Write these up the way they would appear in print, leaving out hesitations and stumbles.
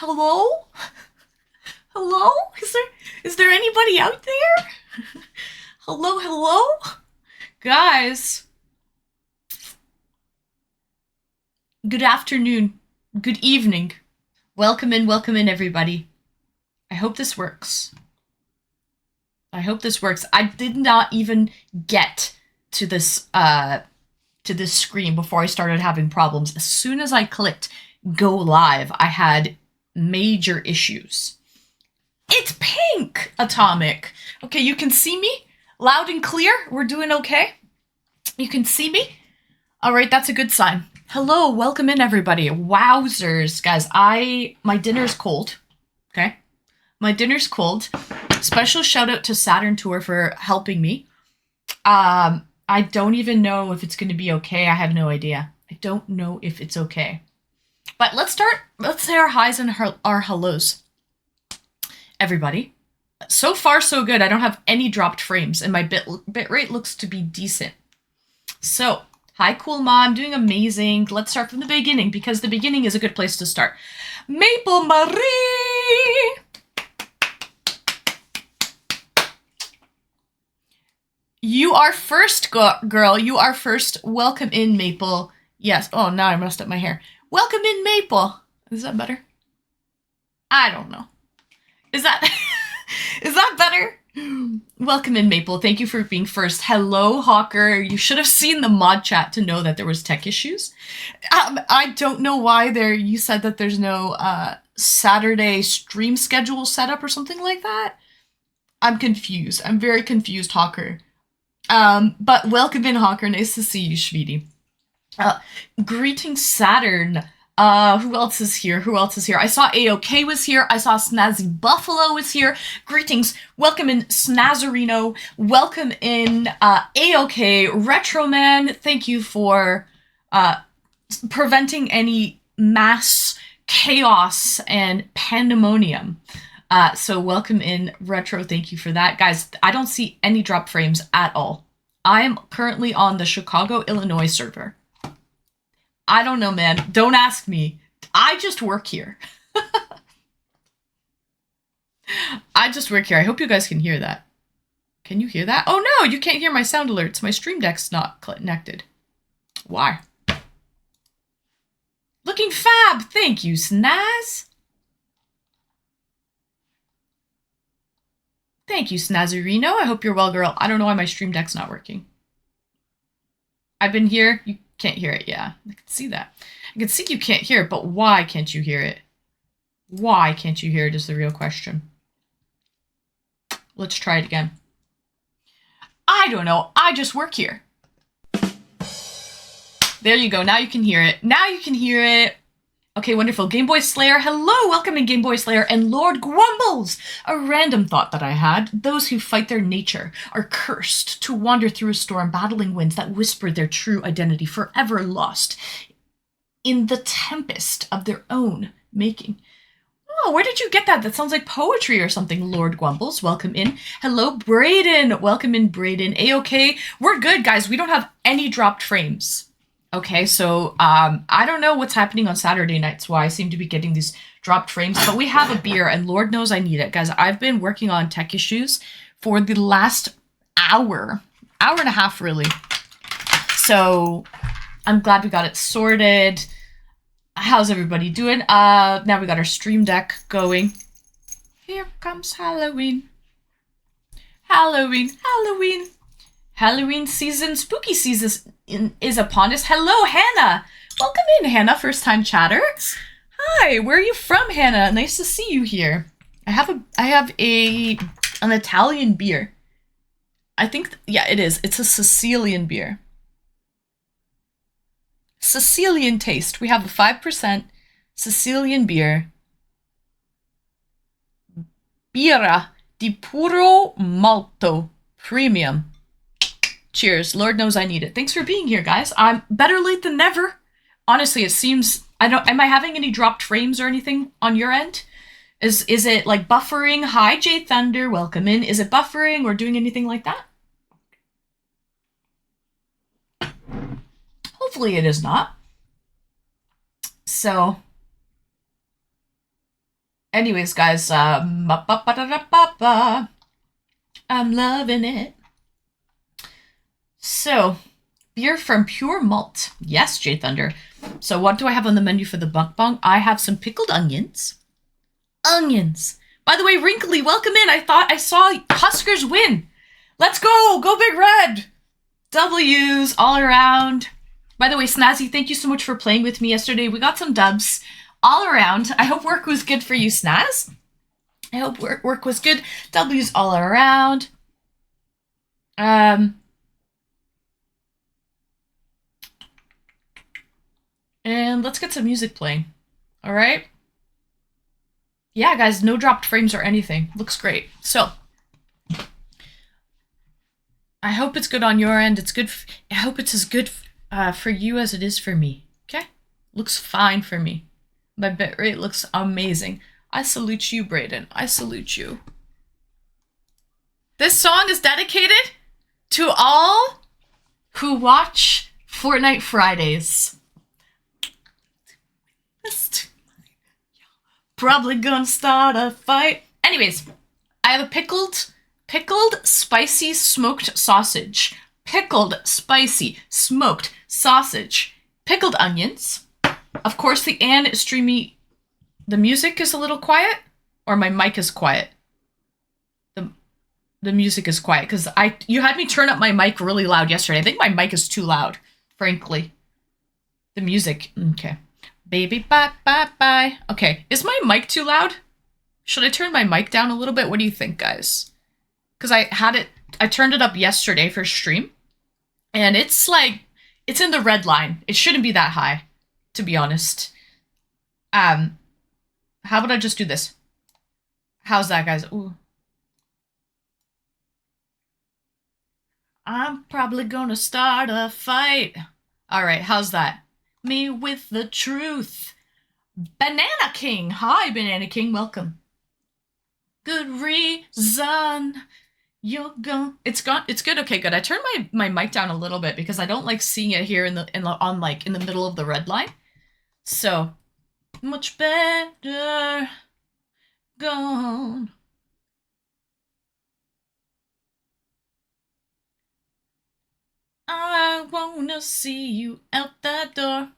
Hello? Hello? Is there anybody out there? Hello, hello? Guys, good afternoon. Good evening. Welcome in everybody. I hope this works. I did not even get to this screen before I started having problems. As soon as I clicked go live, I had major issues. It's pink, Atomic. Okay, you can see me loud and clear. We're doing okay. You can see me. All right, that's a good sign. Hello, welcome in everybody. Wowzers, guys. My dinner's cold. Okay, my dinner's cold. Special shout out to Saturn Tour for helping me. I don't even know if it's going to be okay. I have no idea. I don't know if it's okay. But let's start. Let's say our highs and our hellos. Everybody. So far, so good. I don't have any dropped frames, and my bit rate looks to be decent. So, hi, cool mom. Doing amazing. Let's start from the beginning, because the beginning is a good place to start. Maple Marie! You are first, girl. You are first. Welcome in, Maple. Yes. Oh, now I messed up my hair. Welcome in, Maple. Is that better? I don't know. Is that better? Welcome in, Maple. Thank you for being first. Hello, Hawker. You should have seen the mod chat to know that there was tech issues. I don't know why you said that there's no Saturday stream schedule set up or something like that. I'm confused. I'm very confused, Hawker. But welcome in, Hawker. Nice to see you, Schweedy. Greetings, Saturn. Who else is here? I saw AOK was here. I saw Snazzy Buffalo was here. Greetings. Welcome in, Snazarino. Welcome in, AOK. Retroman. Thank you for, preventing any mass chaos and pandemonium. So welcome in, Retro. Thank you for that. Guys, I don't see any drop frames at all. I am currently on the Chicago, Illinois server. I don't know, man. Don't ask me. I just work here. I just work here. I hope you guys can hear that. Can you hear that? Oh no, you can't hear my sound alerts. My stream deck's not connected. Why? Looking fab. Thank you, Snaz. Thank you, Snazarino. I hope you're well, girl. I don't know why my stream deck's not working. I've been here. You can't hear it. Yeah, I can see that. I can see you can't hear it, but why can't you hear it? Why can't you hear it is the real question. Let's try it again. I don't know. I just work here. There you go. Now you can hear it. Okay, wonderful. Game Boy Slayer, hello! Welcome in, Game Boy Slayer and Lord Grumbles! A random thought that I had. Those who fight their nature are cursed to wander through a storm, battling winds that whisper their true identity, forever lost in the tempest of their own making. Oh, where did you get that? That sounds like poetry or something, Lord Grumbles. Welcome in. Hello, Brayden. Welcome in, Brayden. A-okay. We're good, guys. We don't have any dropped frames. Okay, so I don't know what's happening on Saturday nights, why I seem to be getting these dropped frames, but we have a beer, and Lord knows I need it. Guys, I've been working on tech issues for the last hour and a half, really. So I'm glad we got it sorted. How's everybody doing? Now we got our stream deck going. Here comes Halloween. Halloween, Halloween. Halloween season, spooky season is upon us. Hello, Hannah. Welcome in, Hannah, first time chatter. Hi, where are you from, Hannah? Nice to see you here. I have an Italian beer. I think, yeah, it is. It's a Sicilian beer. Sicilian taste. We have a 5% Sicilian beer. Birra di puro malto premium. Cheers. Lord knows I need it. Thanks for being here, guys. I'm better late than never. Honestly, it seems am I having any dropped frames or anything on your end? Is it like buffering? Hi, Jay Thunder. Welcome in. Is it buffering or doing anything like that? Hopefully it is not. So Anyways, guys, I'm loving it. So, beer from Pure Malt. Yes, J Thunder. So, what do I have on the menu for the mukbang? I have some pickled onions. Onions. By the way, Wrinkly, welcome in. I thought I saw Huskers win. Let's go. Go Big Red. W's all around. By the way, Snazzy, thank you so much for playing with me yesterday. We got some dubs all around. I hope work was good for you, Snaz. I hope work was good. W's all around. And let's get some music playing. All right? Yeah, guys, no dropped frames or anything. Looks great. So, I hope it's good on your end. It's good. I hope it's as good for you as it is for me. Okay? Looks fine for me. My bitrate looks amazing. I salute you, Brayden. I salute you. This song is dedicated to all who watch Fortnite Fridays. Probably gonna start a fight. Anyways, I have a pickled spicy smoked sausage. Pickled spicy smoked sausage. Pickled onions. Of course, the streamy. The music is a little quiet, or my mic is quiet. The music is quiet because you had me turn up my mic really loud yesterday. I think my mic is too loud, frankly. The music, okay. Baby, bye, bye, bye. Okay, is my mic too loud? Should I turn my mic down a little bit? What do you think, guys? Because I turned it up yesterday for stream, and it's in the red line. It shouldn't be that high, to be honest. How about I just do this? How's that, guys? Ooh. I'm probably gonna start a fight. All right, how's that? Me with the truth. Banana King. Hi, Banana King. Welcome. Good reason. You're gone. It's gone. It's good. Okay, good. I turned my mic down a little bit because I don't like seeing it here in the middle of the red line. So much better gone. I wanna see you out that door.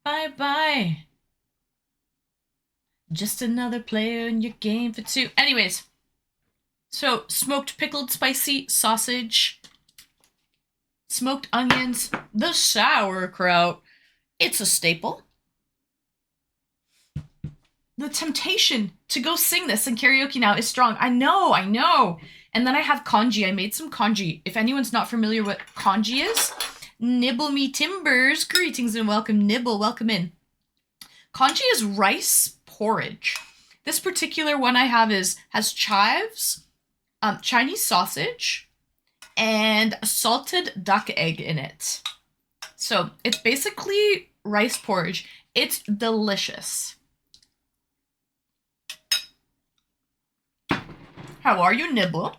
Bye-bye. Just another player in your game for two. Anyways, so smoked pickled spicy sausage, smoked onions, the sauerkraut. It's a staple. The temptation to go sing this in karaoke now is strong. I know. And then I have congee. I made some congee. If anyone's not familiar what congee is, nibble me timbers. Greetings and welcome, Nibble. Welcome in. Congee is rice porridge. This particular one I have has chives, Chinese sausage, and a salted duck egg in it. So it's basically rice porridge. It's delicious. How are you, Nibble?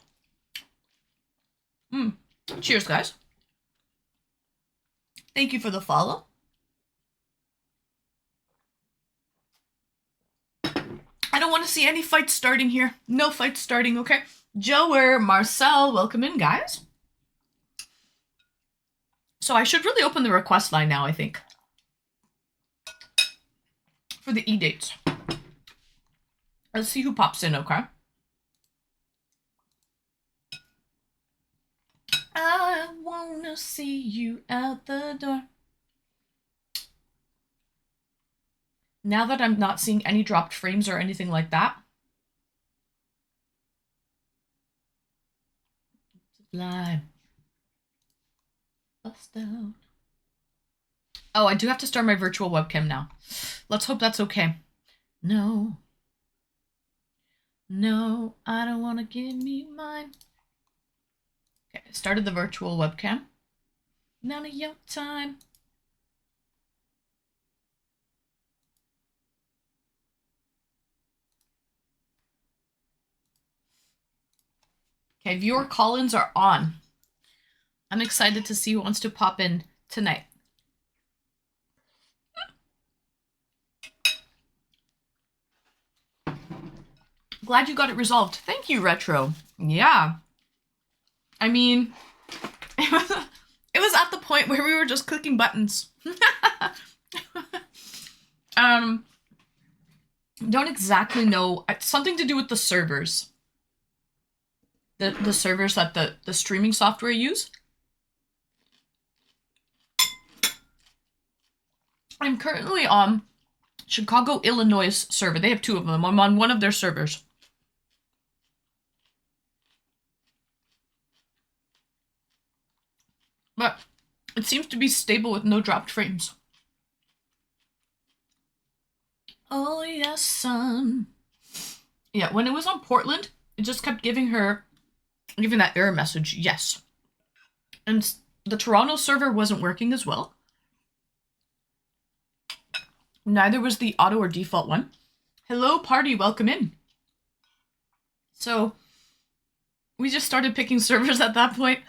Cheers, guys. Thank you for the follow. I don't want to see any fights starting here. No fights starting, okay? Joer, Marcel, welcome in, guys. So I should really open the request line now, I think. For the eDates. Let's see who pops in, okay? I wanna see you out the door. Now that I'm not seeing any dropped frames or anything like that. Sublime. Bust out. Oh, I do have to start my virtual webcam now. Let's hope that's okay. No. No, I don't want to give me mine. Okay, I started the virtual webcam. None of your time. Okay, viewer call-ins are on. I'm excited to see who wants to pop in tonight. Glad you got it resolved. Thank you, Retro. Yeah. I mean, it was at the point where we were just clicking buttons. Don't exactly know. It's something to do with the servers. The servers that the streaming software use. I'm currently on Chicago, Illinois server. They have two of them. I'm on one of their servers. But it seems to be stable with no dropped frames. Oh, yes, son. Yeah, when it was on Portland, it just kept giving that error message, yes. And the Toronto server wasn't working as well. Neither was the auto or default one. Hello, party, welcome in. So, we just started picking servers at that point.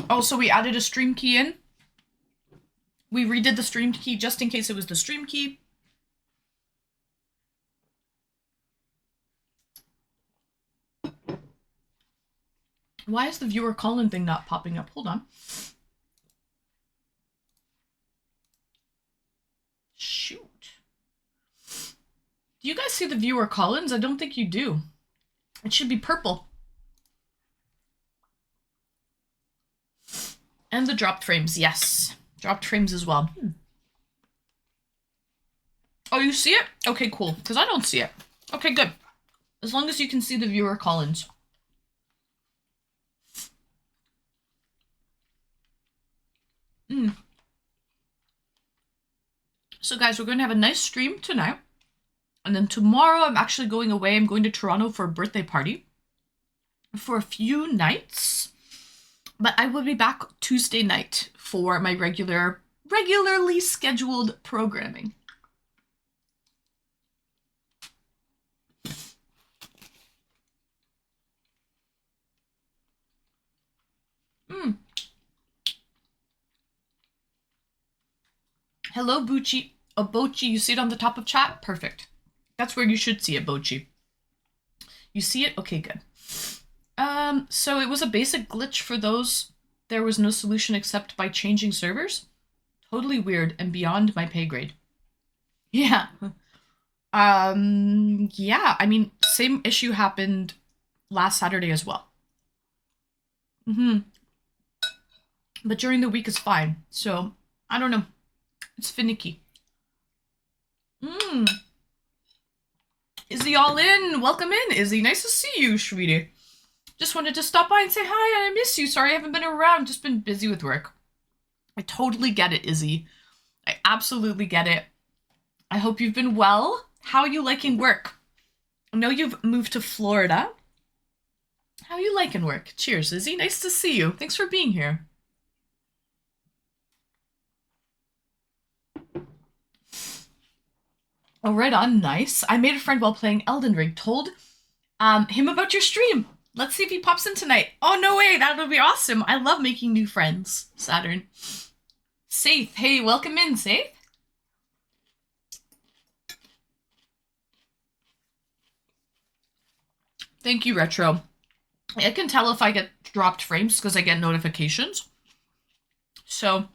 Also, we added a stream key in. We redid the stream key just in case it was the stream key. Why is the viewer call-in thing not popping up? Hold on. Shoot. Do you guys see the viewer call-ins? I don't think you do. It should be purple. And the dropped frames, yes. Dropped frames as well. Oh, you see it? Okay, cool. Because I don't see it. Okay, good. As long as you can see the viewer call-ins. So guys, we're going to have a nice stream tonight. And then tomorrow I'm actually going away. I'm going to Toronto for a birthday party for a few nights. But I will be back Tuesday night for my regularly scheduled programming. Hello, Bucci. Oh, Bochi, you see it on the top of chat? Perfect. That's where you should see it, Bochi. You see it? Okay, good. So it was a basic glitch for those. There was no solution except by changing servers. Totally weird and beyond my pay grade. Yeah. Yeah, I mean, same issue happened last Saturday as well. But during the week is fine. So, I don't know. It's finicky. Izzy all in. Welcome in, Izzy. Nice to see you, sweetie. Just wanted to stop by and say hi. I miss you. Sorry I haven't been around. Just been busy with work. I totally get it, Izzy. I absolutely get it. I hope you've been well. How are you liking work? I know you've moved to Florida. How are you liking work? Cheers, Izzy. Nice to see you. Thanks for being here. Oh, right on. Nice. I made a friend while playing Elden Ring. Told him about your stream. Let's see if he pops in tonight. Oh, no way. That would be awesome. I love making new friends, Saturn. Saith. Hey, welcome in, Saith. Thank you, Retro. I can tell if I get dropped frames because I get notifications. So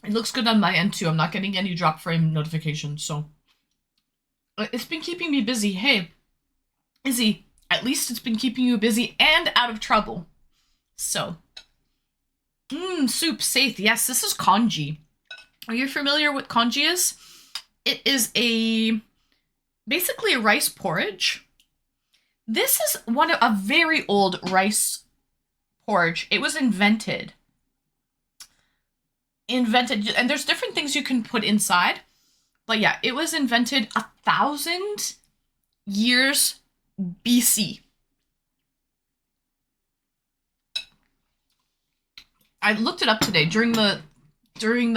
it looks good on my end too. I'm not getting any drop frame notifications, so it's been keeping me busy. Hey, Izzy, at least it's been keeping you busy and out of trouble. So, soup, Saith. Yes, this is congee. Are you familiar with congee is? It is basically a rice porridge. This is a very old rice porridge. It was invented, and there's different things you can put inside. But yeah, it was invented 1,000 years BC. I looked it up today during the I'm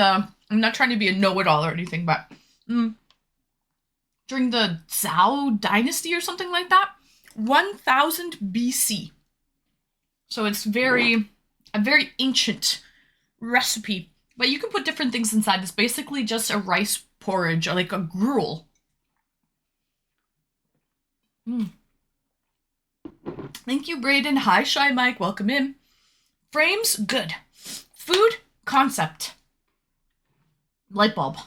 not trying to be a know-it-all or anything, but during the Zhou dynasty or something like that, 1,000 BC. So it's a very ancient recipe. But you can put different things inside. It's basically just a rice porridge, or like a gruel. Mm. Thank you, Brayden. Hi, Shy Mike. Welcome in. Frames, good. Food, concept. Light bulb.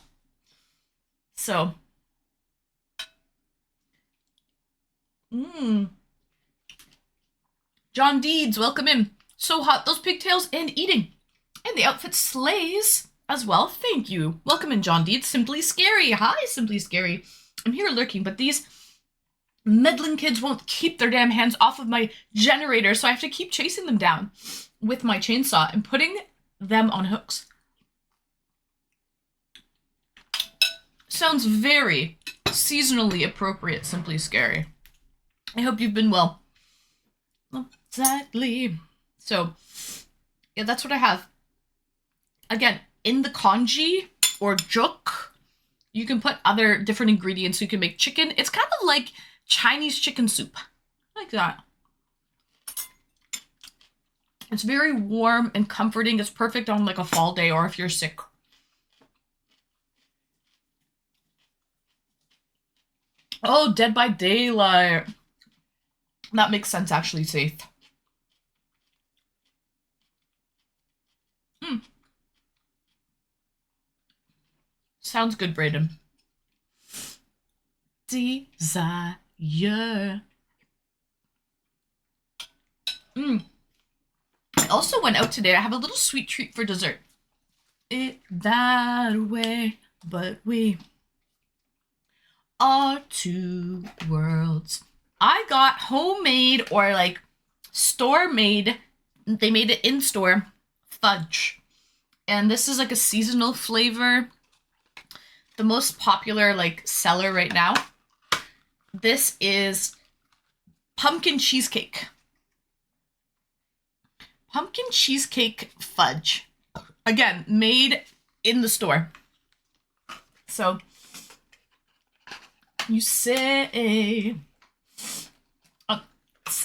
So. John Deeds, welcome in. So hot, those pigtails, and eating. And the outfit slays as well. Thank you. Welcome in, John Deeds. Simply Scary. Hi, Simply Scary. I'm here lurking, but these meddling kids won't keep their damn hands off of my generator, so I have to keep chasing them down with my chainsaw and putting them on hooks. Sounds very seasonally appropriate, Simply Scary. I hope you've been well. Exactly. So, yeah, that's what I have. Again, in the congee or juk, you can put other different ingredients. You can make chicken. It's kind of like Chinese chicken soup. Like that. It's very warm and comforting. It's perfect on like a fall day or if you're sick. Oh, Dead by Daylight. That makes sense, actually, Safe. Sounds good, Brayden. Desire. I also went out today. I have a little sweet treat for dessert. It that way, but we are two worlds. I got homemade or like store-made, they made it in-store, fudge. And this is like a seasonal flavor. The most popular like seller right now. This is pumpkin cheesecake. Pumpkin cheesecake fudge. Again, made in the store. So, you say...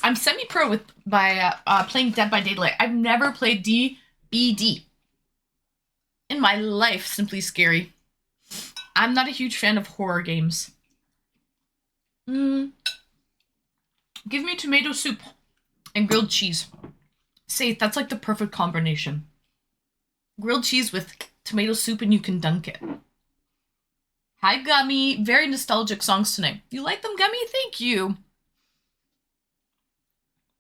I'm semi-pro by playing Dead by Daylight. I've never played DBD in my life. Simply Scary. I'm not a huge fan of horror games. Give me tomato soup and grilled cheese. Say, that's like the perfect combination. Grilled cheese with tomato soup and you can dunk it. Hi, Gummy. Very nostalgic songs tonight. You like them, Gummy? Thank you.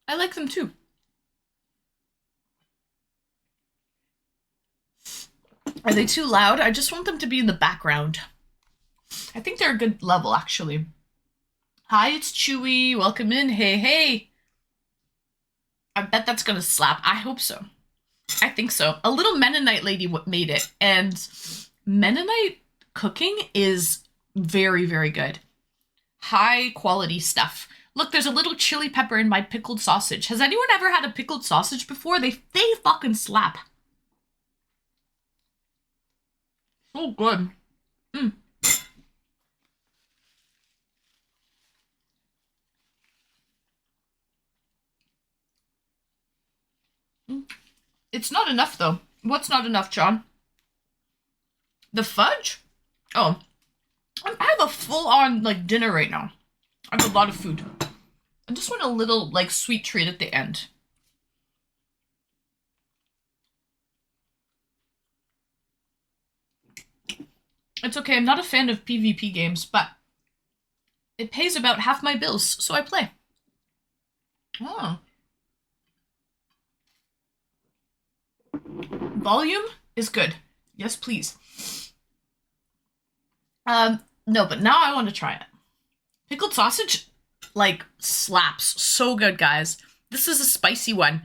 I like them too. Are they too loud? I just want them to be in the background. I think they're a good level, actually. Hi, it's Chewy. Welcome in. Hey, hey. I bet that's gonna slap. I hope so. I think so. A little Mennonite lady made it, and Mennonite cooking is very, very good. High quality stuff. Look, there's a little chili pepper in my pickled sausage. Has anyone ever had a pickled sausage before? They fucking slap. So good. It's not enough, though. What's not enough, John? The fudge? Oh. I have a full-on, like, dinner right now. I have a lot of food. I just want a little, like, sweet treat at the end. It's okay, I'm not a fan of PvP games, but it pays about half my bills, so I play. Oh. Volume is good. Yes, please. No, but now I want to try it. Pickled sausage, like, slaps. So good, guys. This is a spicy one.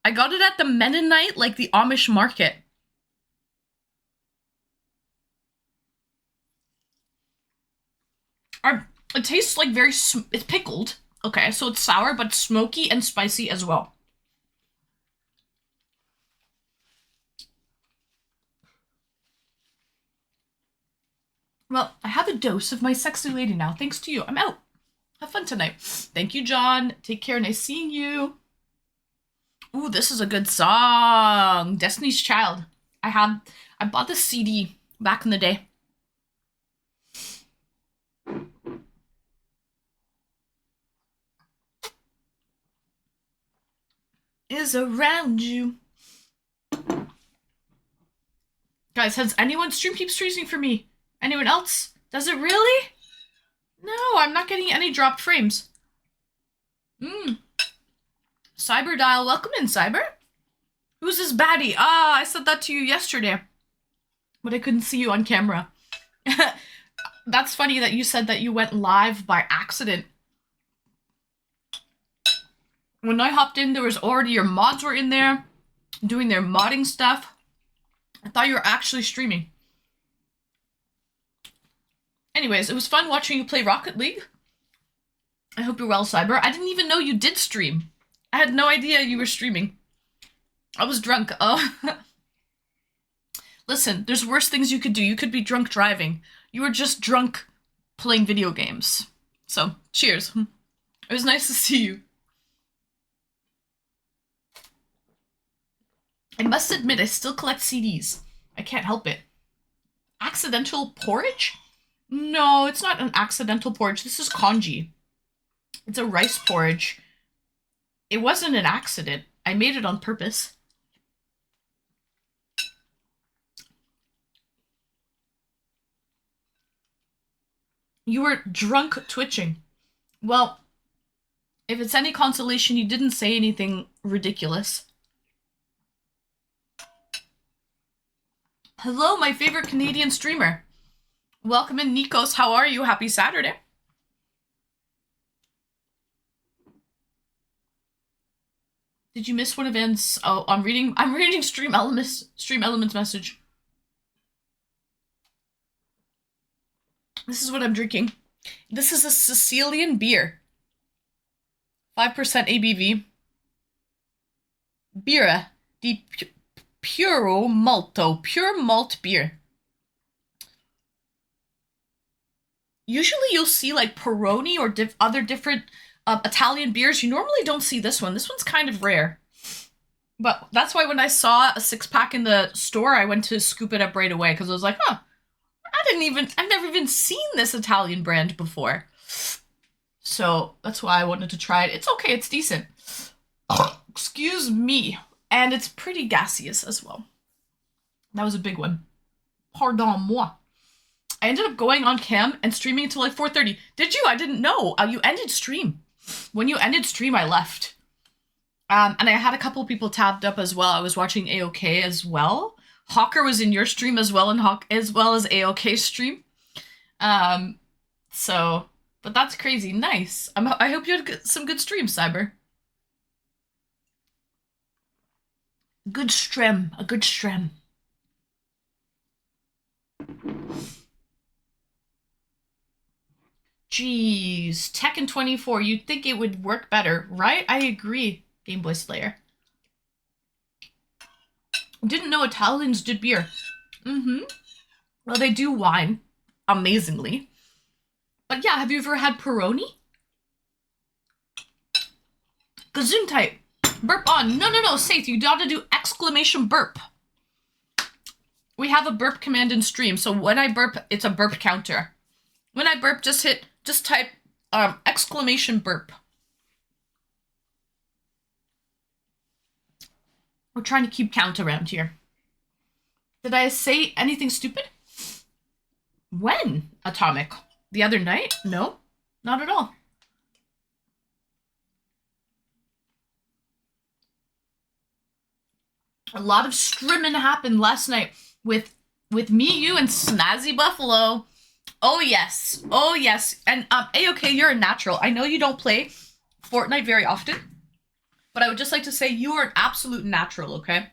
I got it at the Mennonite, like the Amish market. It tastes like very, it's pickled. Okay, so it's sour, but smoky and spicy as well. Well, I have a dose of my sexy lady now. Thanks to you. I'm out. Have fun tonight. Thank you, John. Take care. Nice seeing you. Ooh, this is a good song. Destiny's Child. I I bought this CD back in the day. Is around you. Guys, has anyone stream keeps freezing for me? Anyone else? Does it really? No, I'm not getting any dropped frames. Cyber Dial, welcome in, Cyber. Who's this baddie? Ah, I said that to you yesterday, but I couldn't see you on camera. That's funny that you said that you went live by accident. When I hopped in, there was already your mods were in there doing their modding stuff. I thought you were actually streaming. Anyways, it was fun watching you play Rocket League. I hope you're well, Cyber. I didn't even know you did stream. I had no idea you were streaming. I was drunk. Oh. Listen, there's worse things you could do. You could be drunk driving. You were just drunk playing video games. So, cheers. It was nice to see you. I must admit, I still collect CDs. I can't help it. Accidental porridge? No, it's not an accidental porridge. This is congee. It's a rice porridge. It wasn't an accident. I made it on purpose. You were drunk twitching. Well, if it's any consolation, you didn't say anything ridiculous. Hello, my favorite Canadian streamer. Welcome in, Nikos. How are you? Happy Saturday. Did you miss one of Anne's? Oh, I'm reading Stream Elements message. This is what I'm drinking. This is a Sicilian beer. 5% ABV. Birra di Puro Malto. Pure malt beer. Usually you'll see like Peroni or other different Italian beers. You normally don't see this one. This one's kind of rare. But that's why when I saw a 6-pack in the store, I went to scoop it up right away because I was like, huh, I've never even seen this Italian brand before. So that's why I wanted to try it. It's okay, it's decent. Excuse me. And it's pretty gaseous as well. That was a big one. Pardon moi. I ended up going on cam and streaming until like 4:30. Did you? I didn't know. You ended stream. When you ended stream, I left. And I had a couple people tabbed up as well. I was watching AOK as well. Hawker was in your stream as well, and as well as AOK's stream. So, but that's crazy. Nice. I hope you had some good streams, Cyber. Good strem. A good strem. Jeez, Tekken 24, you'd think it would work better, right? I agree, Game Boy Slayer. Didn't know Italians did beer. Well, they do wine, amazingly. But yeah, have you ever had Peroni? Gesundheit. Burp on. No, Safe, you gotta do exclamation burp. We have a burp command in stream, so when I burp, it's a burp counter. When I burp, just type exclamation burp. We're trying to keep count around here. Did I say anything stupid? When, Atomic? The other night? No, not at all. A lot of streaming happened last night with me, you, and Snazzy Buffalo. Oh yes, oh yes. And AOK, you're a natural. I know you don't play Fortnite very often, but I would just like to say you are an absolute natural, okay?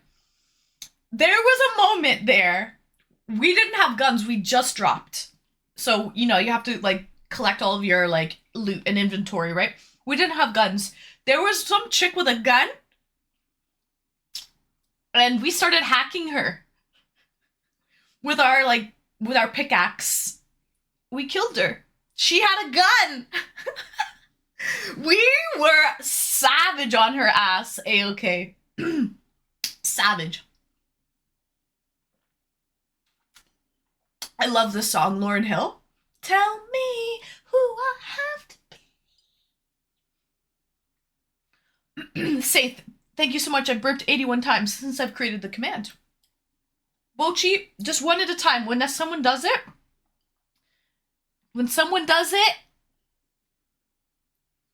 There was a moment there. We didn't have guns, we just dropped. So, you know, you have to like collect all of your like loot and inventory, right? We didn't have guns. There was some chick with a gun, and we started hacking her with our pickaxe. We killed her. She had a gun. We were savage on her ass, AOK. Savage. I love this song, Lauryn Hill. Tell me who I have to be. Saith, thank you so much. I've burped 81 times since I've created the command. Bochi, just one at a time. When someone does it,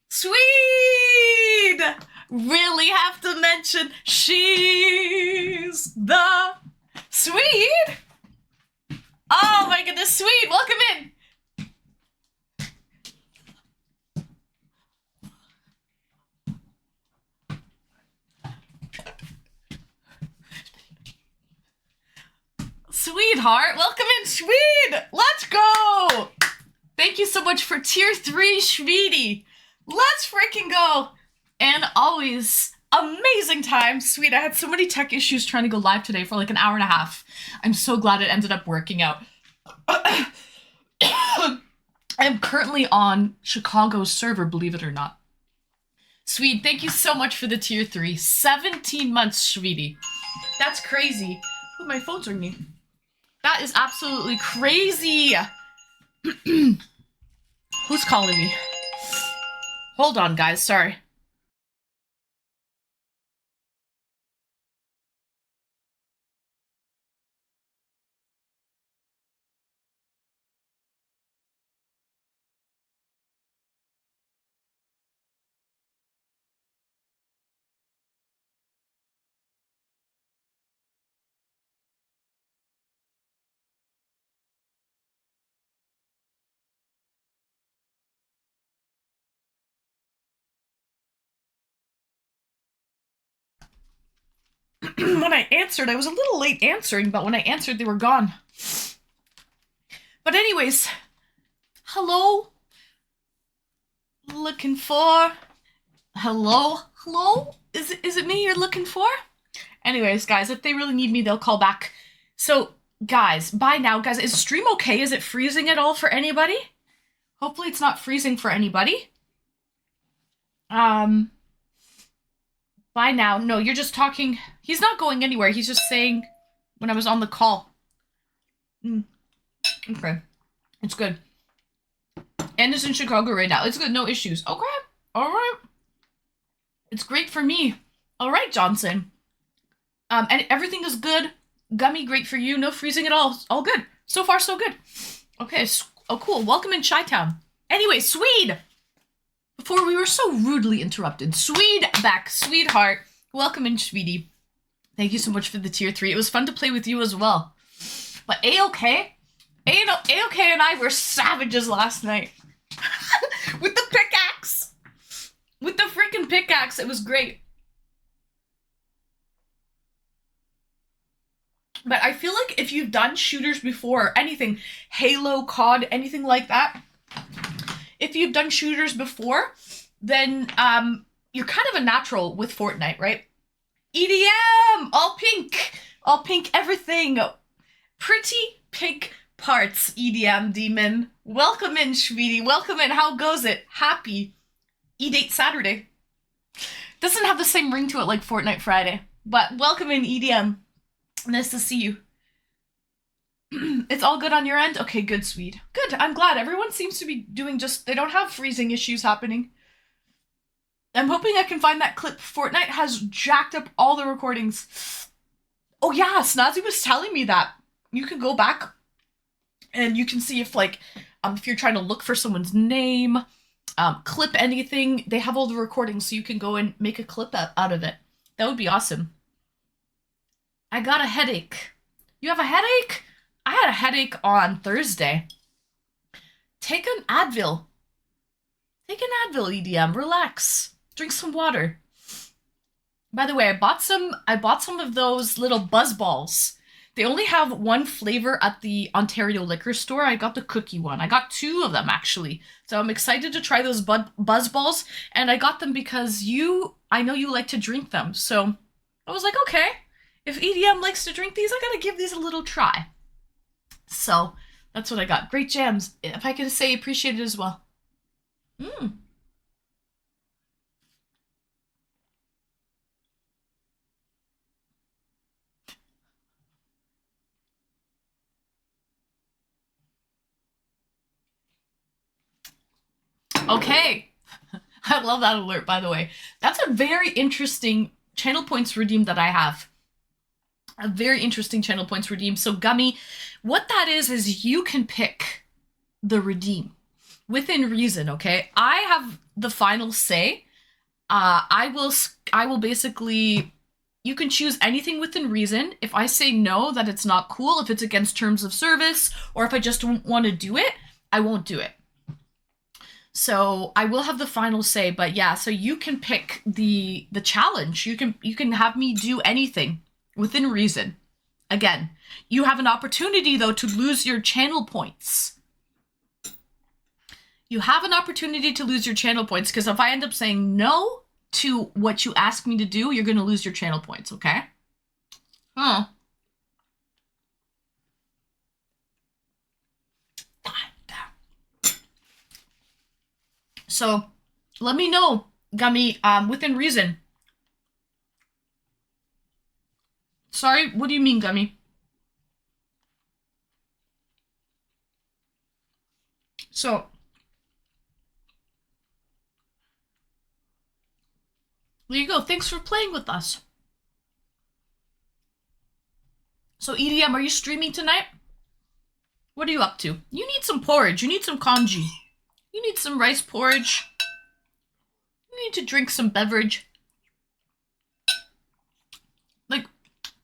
Swede! Really have to mention she's the Swede. Oh my goodness, Swede, welcome in. Sweetheart, welcome in, Swede. Let's go. Thank you so much for tier 3, Schweedy. Let's freaking go. And always amazing time. Sweet, I had so many tech issues trying to go live today for like an hour and a half. I'm so glad it ended up working out. I am currently on Chicago's server, believe it or not. Sweet, thank you so much for the tier 3. 17 months, Sweetie. That's crazy. Oh, my phone's ringing. That is absolutely crazy. Who's calling me? Hold on, guys. Sorry. When I answered, I was a little late answering, but when I answered, they were gone. But anyways, hello? Looking for? Hello? Hello? Is it me you're looking for? Anyways, guys, if they really need me, they'll call back. So, guys, bye now. Guys, is stream okay? Is it freezing at all for anybody? Hopefully it's not freezing for anybody. Bye now. No, you're just talking. He's not going anywhere. He's just saying when I was on the call. Okay. It's good. And it's in Chicago right now. It's good. No issues. Okay. All right. It's great for me. All right, Johnson. And everything is good. Gummy, great for you. No freezing at all. All good. So far, so good. Okay. Oh, cool. Welcome in Chi-Town. Anyway, Swede. Before we were so rudely interrupted. Swede back. Sweetheart. Welcome in, Sweetie. Thank you so much for the tier 3. It was fun to play with you as well. But A-OK? A-OK and I were savages last night. With the pickaxe. With the freaking pickaxe. It was great. But I feel like if you've done shooters before, anything, Halo, COD, anything like that, if you've done shooters before, then you're kind of a natural with Fortnite, right? EDM! All pink everything. Pretty pink parts, EDM demon. Welcome in, Sweetie. Welcome in. How goes it? Happy eDate Saturday. Doesn't have the same ring to it like Fortnite Friday, but welcome in, EDM. Nice to see you. It's all good on your end? Okay, good, Swede. Good, I'm glad. Everyone seems to be doing they don't have freezing issues happening. I'm hoping I can find that clip. Fortnite has jacked up all the recordings. Oh yeah, Snazzy was telling me that. You can go back and you can see if if you're trying to look for someone's name, clip anything, they have all the recordings so you can go and make a clip out of it. That would be awesome. I got a headache. You have a headache? I had a headache on Thursday. Take an Advil. Take an Advil, EDM. Relax. Drink some water. By the way, I bought some of those little buzz balls. They only have one flavor at the Ontario liquor store. I got the cookie one. I got 2 of them, actually. So I'm excited to try those buzz balls. And I got them because I know you like to drink them. So I was like, okay, if EDM likes to drink these, I gotta give these a little try. So that's what I got. Great jams. If I could say appreciate it as well. Okay. I love that alert, by the way. That's a very interesting channel points redeem that I have. A very interesting channel points redeem. So Gummy, what that is you can pick the redeem within reason, okay? I have the final say. I will basically, you can choose anything within reason. If I say no, that it's not cool, if it's against terms of service, or if I just don't want to do it, I won't do it. So I will have the final say, but yeah, so you can pick the challenge. You can have me do anything within reason. Again, you have an opportunity though to lose your channel points. You have an opportunity to lose your channel points because if I end up saying no to what you ask me to do, you're going to lose your channel points, okay? Oh. So let me know, Gummy, within reason. Sorry, what do you mean, Gummy? So, there you go. Thanks for playing with us. So, EDM, are you streaming tonight? What are you up to? You need some porridge. You need some congee. You need some rice porridge. You need to drink some beverage. Like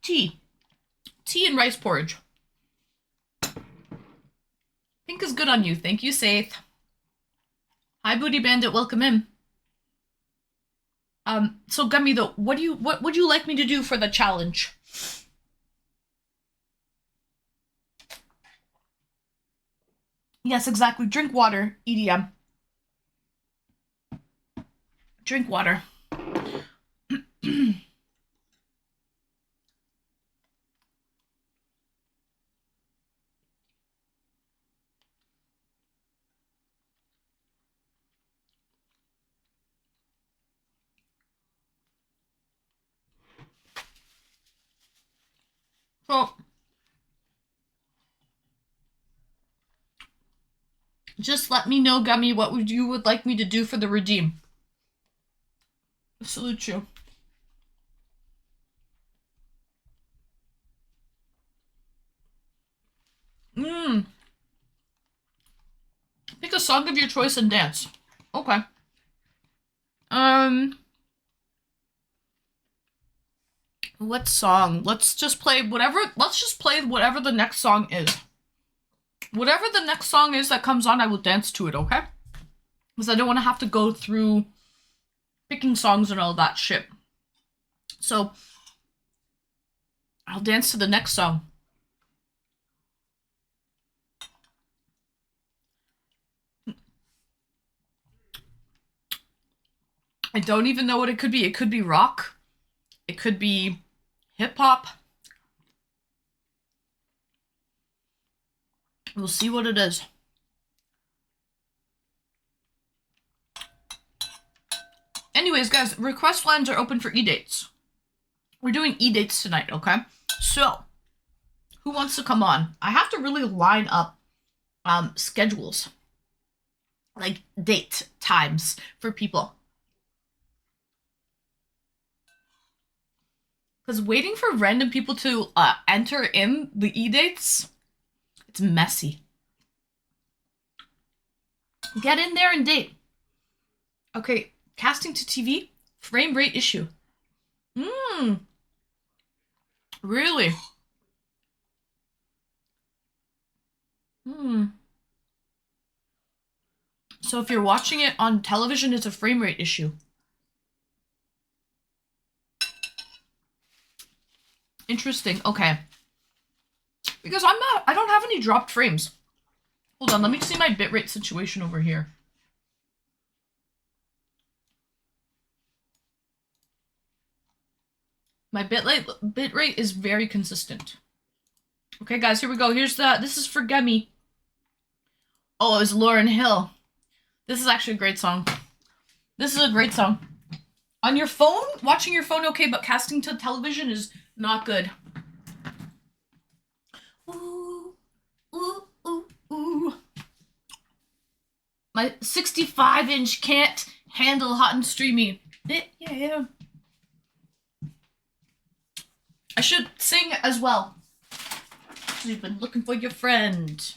tea. Tea and rice porridge. Pink is good on you. Thank you, Saith. Hi, Booty Bandit. Welcome in. So Gummy, though, what would you like me to do for the challenge? Yes, exactly. Drink water, EDM. Drink water. So, just let me know, Gummy, what you would like me to do for the redeem. I salute you. Pick a song of your choice and dance. Okay. What song? Let's just play whatever the next song is. Whatever the next song is that comes on, I will dance to it, okay? Because I don't want to have to go through picking songs and all that shit. So, I'll dance to the next song. I don't even know what it could be. It could be rock. It could be hip-hop. We'll see what it is. Anyways, guys, request lines are open for eDates. We're doing eDates tonight, okay? So, who wants to come on? I have to really line up schedules. Like, date times for people. Because waiting for random people to enter in the eDates, it's messy. Get in there and date. Okay, casting to TV, frame rate issue. Really? So if you're watching it on television, it's a frame rate issue. Interesting. Okay. Because I don't have any dropped frames. Hold on, let me see my bitrate situation over here. My bitrate is very consistent. Okay, guys, here we go. This is for Gummy. Oh, it was Lauryn Hill. This is actually a great song. This is a great song. On your phone, watching your phone, okay, but casting to television is not good. Ooh, ooh, ooh, ooh. My 65-inch can't handle hot and streamy. Yeah. I should sing as well. You've been looking for your friend.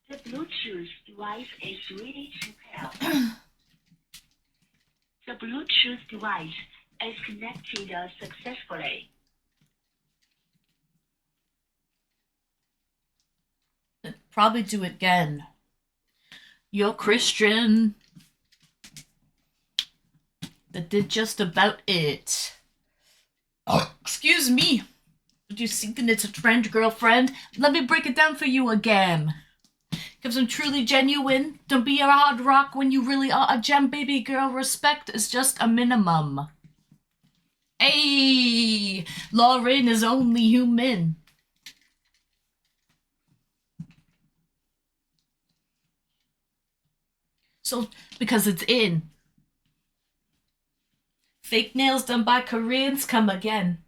The Bluetooth device is ready to pair. The Bluetooth device is connected successfully. Probably do it again. You're Christian. That did just about it. Oh, excuse me. Did you think it's a trend, girlfriend? Let me break it down for you again. Because I'm truly genuine. Don't be a hard rock when you really are a gem, baby girl. Respect is just a minimum. Hey, Lauren is only human. So, because it's in. Fake nails done by Koreans, come again.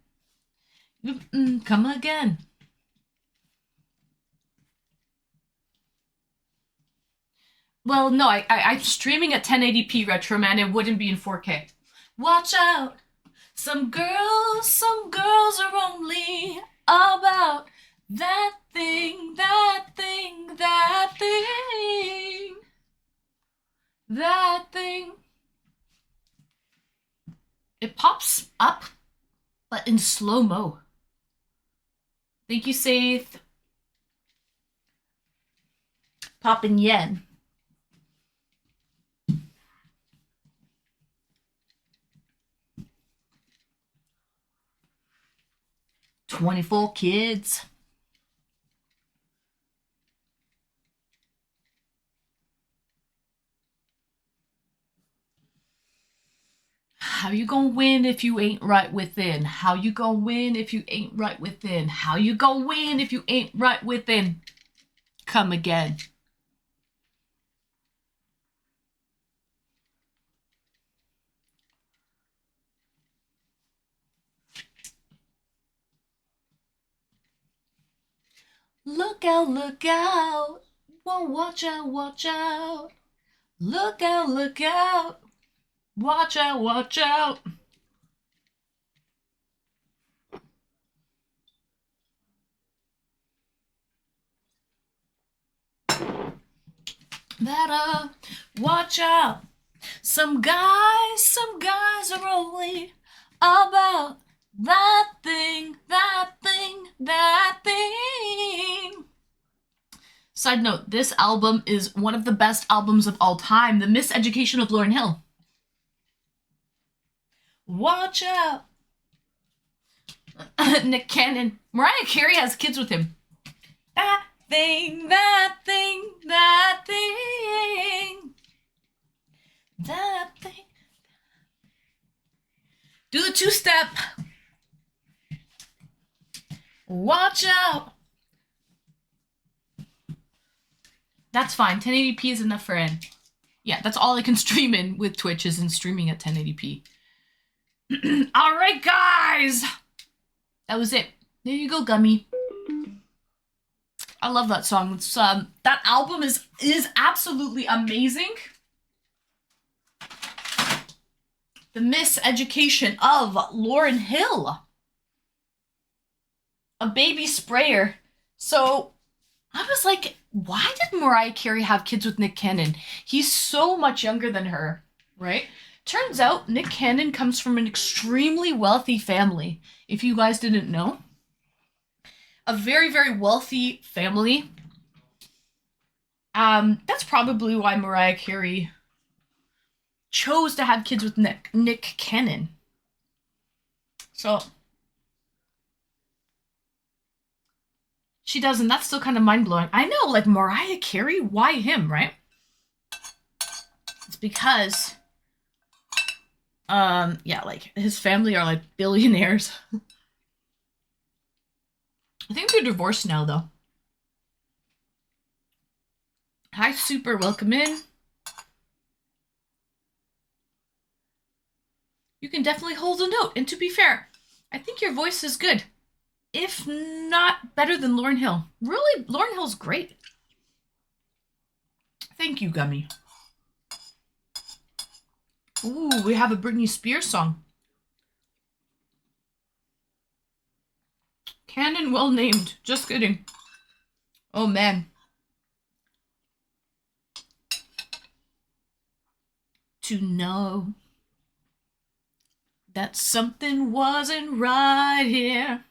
Come again. Well, no, I'm streaming at 1080p retro, man. It wouldn't be in 4K. Watch out. Some girls are only about that thing, that thing, that thing, that thing. It pops up, but in slow-mo. Thank you, Saith. Poppin' yen. "24 kids." How you gonna win if you ain't right within? How you gonna win if you ain't right within? How you gonna win if you ain't right within? Come again. Look out, look out. Whoa, watch out, watch out. Look out, look out. Watch out, watch out. Better watch out. Some guys are only about that thing, that thing, that thing. Side note, this album is one of the best albums of all time, The Miseducation of Lauryn Hill. Watch out. Nick Cannon. Mariah Carey has kids with him. That thing, that thing, that thing. That thing. Do the two-step. Watch out. That's fine. 1080p is enough for N. Yeah, that's all I can stream in with Twitch is in streaming at 1080p. All right, guys. That was it. There you go, Gummy. I love that song. It's, that album is absolutely amazing. The Miseducation of Lauryn Hill. A baby sprayer. So I was like, why did Mariah Carey have kids with Nick Cannon? He's so much younger than her, right? Turns out Nick Cannon comes from an extremely wealthy family, if you guys didn't know. A very, very wealthy family. That's probably why Mariah Carey chose to have kids with Nick Cannon. So she does, and that's still kind of mind-blowing. I know, like, Mariah Carey, why him, right? It's because, yeah, like, his family are, like, billionaires. I think they're divorced now, though. Hi, Super, welcome in. You can definitely hold a note, and to be fair, I think your voice is good. If not better than Lauryn Hill. Really, Lauryn Hill's great. Thank you, Gummy. Ooh, we have a Britney Spears song. Canon well named. Just kidding. Oh, man. To know that something wasn't right here.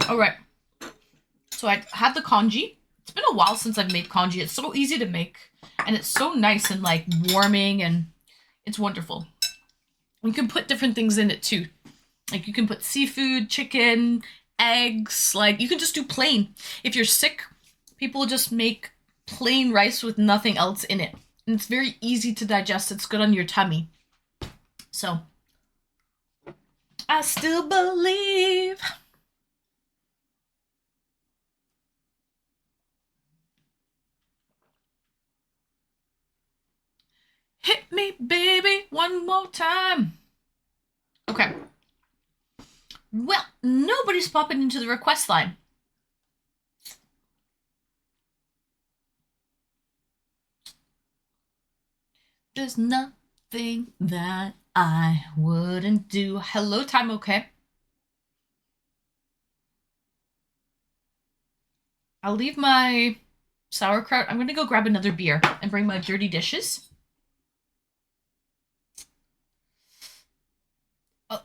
All right. So I had the congee. It's been a while since I've made congee. It's so easy to make. And it's so nice and like warming and it's wonderful. You can put different things in it too. Like you can put seafood, chicken, eggs. Like you can just do plain. If you're sick, people just make plain rice with nothing else in it. And it's very easy to digest. It's good on your tummy. So, I still believe. Hit me, baby, one more time. Okay. Well, nobody's popping into the request line. There's nothing that I wouldn't do. Hello, time okay? I'll leave my sauerkraut. I'm gonna go grab another beer and bring my dirty dishes.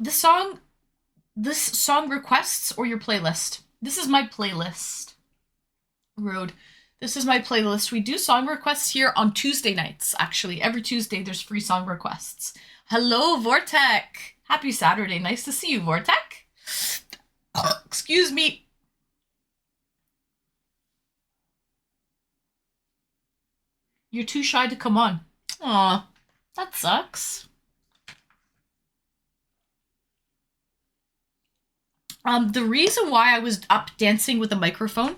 This song requests or your playlist? This is my playlist. Road. This is my playlist. We do song requests here on Tuesday nights, actually. Every Tuesday there's free song requests. Hello, Vortek. Happy Saturday. Nice to see you, Vortek. Excuse me. You're too shy to come on. Aw, that sucks. The reason why I was up dancing with a microphone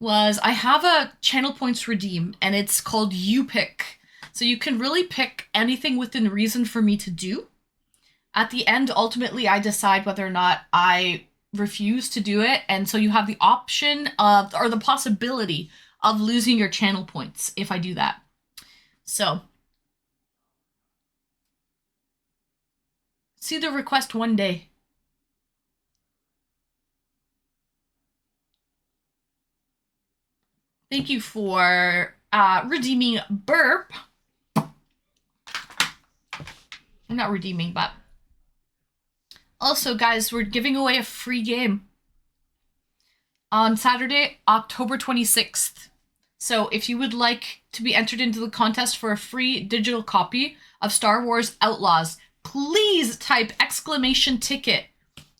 was I have a channel points redeem and it's called You Pick. So you can really pick anything within reason for me to do. At the end, ultimately, I decide whether or not I refuse to do it. And so you have the option of, or the possibility of losing your channel points if I do that. So, see the request one day. Thank you for redeeming Burp. I'm not redeeming, but also, guys, we're giving away a free game on Saturday, October 26th. So if you would like to be entered into the contest for a free digital copy of Star Wars Outlaws, please type !ticket.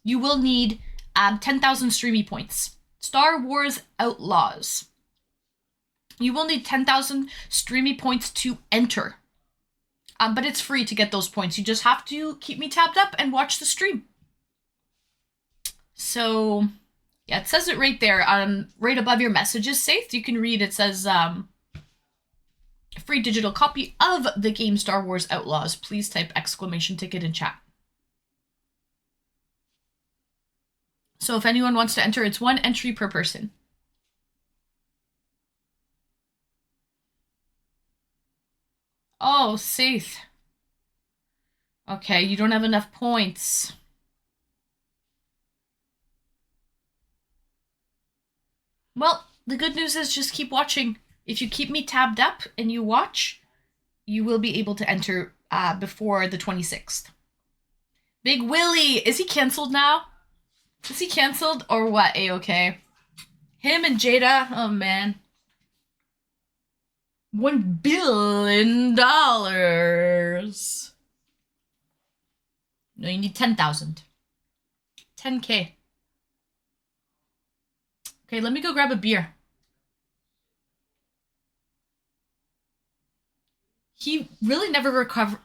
You will need 10,000 streamy points. Star Wars Outlaws. You will need 10,000 streamy points to enter. But it's free to get those points. You just have to keep me tabbed up and watch the stream. So, yeah, it says it right there. Right above your messages, Safe. You can read. It says, free digital copy of the game Star Wars Outlaws. Please type !ticket in chat. So if anyone wants to enter, it's one entry per person. Oh, Safe. Okay, you don't have enough points. Well, the good news is just keep watching. If you keep me tabbed up and you watch, you will be able to enter before the 26th. Big Willie, is he canceled now? Is he canceled or what, A-OK? Him and Jada, oh man. $1 billion. No, you need 10,000. 10K. Okay, let me go grab a beer. He really never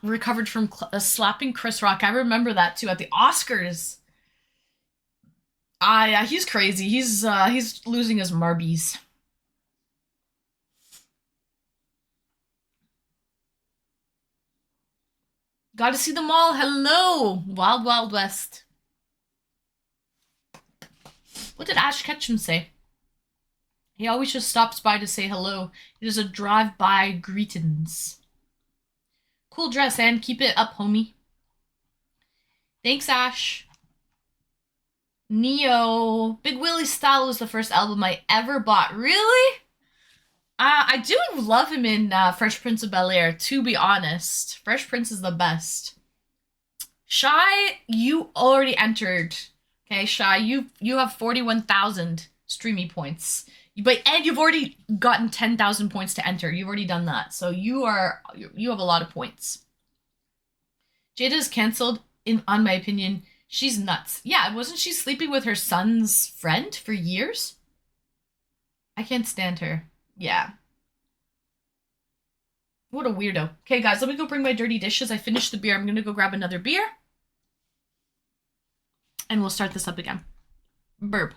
recovered from slapping Chris Rock. I remember that too at the Oscars. Yeah, he's crazy. He's losing his marbies. Got to see them all. Hello, Wild Wild West. What did Ash Ketchum say? He always just stops by to say hello. He does a drive-by greetings. Cool dress, and keep it up, homie. Thanks, Ash. Neo. Big Willie Style was the first album I ever bought. Really? I do love him in Fresh Prince of Bel-Air, to be honest. Fresh Prince is the best. Shy, you already entered. Okay, Shy, you have 41,000 streamy points. And you've already gotten 10,000 points to enter. You've already done that. So you have a lot of points. Jada is canceled, on my opinion. She's nuts. Yeah, wasn't she sleeping with her son's friend for years? I can't stand her. Yeah. What a weirdo. Okay, guys, let me go bring my dirty dishes. I finished the beer. I'm going to go grab another beer. And we'll start this up again. Burp.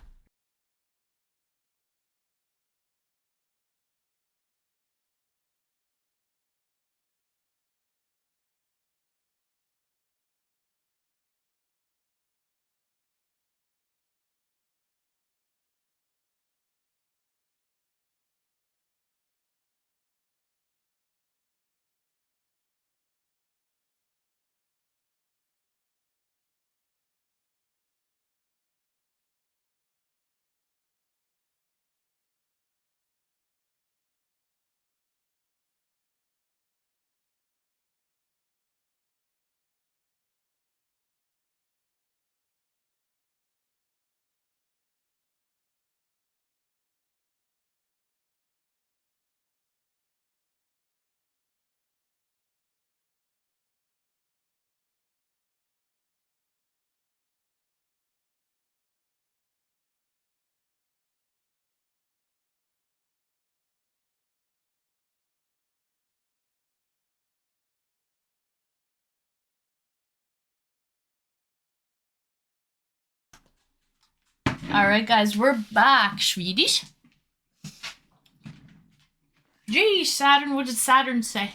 Alright, guys, we're back, Swedish. Gee, Saturn, what did Saturn say?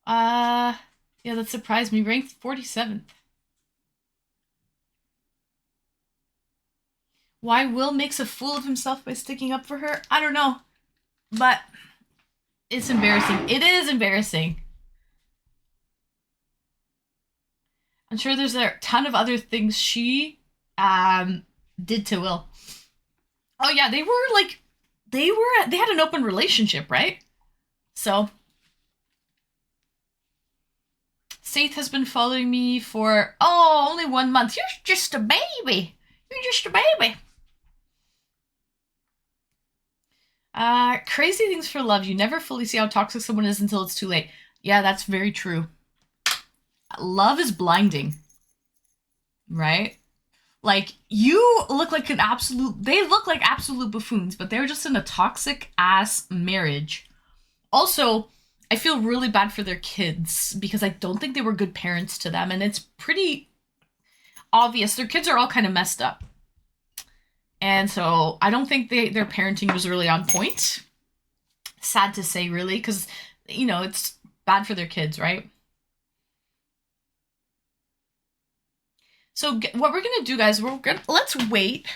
Yeah, that surprised me. Ranked 47th. Why Will makes a fool of himself by sticking up for her? I don't know. But it's embarrassing. It is embarrassing. I'm sure there's a ton of other things she did to Will. Oh yeah, they had an open relationship, right? So Saith has been following me for only 1 month. You're just a baby. You're just a baby. Crazy things for love. You never fully see how toxic someone is until it's too late. Yeah, that's very true. Love is blinding. Right? Like, you look like they look like absolute buffoons, but they're just in a toxic ass marriage. Also, I feel really bad for their kids because I don't think they were good parents to them, and it's pretty obvious. Their kids are all kind of messed up. And so I don't think their parenting was really on point. Sad to say, really, because, it's bad for their kids, right? So what we're going to do, guys, let's wait.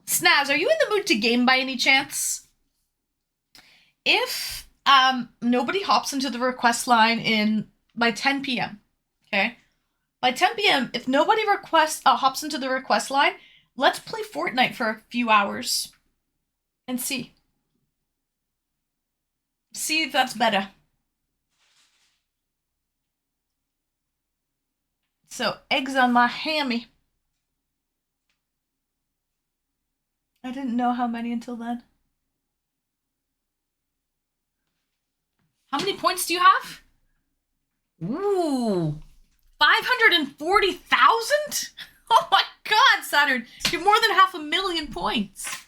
Snaz, are you in the mood to game by any chance? If nobody hops into the request line by 10 p.m., okay? By 10 p.m., if nobody hops into the request line, let's play Fortnite for a few hours and see. See if that's better. So, eggs on my hammy. I didn't know how many until then. How many points do you have? Ooh. 540,000? Oh my god, Saturn. You're more than 500,000 points.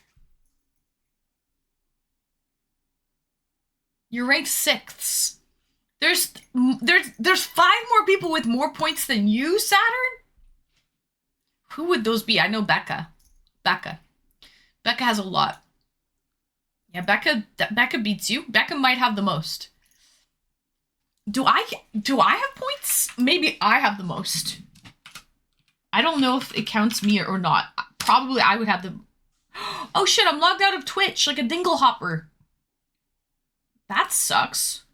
You're ranked 6th. There's 5 more people with more points than you, Saturn? Who would those be? I know Becca. Becca has a lot. Yeah, Becca beats you. Becca might have the most. Do I have points? Maybe I have the most. I don't know if it counts me or not. Probably I would have the... Oh shit, I'm logged out of Twitch like a dingle hopper. That sucks.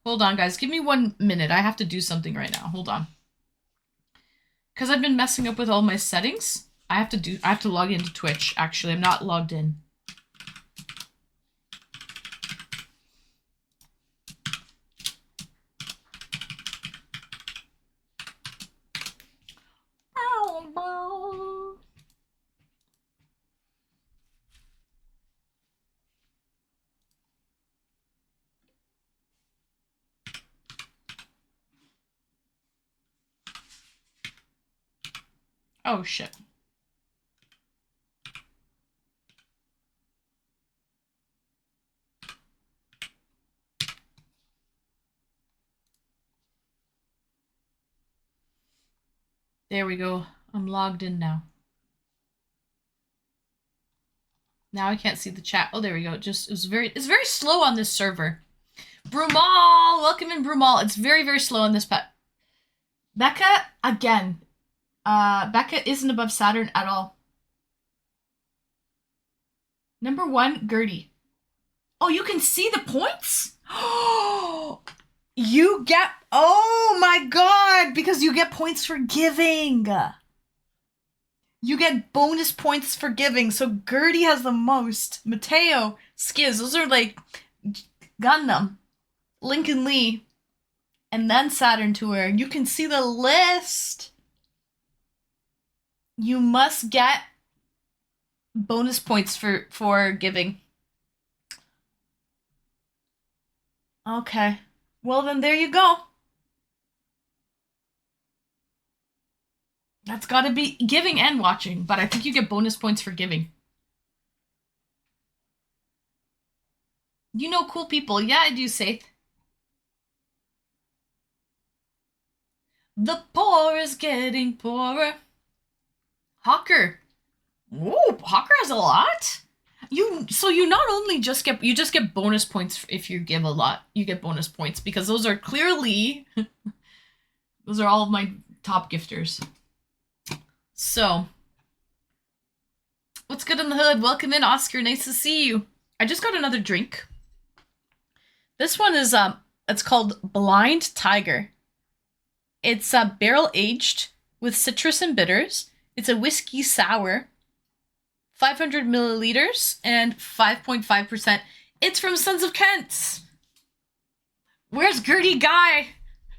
Hold on, guys. Give me 1 minute. I have to do something right now. Hold on. Because I've been messing up with all my settings. I have to log into Twitch, actually. I'm not logged in. Oh shit. There we go. I'm logged in now. Now I can't see the chat. Oh, there we go. It's very slow on this server. Brumal! Welcome in, Brumal. It's very, very slow on this pet. Becca, again. Becca isn't above Saturn at all. Number 1, Gertie. Oh, you can see the points? Oh, you get... Oh my god! Because you get points for giving. You get bonus points for giving. So Gertie has the most. Mateo, Skiz, those are like Gundam, Lincoln Lee, and then Saturn Tour. You can see the list. You must get bonus points for giving. Okay. Well, then there you go. That's gotta be giving and watching, but I think you get bonus points for giving. You know cool people. Yeah, I do, Saith. The poor is getting poorer. Hawker. Ooh, Hawker has a lot. So you not only just get bonus points if you give a lot. You get bonus points because those are clearly those are all of my top gifters. So, what's good in the hood? Welcome in, Oscar. Nice to see you. I just got another drink. This one is it's called Blind Tiger. It's barrel aged with citrus and bitters. It's a whiskey sour. 500 milliliters and 5.5%. It's from Sons of Kent. Where's Gertie Guy?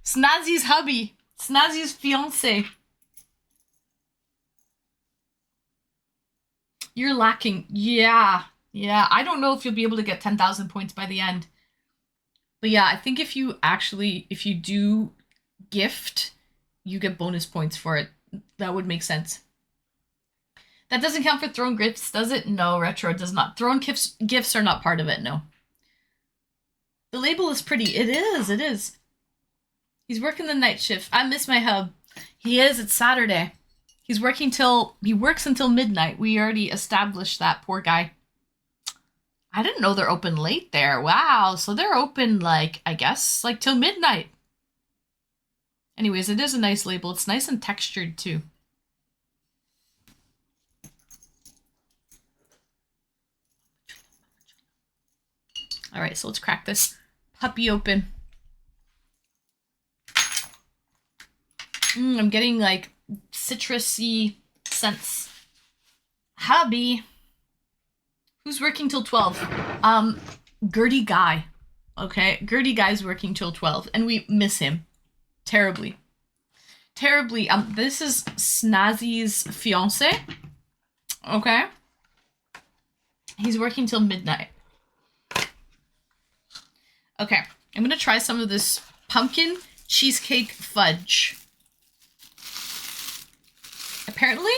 Snazzy's hubby. Snazzy's fiance. You're lacking. Yeah. I don't know if you'll be able to get 10,000 points by the end. But yeah, I think if you do gift, you get bonus points for it. That would make sense. That doesn't count for throne gifts, does it? No, Retro does not. Throne gifts are not part of it, no. The label is pretty. It is. He's working the night shift. I miss my hub. He is. It's Saturday. He works until midnight. We already established that, poor guy. I didn't know they're open late there. Wow. So they're open, like, I guess, like till midnight. Anyways, it is a nice label. It's nice and textured, too. All right, so let's crack this puppy open. I'm getting like citrusy scents. Hubby. Who's working till 12? Gertie Guy. Okay, Gertie Guy's working till 12, and we miss him terribly. Terribly. This is Snazzy's fiance. Okay. He's working till midnight. Okay, I'm gonna try some of this pumpkin cheesecake fudge. Apparently,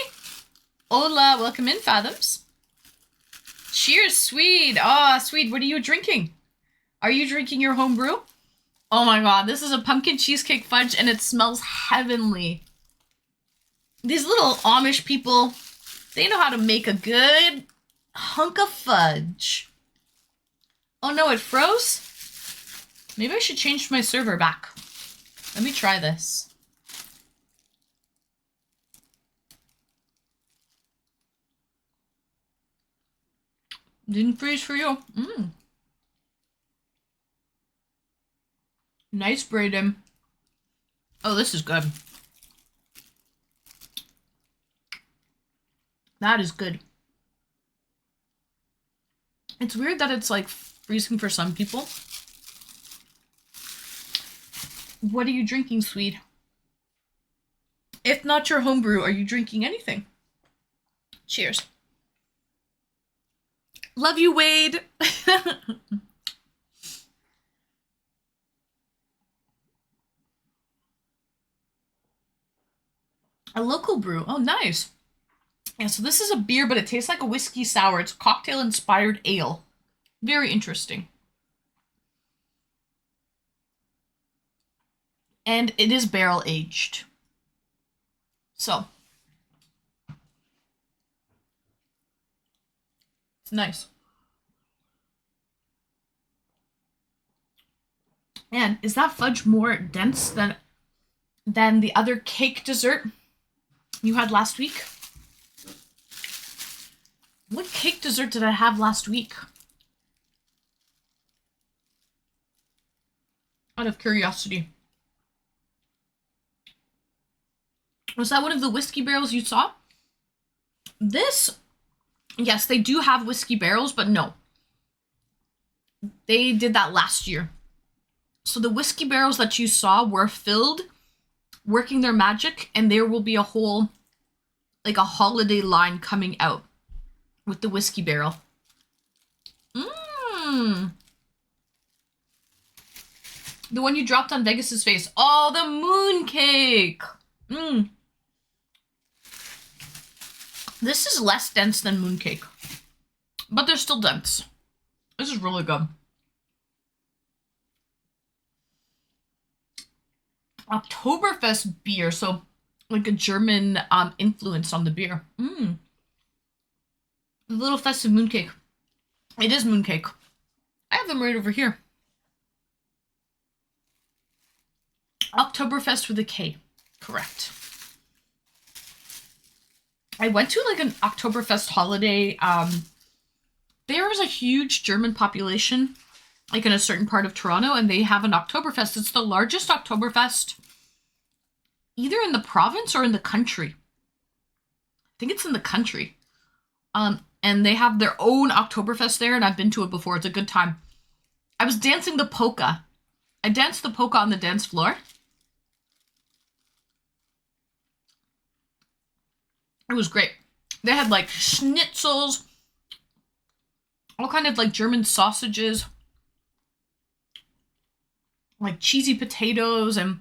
hola, welcome in, Fathoms. Cheers, Swede. Ah, Swede, what are you drinking? Are you drinking your home brew? Oh my god, this is a pumpkin cheesecake fudge and it smells heavenly. These little Amish people, they know how to make a good hunk of fudge. Oh no, it froze? Maybe I should change my server back. Let me try this. Didn't freeze for you. Nice, Brayden. Oh, this is good. That is good. It's weird that it's like freezing for some people. What are you drinking, sweet? If not your homebrew, are you drinking anything? Cheers. Love you, Wade. A local brew. Oh, nice. Yeah, so this is a beer, but it tastes like a whiskey sour. It's cocktail-inspired ale. Very interesting. And it is barrel-aged. So. It's nice. And is that fudge more dense than the other cake dessert you had last week? What cake dessert did I have last week? Out of curiosity. Was that one of the whiskey barrels you saw? This, yes, they do have whiskey barrels, but no. They did that last year. So the whiskey barrels that you saw were filled, working their magic, and there will be a whole, like a holiday line coming out with the whiskey barrel. The one you dropped on Vegas's face. Oh, the moon cake. This is less dense than mooncake, but they're still dense. This is really good. Oktoberfest beer, so like a German influence on the beer. The little festive mooncake. It is mooncake. I have them right over here. Oktoberfest with a K. Correct. I went to like an Oktoberfest holiday. There was a huge German population, like in a certain part of Toronto, and they have an Oktoberfest. It's the largest Oktoberfest either in the province or in the country. I think it's in the country. And they have their own Oktoberfest there, and I've been to it before. It's a good time. I was dancing the polka. I danced the polka on the dance floor. It was great. They had like schnitzels, all kind of like German sausages, like cheesy potatoes, and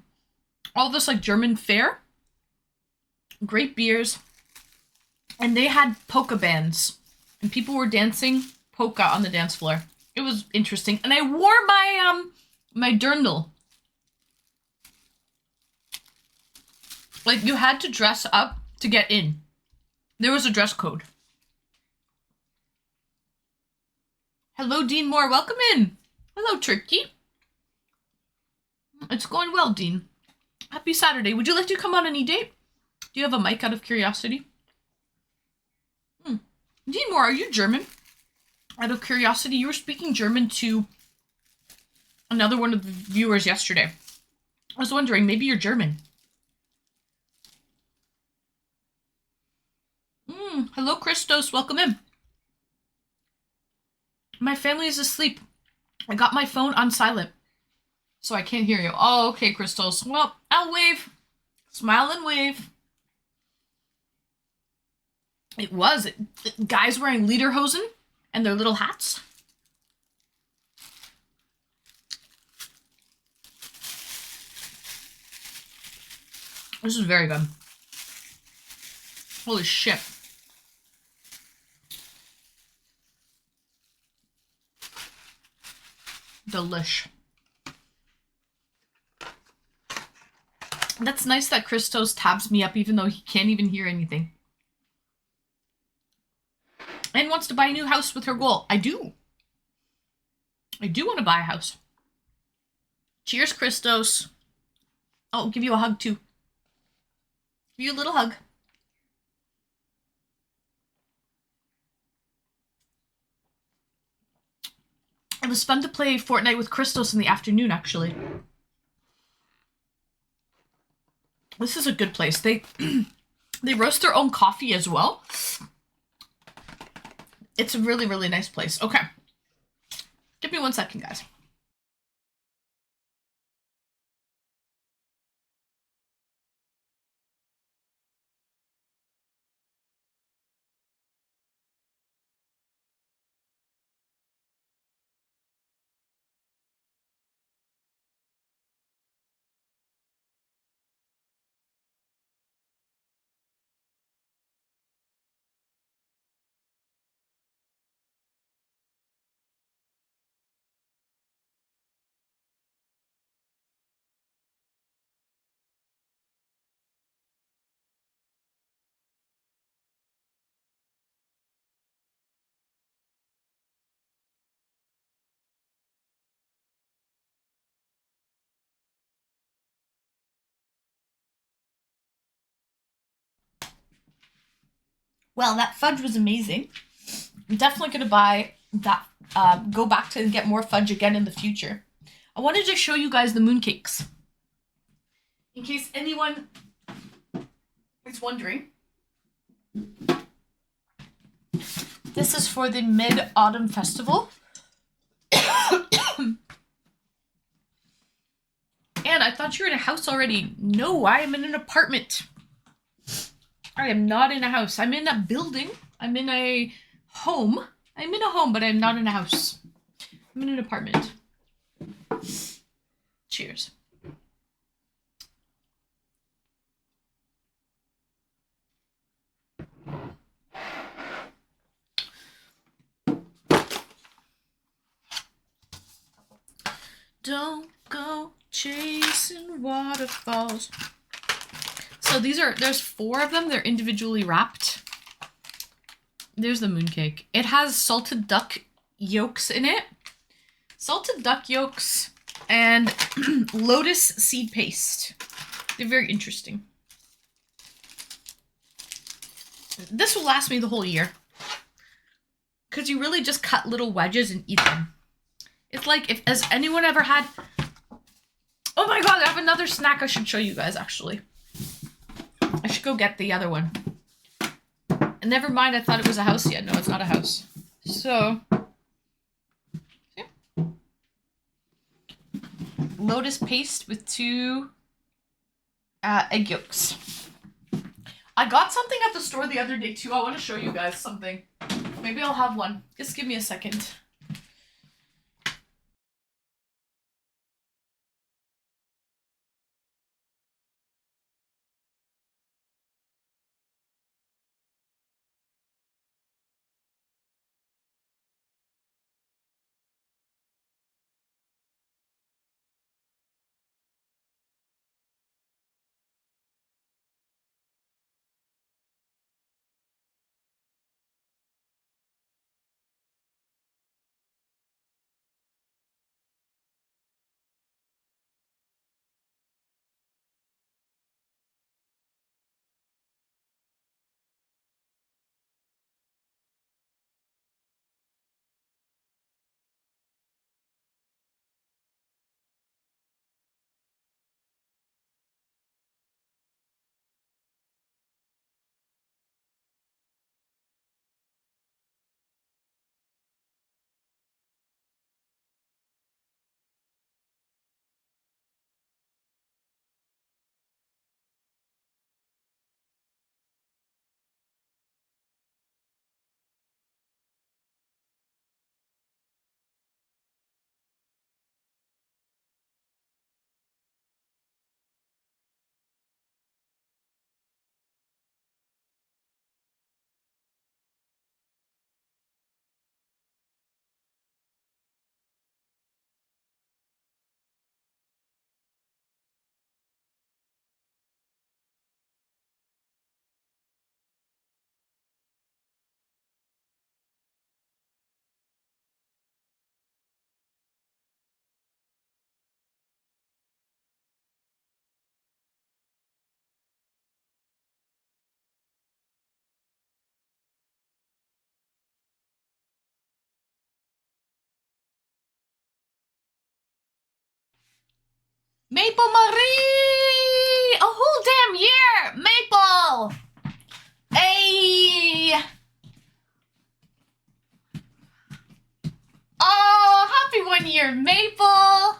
all this like German fare. Great beers. And they had polka bands, and people were dancing polka on the dance floor. It was interesting. And I wore my dirndl. Like, you had to dress up to get in. There was a dress code. Hello, Dean Moore. Welcome in. Hello, Tricky. It's going well, Dean. Happy Saturday. Would you like to come on any date? Do you have a mic out of curiosity? Dean Moore, are you German? Out of curiosity, you were speaking German to another one of the viewers yesterday. I was wondering, maybe you're German. Hello, Christos. Welcome in. My family is asleep. I got my phone on silent, so I can't hear you. Oh, okay, Christos. Well, I'll wave. Smile and wave. It was. Guys wearing lederhosen and their little hats. This is very good. Holy shit. Delish. That's nice that Christos tabs me up even though he can't even hear anything. And wants to buy a new house with her goal. I do. I do want to buy a house. Cheers, Christos. I'll give you a hug too. Give you a little hug. was fun to play Fortnite with Christos in the afternoon, actually. This is a good place. They they roast their own coffee as well. It's a really, really nice place. Okay. Give me 1 second, guys. Well, that fudge was amazing. I'm definitely going to buy that, go back to and get more fudge again in the future. I wanted to show you guys the mooncakes. In case anyone is wondering. This is for the Mid-Autumn Festival. And I thought you were in a house already. No, I am in an apartment. I am not in a house. I'm in a building. I'm in a home. I'm in a home, but I'm not in a house. I'm in an apartment. Cheers. Don't go chasing waterfalls. So there's 4 of them. They're individually wrapped. There's the mooncake. It has salted duck yolks in it. Salted duck yolks and lotus seed paste. They're very interesting. This will last me the whole year. Because you really just cut little wedges and eat them. It's like, has anyone ever had... Oh my god, I have another snack I should show you guys, actually. I should go get the other one. And never mind, I thought it was a house yet. No, it's not a house. So... yeah. Lotus paste with 2 egg yolks. I got something at the store the other day, too. I want to show you guys something. Maybe I'll have one. Just give me a second. Maple Marie! A whole damn year! Maple! Hey! Oh, happy 1 year, Maple!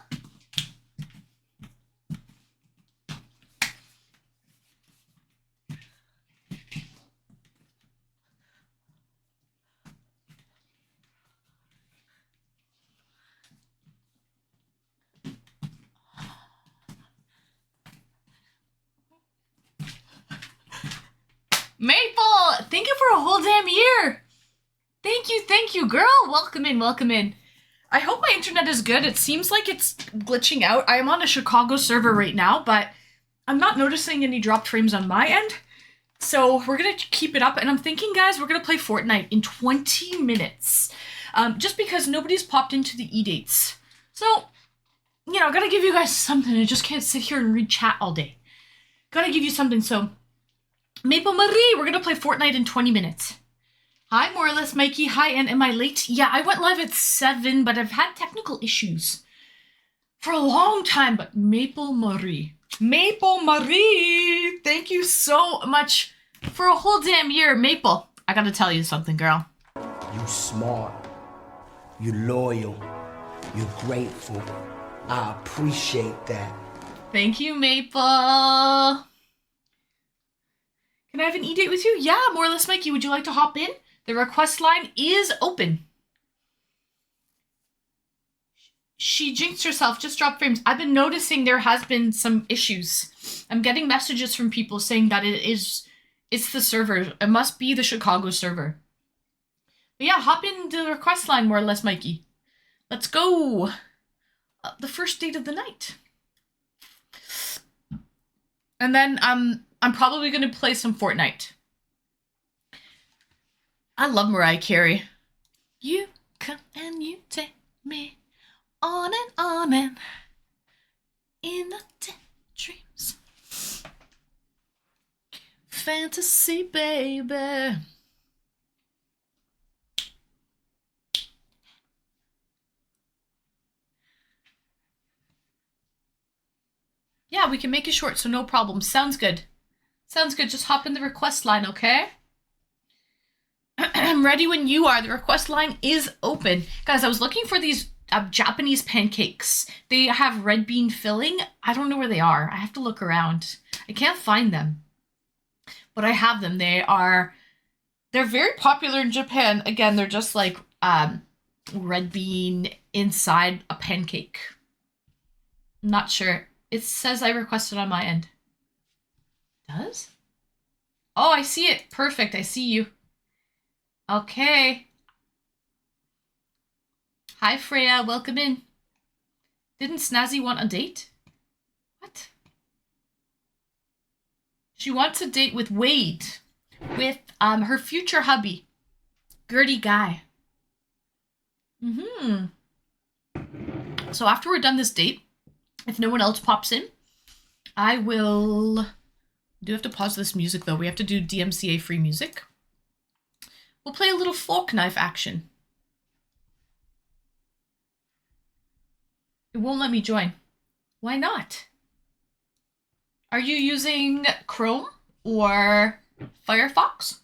Maple, thank you for a whole damn year. Thank you, girl. Welcome in, welcome in. I hope my internet is good. It seems like it's glitching out. I am on a Chicago server right now, but I'm not noticing any dropped frames on my end. So we're going to keep it up. And I'm thinking, guys, we're going to play Fortnite in 20 minutes. Just because nobody's popped into the eDates. So, you know, I gotta give you guys something. I just can't sit here and read chat all day. Gotta give you something. So, Maple Marie, we're gonna play Fortnite in 20 minutes. Hi, more or less, Mikey. Hi, and am I late? Yeah, I went live at 7, but I've had technical issues for a long time. But Maple Marie, thank you so much for a whole damn year. Maple, I gotta tell you something, girl. You smart, you loyal, you're grateful. I appreciate that. Thank you, Maple. Can I have an e-date with you? Yeah, more or less, Mikey. Would you like to hop in? The request line is open. She jinxed herself, just dropped frames. I've been noticing there has been some issues. I'm getting messages from people saying that it's the server. It must be the Chicago server. But yeah, hop in the request line, more or less, Mikey. Let's go. The first date of the night. And then I'm probably going to play some Fortnite. I love Mariah Carey. You come and you take me on and in the dead dreams. Fantasy, baby. Yeah, we can make it short, so no problem. Sounds good. Sounds good. Just hop in the request line, okay? I'm ready when you are. The request line is open. Guys, I was looking for these Japanese pancakes. They have red bean filling. I don't know where they are. I have to look around. I can't find them. But I have them. They're very popular in Japan. Again, they're just like red bean inside a pancake. I'm not sure. It says I requested on my end. Does? Oh, I see it. Perfect. I see you. Okay. Hi, Freya. Welcome in. Didn't Snazzy want a date? What? She wants a date with Wade. With her future hubby. Gertie Guy. So after we're done this date, if no one else pops in, I will... do have to pause this music, though. We have to do DMCA free music. We'll play a little fork knife action. It won't let me join. Why not? Are you using Chrome or Firefox?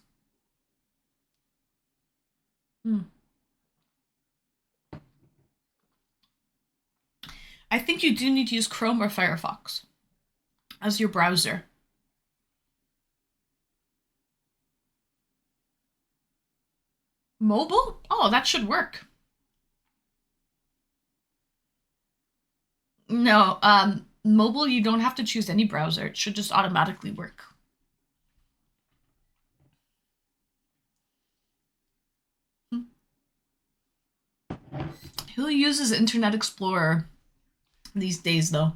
I think you do need to use Chrome or Firefox as your browser. Mobile? Oh, that should work. No, mobile, you don't have to choose any browser. It should just automatically work. Who uses Internet Explorer these days, though?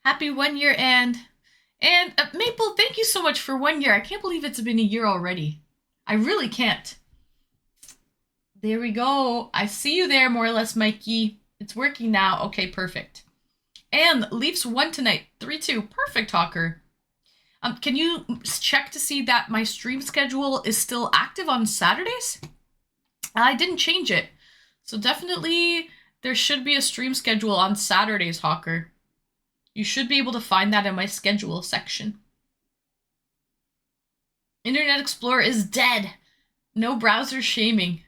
Happy 1 year, and Maple, thank you so much for 1 year. I can't believe it's been a year already. I really can't. There we go. I see you there, more or less, Mikey. It's working now. Okay, perfect. And Leafs won tonight, 3-2. Perfect, Hawker. Can you check to see that my stream schedule is still active on Saturdays? I didn't change it. So definitely there should be a stream schedule on Saturdays, Hawker. You should be able to find that in my schedule section. Internet Explorer is dead. No browser shaming.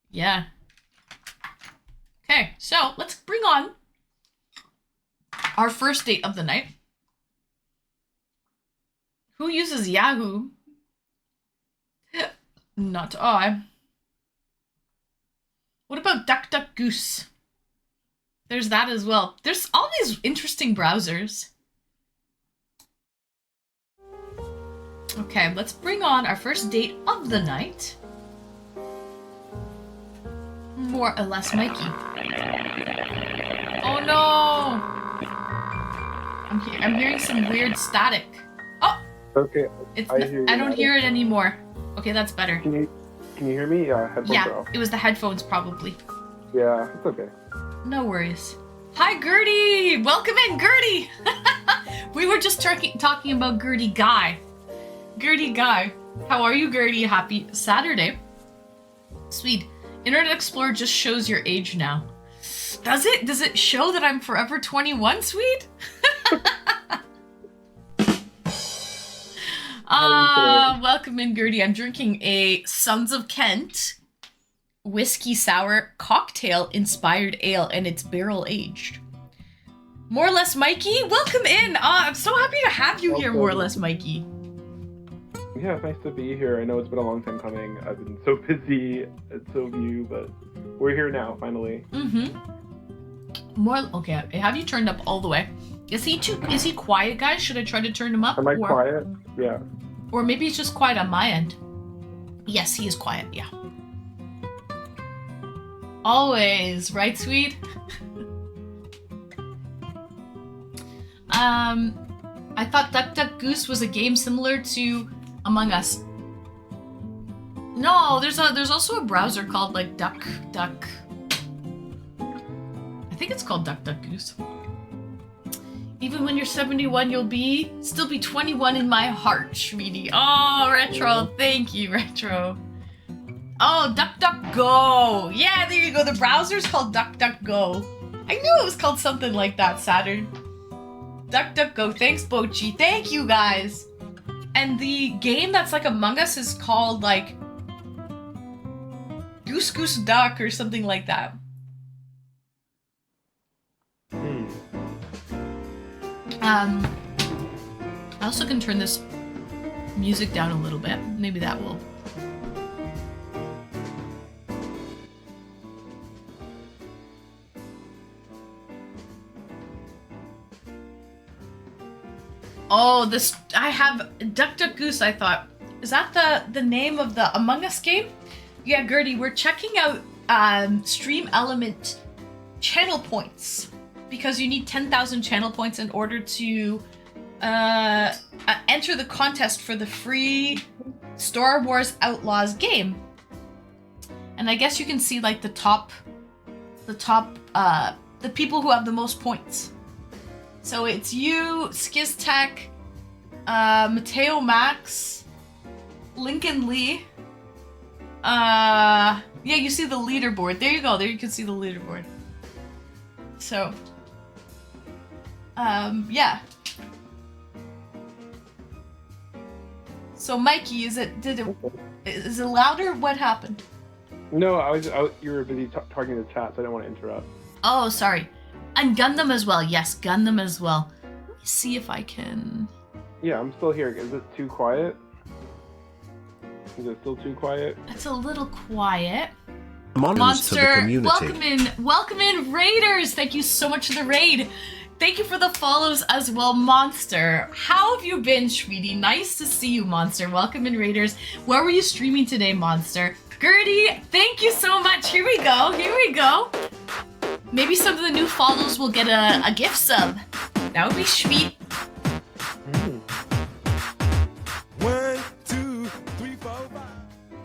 Yeah. Okay, so let's bring on our first date of the night. Who uses Yahoo? Not I. What about DuckDuckGoose? There's that as well. There's all these interesting browsers. Okay, let's bring on our first date of the night. More or less Mikey. Oh no! I'm hearing some weird static. Oh! Okay, I don't hear it anymore. Okay, that's better. Can you hear me? Yeah, headphones are off. It was the headphones probably. Yeah, it's okay. No worries. Hi, Gertie! Welcome in, Gertie! We were just talking about Gertie Guy. Gertie Guy. How are you, Gertie? Happy Saturday. Sweet. Internet Explorer just shows your age now. Does it? Does it show that I'm forever 21, sweet? Welcome in, Gertie. I'm drinking a Sons of Kent whiskey sour cocktail inspired ale, and it's barrel aged. More or less Mikey, welcome in. I'm so happy to have you here, More or less Mikey. Yeah, it's nice to be here. I know it's been a long time coming. I've been so busy and so few, but we're here now, finally. Okay, have you turned up all the way? Is he quiet, guys? Should I try to turn him up? Am I quiet? Yeah. Or maybe he's just quiet on my end. Yes, he is quiet, yeah. Always, right, sweet? I thought DuckDuckGoose was a game similar to Among Us. No, there's also a browser called like Duck. I think it's called DuckDuckGoose. Even when you're 71, you'll still be 21 in my heart, sweetie. Oh, Retro, thank you, Retro. Oh, DuckDuckGo. Yeah, there you go. The browser's called DuckDuckGo. I knew it was called something like that, Saturn. DuckDuckGo. Thanks, Bochi. Thank you, guys. And the game that's like Among Us is called like Goose Goose Duck or something like that. I also can turn this music down a little bit. Maybe that will. Oh, this, I have DuckDuckGoose, I thought. Is that the name of the Among Us game? Yeah, Gertie, we're checking out Stream Element channel points because you need 10,000 channel points in order to enter the contest for the free Star Wars Outlaws game. And I guess you can see like the people who have the most points. So it's you, SkizTech, Mateo Max, Lincoln Lee. Yeah, you see the leaderboard. There you go. There you can see the leaderboard. So, yeah. So Mikey, is it louder? What happened? No, you were busy talking to the chat, so I didn't want to interrupt. Oh, sorry. And Gundam as well. Yes, Gundam as well. Let me see if I can... Yeah, I'm still here. Is it too quiet? Is it still too quiet? It's a little quiet. Monster, welcome in, Raiders. Thank you so much for the raid. Thank you for the follows as well, Monster. How have you been, sweetie? Nice to see you, Monster. Welcome in, Raiders. Where were you streaming today, Monster? Gertie, thank you so much. Here we go. Here we go. Maybe some of the new follows will get a gift sub. That would be sweet. 1, 2, 3, 4, 5.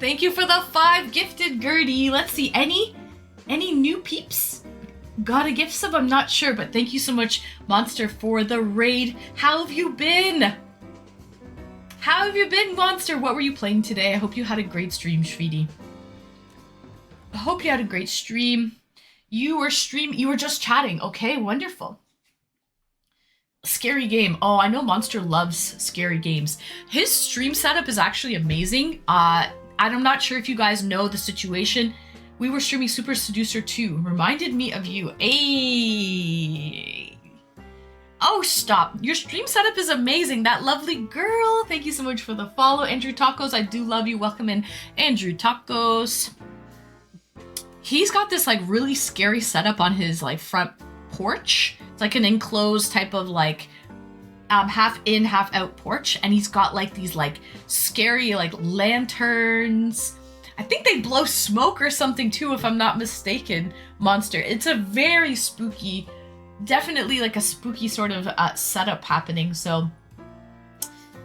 Thank you for the 5 gifted, Gertie. Let's see, any new peeps? got a gift sub? I'm not sure, but thank you so much, Monster, for the raid. How have you been? How have you been, Monster? What were you playing today? I hope you had a great stream, Shvidi. I hope you had a great stream. You were just chatting. Okay, wonderful. Scary game. Oh, I know Monster loves scary games. His stream setup is actually amazing. I'm not sure if you guys know the situation. We were streaming Super Seducer 2. Reminded me of you. Ayy. Oh, stop. Your stream setup is amazing. That lovely girl. Thank you so much for the follow. Andrew Tacos, I do love you. Welcome in, Andrew Tacos. He's got this like really scary setup on his like front porch. It's like an enclosed type of like half in, half out porch. And he's got like these like scary like lanterns. I think they blow smoke or something too, if I'm not mistaken, Monster. It's a very spooky, definitely like a spooky sort of setup happening. So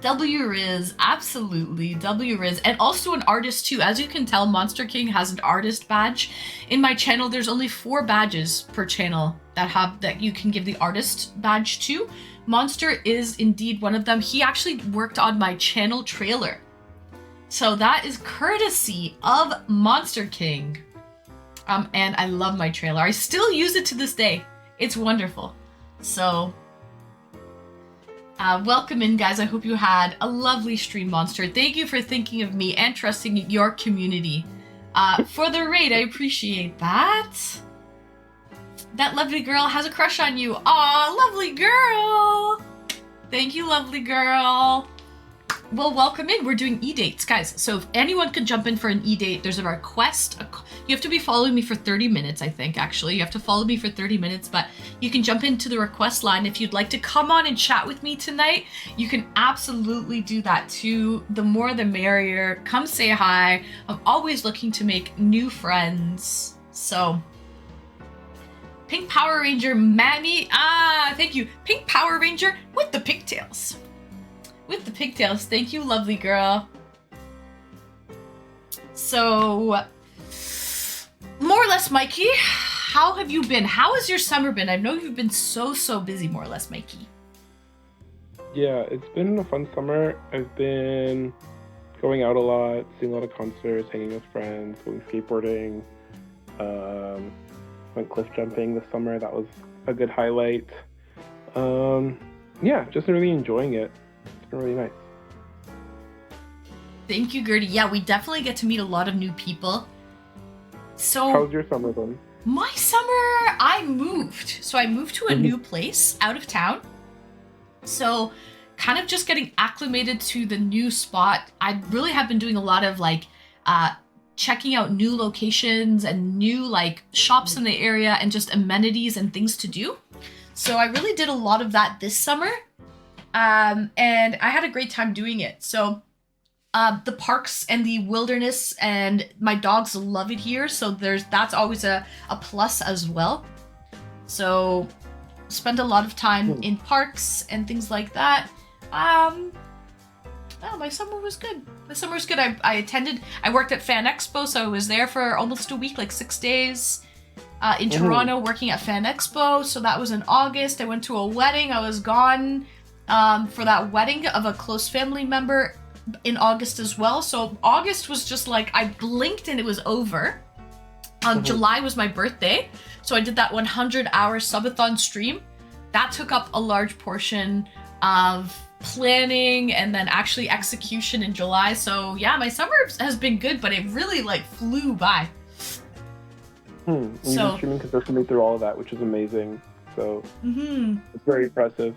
W Riz, absolutely, W Riz, and also an artist too. As you can tell, Monster King has an artist badge. In my channel, there's only 4 badges per channel that you can give the artist badge to. Monster is indeed one of them. He actually worked on my channel trailer. So that is courtesy of Monster King. And I love my trailer. I still use it to this day. It's wonderful. So welcome in, guys. I hope you had a lovely stream, Monster. Thank you for thinking of me and trusting your community for the raid. I appreciate that. That lovely girl has a crush on you. Aw, lovely girl. Thank you, lovely girl. Well, welcome in. We're doing eDates, guys. So if anyone could jump in for an eDate, there's a request. You have to be following me for 30 minutes, I think, actually. You have to follow me for 30 minutes, but you can jump into the request line. If you'd like to come on and chat with me tonight, you can absolutely do that too. The more the merrier. Come say hi. I'm always looking to make new friends. So, Pink Power Ranger Mammy. Thank you. Pink Power Ranger with the pigtails. With the pigtails. Thank you, lovely girl. So, more or less, Mikey, how have you been? How has your summer been? I know you've been so busy, more or less, Mikey. Yeah, it's been a fun summer. I've been going out a lot, seeing a lot of concerts, hanging with friends, going skateboarding. Went cliff jumping this summer. That was a good highlight. Yeah, just really enjoying it. It's been really nice. Thank you, Gertie. Yeah, we definitely get to meet a lot of new people. So how's your summer been? My summer, I moved. So I moved to a new place out of town. So kind of just getting acclimated to the new spot. I really have been doing a lot of like checking out new locations and new like shops in the area and just amenities and things to do. So I really did a lot of that this summer. And I had a great time doing it. So the parks and the wilderness and my dogs love it here. So that's always a plus as well. So spent a lot of time in parks and things like that. My summer was good. I worked at Fan Expo, so I was there for almost a week, like 6 days. In Toronto working at Fan Expo. So that was in August. I went to a wedding. I was gone for that wedding of a close family member in August as well. So August was just like, I blinked and it was over. July was my birthday. So I did that 100-hour subathon stream. That took up a large portion of planning and then actually execution in July. So yeah, my summer has been good, but it really like flew by. You've been streaming consistently through all of that, which is amazing. So it's very impressive.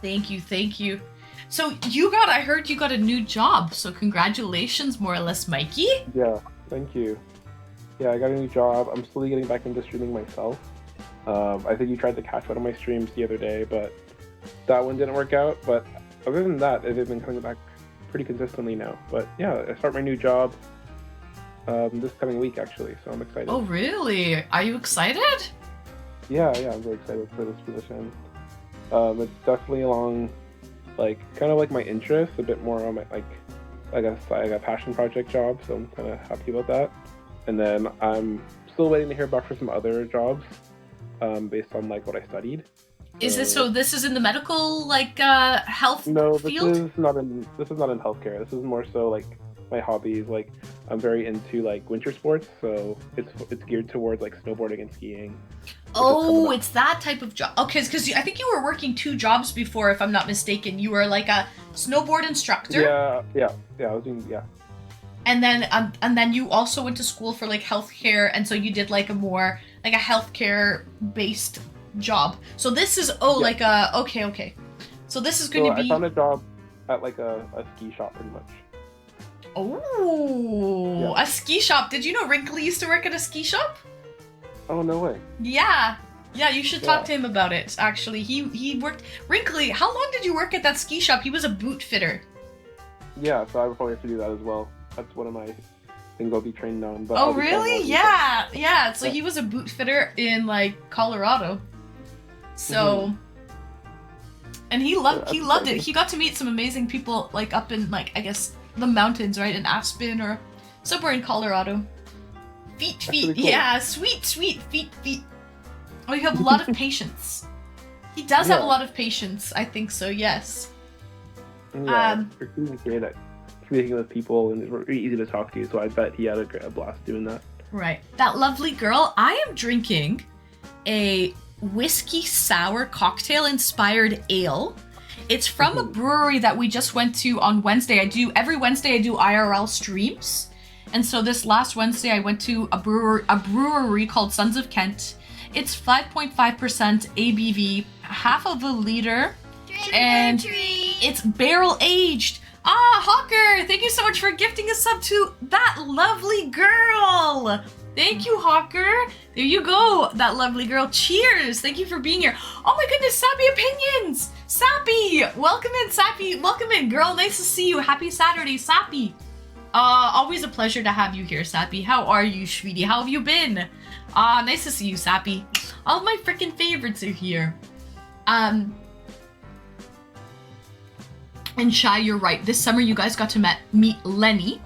Thank you. So I heard you got a new job. So congratulations, more or less, Mikey. Yeah, thank you. Yeah, I got a new job. I'm slowly getting back into streaming myself. I think you tried to catch one of my streams the other day, but that one didn't work out. But other than that, they've been coming back pretty consistently now. But yeah, I start my new job this coming week, actually, so I'm excited. Oh, really? Are you excited? Yeah, I'm very excited for this position. It's definitely along, like, kind of like my interests, a bit more on my, like a passion project job, so I'm kind of happy about that. And then I'm still waiting to hear back for some other jobs. based on like what I studied. Is this so? This is in the medical health No, field? this is not in healthcare. This is more so like my hobbies. Like I'm very into like winter sports, so it's geared towards like snowboarding and skiing. Oh, it's that type of job. Okay, because I think you were working 2 jobs before, if I'm not mistaken. You were like a snowboard instructor. Yeah. I was doing And then you also went to school for like healthcare, and so you did like a more like a healthcare based job. So this is like a okay. So this is going to be. I found a job at like a ski shop pretty much. Oh, a ski shop. Did you know Wrinkly used to work at a ski shop? Oh, no way. Yeah, you should talk to him about it. Actually, he worked. Wrinkly, how long did you work at that ski shop? He was a boot fitter. Yeah, so I would probably have to do that as well. That's one of my things I'll be trained on. But Oh, really? Yeah. So he was a boot fitter in like Colorado. So, and he loved it. He got to meet some amazing people like up in like I guess the mountains, right, in Aspen or somewhere in Colorado. Feet, really cool. yeah, sweet, feet. Oh, you have a lot of patience. He does have a lot of patience. I think so. Yes. Yeah, he's great at communicating with people and it's very easy to talk to. So I bet he had a blast doing that. Right. That lovely girl. I am drinking a whiskey sour cocktail inspired ale. It's from a brewery that we just went to on Wednesday. Every Wednesday I do IRL streams. And so this last Wednesday I went to a brewery called Sons of Kent. It's 5.5% ABV, half of a liter. And it's barrel aged. Hawker, thank you so much for gifting a sub to that lovely girl. Thank you, Hawker. There you go, that lovely girl. Cheers. Thank you for being here. Oh my goodness, Sappy Opinions. Sappy, welcome in, Sappy. Welcome in, girl. Nice to see you. Happy Saturday, Sappy. Always a pleasure to have you here, Sappy. How are you, sweetie? How have you been? Nice to see you, Sappy. All of my freaking favorites are here. And Shy, you're right. This summer you guys got to meet Lenny,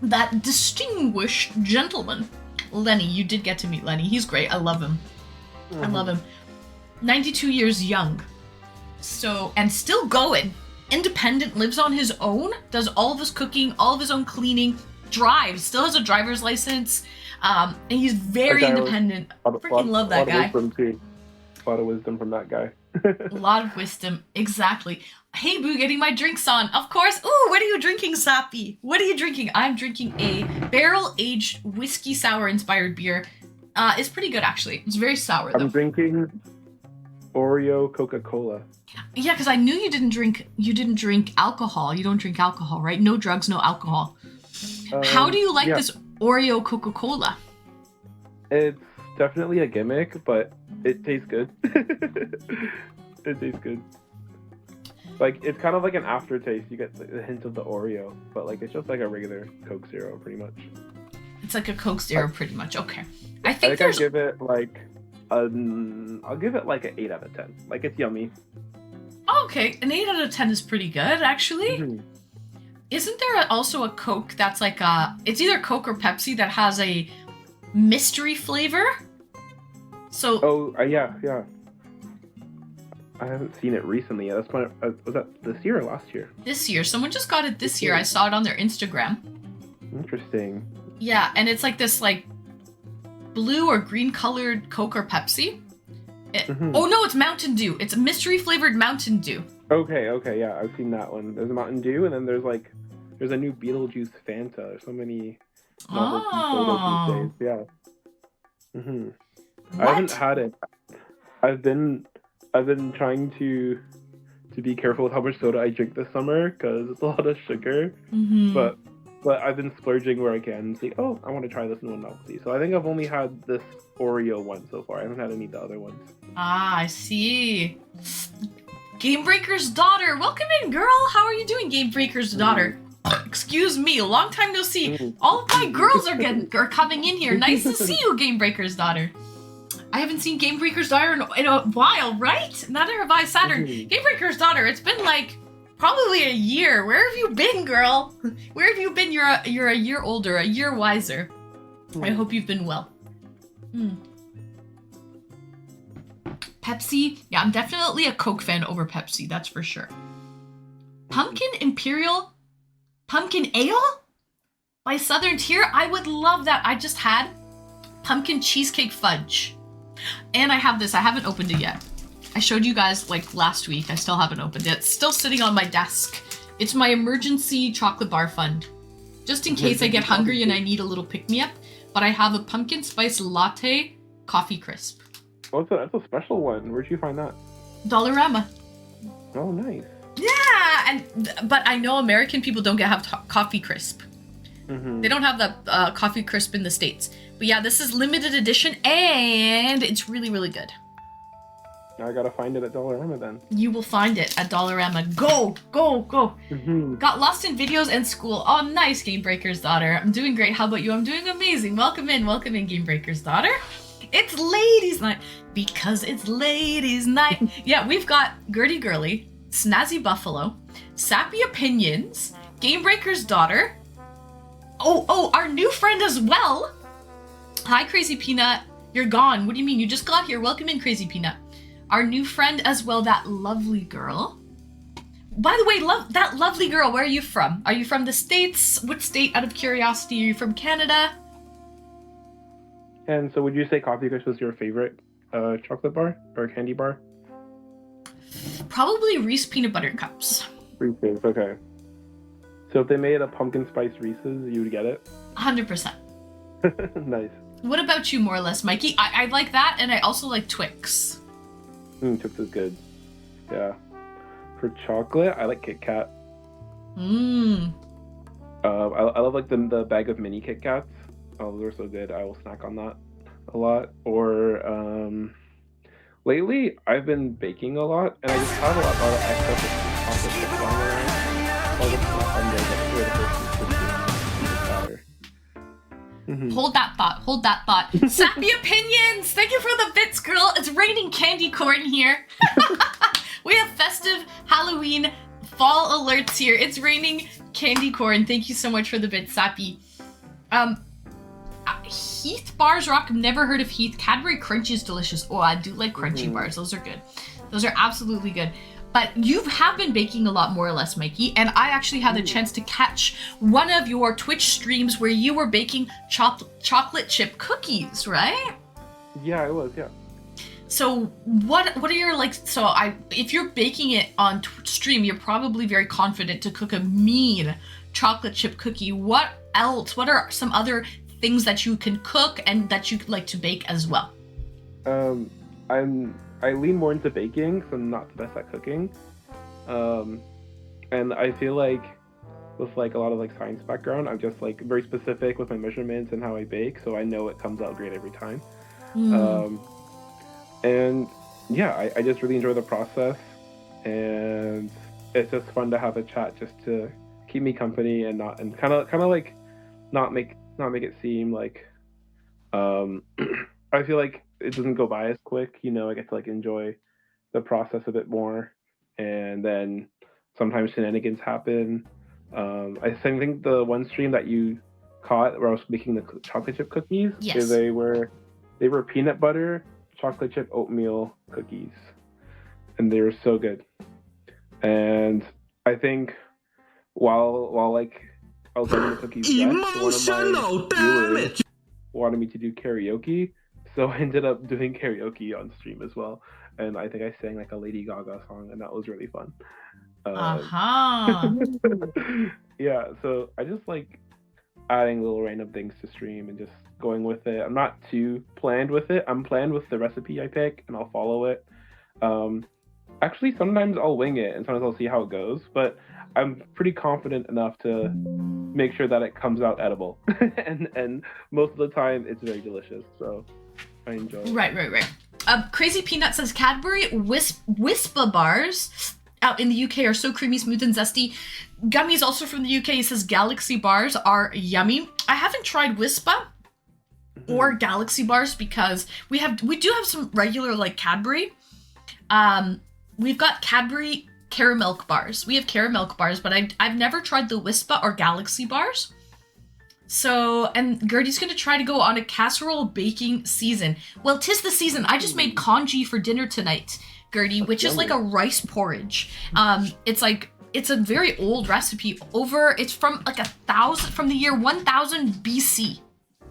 that distinguished gentleman. Lenny, you did get to meet Lenny. He's great. I love him. I love him. 92 years young. So, and still going. Independent, lives on his own, does all of his cooking, all of his own cleaning, drives, still has a driver's license, and he's very independent. Freaking love that guy. A lot of wisdom from that guy. A lot of wisdom, exactly. Hey boo, getting my drinks on. Of course. Ooh, what are you drinking, Sappy? What are you drinking? I'm drinking a barrel-aged whiskey sour inspired beer. It's pretty good actually. It's very sour though. I'm drinking Oreo Coca-Cola. Yeah, because I knew you didn't drink alcohol. You don't drink alcohol, right? No drugs, no alcohol. How do you like this Oreo Coca-Cola? It's definitely a gimmick, but it tastes good. It tastes good. Like, it's kind of like an aftertaste. You get the hint of the Oreo, but like it's just like a regular Coke Zero, pretty much. It's like a Coke Zero, pretty much. Okay. I I think I'll give it like I'll give it like an 8 out of 10. Like, it's yummy. Okay, an 8 out of 10 is pretty good, actually. Mhm. Isn't there also a Coke that's like it's either Coke or Pepsi that has a mystery flavor? So. Oh, yeah. I haven't seen it recently. That's my, was that this year or last year? This year. Someone just got it this year. I saw it on their Instagram. Interesting. Yeah, and it's like this like blue or green colored Coke or Pepsi. Oh no, it's Mountain Dew. It's a mystery flavored Mountain Dew. Okay, yeah, I've seen that one. There's a Mountain Dew, and then there's a new Beetlejuice Fanta. There's so many novelty sodas these days. Yeah. I haven't had it. I've been trying to be careful with how much soda I drink this summer because it's a lot of sugar. But I've been splurging where I can and say, oh, I want to try this new one novelty. So I think I've only had this Oreo one so far. I haven't had any of the other ones. I see. Gamebreaker's daughter, welcome in, girl. How are you doing, Gamebreaker's daughter? Excuse me, long time no see. All of my girls are coming in here. Nice to see you, Gamebreaker's daughter. I haven't seen Gamebreaker's daughter in a while, right? Neither have I, Saturn. Gamebreaker's daughter, it's been like probably a year. Where have you been, girl? Where have you been? You're a year older, a year wiser. I hope you've been well. Pepsi. Yeah, I'm definitely a Coke fan over Pepsi. That's for sure. Pumpkin Imperial Pumpkin Ale by Southern Tier. I would love that. I just had pumpkin cheesecake fudge. And I have this. I haven't opened it yet. I showed you guys like last week. I still haven't opened it. It's still sitting on my desk. It's my emergency chocolate bar fund. Just in case I get hungry and I need a little pick-me-up. But I have a pumpkin spice latte coffee crisp. Oh, that's a special one. Where'd you find that? Dollarama. Oh, nice. Yeah, but I know American people don't have coffee crisp. Mm-hmm. They don't have the coffee crisp in the States. But yeah, this is limited edition and it's really, really good. Now I gotta find it at Dollarama then. You will find it at Dollarama. Go, go, go. Mm-hmm. Got lost in videos and school. Oh, nice, Game Breaker's daughter. I'm doing great. How about you? I'm doing amazing. Welcome in, Game Breaker's daughter. It's ladies' night because it's ladies' night. Yeah, we've got Gertie Girly, Snazzy Buffalo, Sappy Opinions, Game Breaker's daughter. Oh, our new friend as well. Hi, Crazy Peanut. You're gone. What do you mean? You just got here. Welcome in, Crazy Peanut. Our new friend as well, that lovely girl. By the way, that lovely girl, where are you from? Are you from the States? What state, out of curiosity? Are you from Canada? And so would you say Coffee Crisp was your favorite chocolate bar or candy bar? Probably Reese Peanut Butter Cups. Reese's, okay. So if they made a pumpkin spice Reese's, you would get it? 100%. Nice. What about you, more or less, Mikey? I like that, and I also like Twix. Twix is good. Yeah. For chocolate, I like Kit Kat. Mmm. I love like the bag of mini Kit Kats. Oh, those are so good. I will snack on that a lot. Or lately I've been baking a lot, and I just have a lot of excess chocolate chips lying around. I'll just snack on those like 2 of the first Mm-hmm. Hold that thought. Sappy Opinions! Thank you for the bits, girl. It's raining candy corn here. We have festive Halloween fall alerts here. It's raining candy corn. Thank you so much for the bits, Sappy. Heath bars rock. Never heard of Heath. Cadbury Crunchy is delicious. Oh, I do like crunchy bars. Those are good. Those are absolutely good. But you have been baking a lot, more or less, Mikey, and I actually had the chance to catch one of your Twitch streams where you were baking chocolate chip cookies, right? Yeah, I was, yeah. So what are your if you're baking it on stream, you're probably very confident to cook a mean chocolate chip cookie. What else? What are some other things that you can cook and that you like to bake as well? I lean more into baking, so I'm not the best at cooking. And I feel like with like a lot of like science background, I'm just like very specific with my measurements and how I bake, so I know it comes out great every time. And yeah, I just really enjoy the process, and it's just fun to have a chat just to keep me company and kind of like not make it seem like I feel like it doesn't go by as quick, you know. I get to like enjoy the process a bit more, and then sometimes shenanigans happen. I think the one stream that you caught where I was making the chocolate chip cookies, yes, they were peanut butter chocolate chip oatmeal cookies, and they were so good. And I think while like I was learning the cookies, emotional, damn it, wanted me to do karaoke. So I ended up doing karaoke on stream as well, and I think I sang like a Lady Gaga song, and that was really fun. Yeah, so I just like adding little random things to stream and just going with it. I'm not too planned with it. I'm planned with the recipe I pick, and I'll follow it. Actually, sometimes I'll wing it, and sometimes I'll see how it goes, but I'm pretty confident enough to make sure that it comes out edible. and most of the time, it's very delicious, so I enjoy it. Right. Crazy Peanut says Cadbury Wispa bars out in the UK are so creamy, smooth, and zesty. Gummies also from the UK. He says Galaxy bars are yummy. I haven't tried Wispa or Galaxy bars because we do have some regular like Cadbury. We've got Cadbury caramel bars. We have caramel bars, but I've never tried the Wispa or Galaxy bars. So, and Gertie's gonna try to go on a casserole baking season. Well, 'tis the season. I just made congee for dinner tonight, Gertie, which is like a rice porridge. It's a very old recipe. It's from like from the year 1000 BC.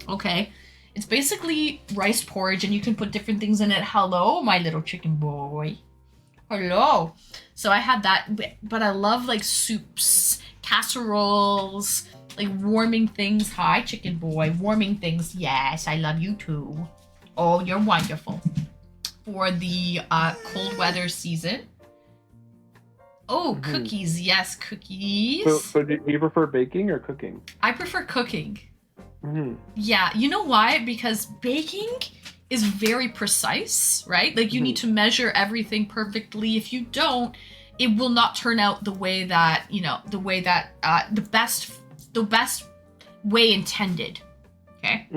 Okay, it's basically rice porridge, and you can put different things in it. Hello, my little chicken boy. Hello. So I had that, but I love like soups, casseroles, like warming things. Hi, chicken boy. Warming things. Yes, I love you too. Oh, you're wonderful. For the cold weather season. Oh, cookies. Yes, cookies. So do you prefer baking or cooking? I prefer cooking. Mm-hmm. Yeah, you know why? Because baking is very precise, right? Like you need to measure everything perfectly. If you don't, it will not turn out the way that, the best way intended. Okay?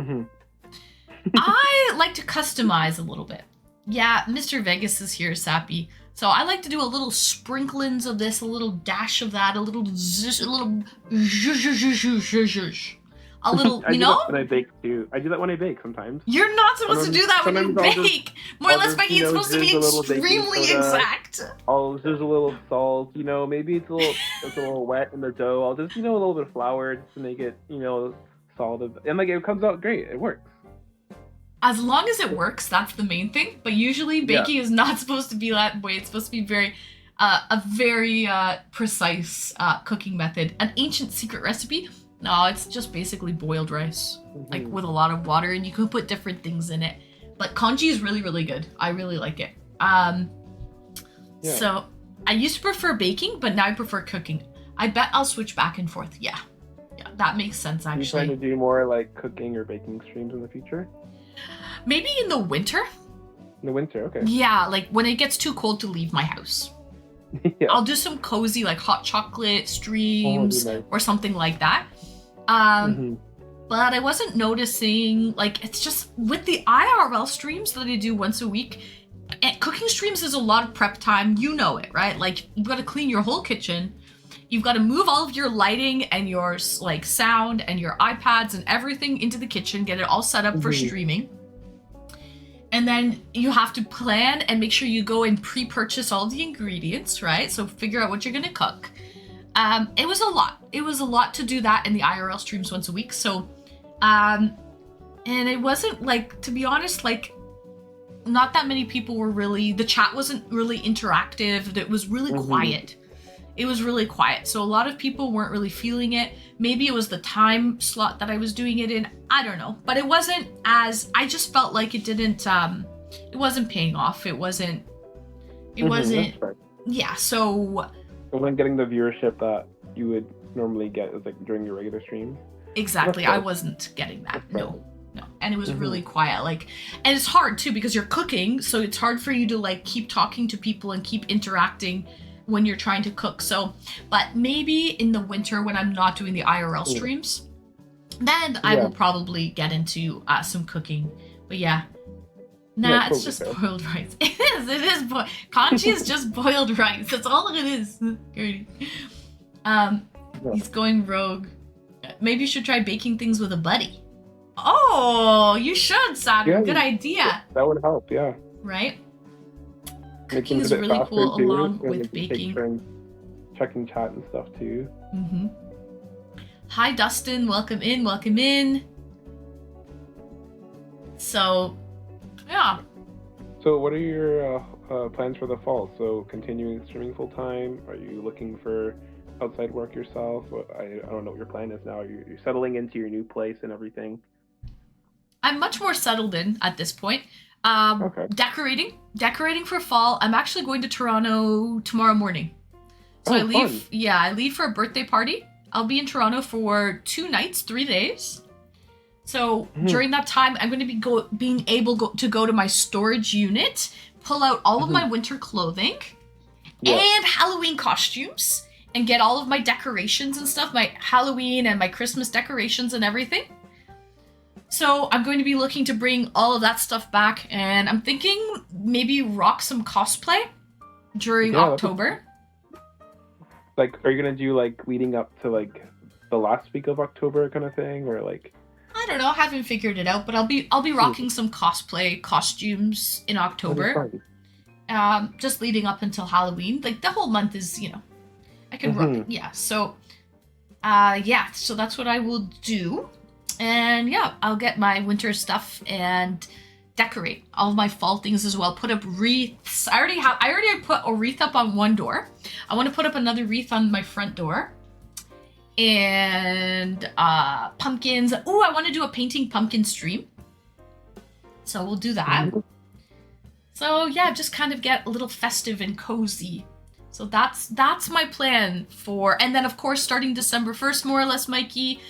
I like to customize a little bit. Yeah, Mr. Vegas is here, Sappy. So I like to do a little sprinklings of this, a little dash of that, a little zh, a little zh, a little, I do that when I bake too. I do that when I bake sometimes. You're not supposed to do that when you bake. More or less, baking is supposed to be extremely exact. I'll just a little salt, maybe it's a little wet in the dough. I'll just, a little bit of flour just to make it, solid. And like it comes out great. It works. As long as it works, that's the main thing. But usually baking is not supposed to be that way. It's supposed to be a very precise cooking method. An ancient secret recipe. No, it's just basically boiled rice, like with a lot of water, and you can put different things in it. But congee is really, really good. I really like it. So I used to prefer baking, but now I prefer cooking. I bet I'll switch back and forth. Yeah, that makes sense actually. Are you trying to do more like cooking or baking streams in the future? Maybe in the winter. In the winter, okay. Yeah, like when it gets too cold to leave my house. I'll do some cozy like hot chocolate streams or something like that. But I wasn't noticing, like, it's just with the IRL streams that I do once a week, cooking streams is a lot of prep time. You know it, right? Like, you've got to clean your whole kitchen. You've got to move all of your lighting and your, like, sound and your iPads and everything into the kitchen, get it all set up for streaming. And then you have to plan and make sure you go and pre-purchase all the ingredients, right? So figure out what you're going to cook. It was a lot. It was a lot to do that in the IRL streams once a week. So, and it wasn't like, to be honest, like not that many people were really, the chat wasn't really interactive. It was really quiet. It was really quiet. So a lot of people weren't really feeling it. Maybe it was the time slot that I was doing it in. I don't know. But it wasn't as, I just felt like it didn't, it wasn't paying off. It wasn't, yeah. So it wasn't getting the viewership that you would normally get like during your regular streams. Exactly. I wasn't getting that. No. And it was really quiet. Like, and it's hard too because you're cooking. So it's hard for you to like keep talking to people and keep interacting when you're trying to cook. So, but maybe in the winter when I'm not doing the IRL streams, then I will probably get into some cooking. But yeah. Nah, it's just boiled rice. It is congee is just boiled rice. That's all it is. He's going rogue. Maybe you should try baking things with a buddy. Oh, you should, Saturn. Yeah, good idea. That would help, yeah. Right? Cooking is really cool too, along with baking. Checking chat and stuff too. Hi, Dustin. Welcome in. Welcome in. So, yeah. So what are your plans for the fall? So continuing streaming full time? Are you looking for outside work yourself? I don't know what your plan is now. You're settling into your new place and everything. I'm much more settled in at this point. Decorating for fall. I'm actually going to Toronto tomorrow morning. So I leave. Fun. Yeah, I leave for a birthday party. I'll be in Toronto for 2 nights, 3 days. So during that time, I'm going to be being able to go to my storage unit, pull out all of my winter clothing and Halloween costumes, and get all of my decorations and stuff, my Halloween and my Christmas decorations and everything. So I'm going to be looking to bring all of that stuff back, and I'm thinking maybe rock some cosplay during October. Like, are you going to do like leading up to like the last week of October kind of thing, or like? I don't know, I haven't figured it out, but I'll be rocking some cosplay costumes in That'd be October. fun. Just leading up until Halloween. Like the whole month is, I can rock. Mhm. Yeah. So, yeah. So that's what I will do, and yeah, I'll get my winter stuff and decorate all my fall things as well. Put up wreaths. I already put a wreath up on one door. I want to put up another wreath on my front door. And pumpkins. Oh, I want to do a painting pumpkin stream. So we'll do that. Mhm. So yeah, just kind of get a little festive and cozy. So that's my plan for, and then of course starting December 1st, more or less, Mikey,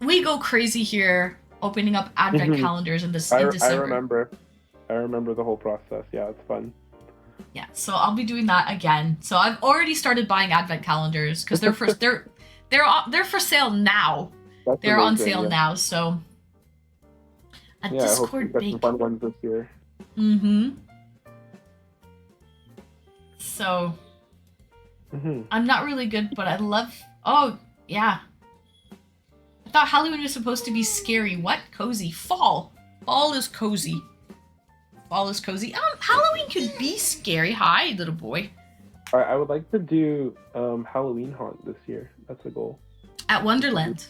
we go crazy here, opening up advent Mhm. calendars in I December. I remember the whole process. Yeah, it's fun. Yeah, so I'll be doing that again. So I've already started buying advent calendars because they're for sale now. That's They're on amazing, sale yeah. now. So a Yeah, I hope you Discord get some bake. fun ones this year. Mm-hmm. So Hmm. I'm not really good, but I love. Oh yeah, I thought Halloween was supposed to be scary. What? Cozy. Fall. Fall is cozy. Fall is cozy. Halloween could be scary. Hi, little boy. I would like to do Halloween haunt this year. That's a goal. At Wonderland.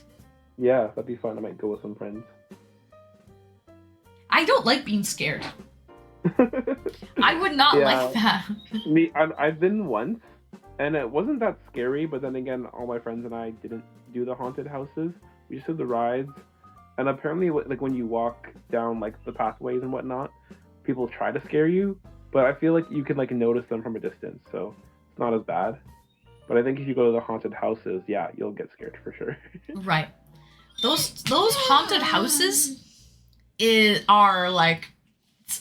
Yeah, that'd be fun. I might go with some friends. I don't like being scared. I would not Yeah. like that. I've been once, and it wasn't that scary. But then again, all my friends and I didn't do the haunted houses. We just did the rides, and apparently, like when you walk down like the pathways and whatnot, people try to scare you. But I feel like you can like notice them from a distance, so it's not as bad. But I think if you go to the haunted houses, yeah, you'll get scared for sure. Right. Those haunted houses are like,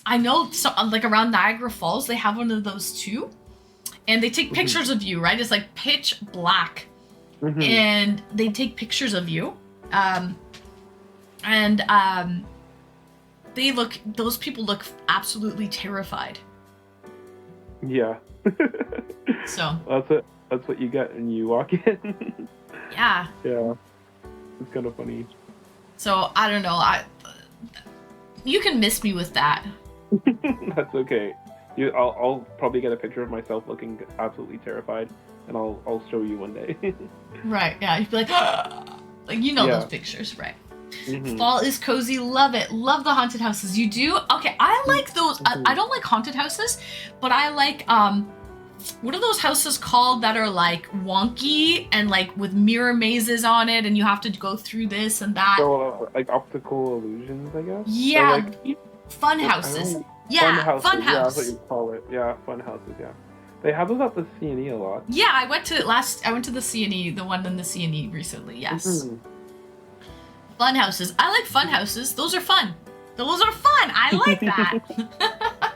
I know, so like around Niagara Falls they have one of those too, and they take pictures of you. Right, it's like pitch black, Mhm. and they take pictures of you, and those people look absolutely terrified. Yeah. So That's what you get when you walk in. yeah. Yeah. It's kind of funny. So I don't know. You can miss me with that. That's okay. I'll probably get a picture of myself looking absolutely terrified, and I'll show you one day. Right. Yeah. You'd be like, like Yeah. those pictures, right? Mhm. Fall is cozy. Love it. Love the haunted houses. You do? Okay, I like those. I don't like haunted houses, but I like what are those houses called that are like wonky and like with mirror mazes on it, and you have to go through this and that. So like optical illusions, I guess. Yeah, Or, like, fun I houses. don't- Yeah, fun fun houses. Yeah, that's house. what you call it. Yeah, fun houses. Yeah, they have those at the CNE a lot. Yeah, I went to the CNE, the one in the CNE recently. Yes. Mhm. Fun houses. I like fun houses. Those are fun. Those are fun. I like that.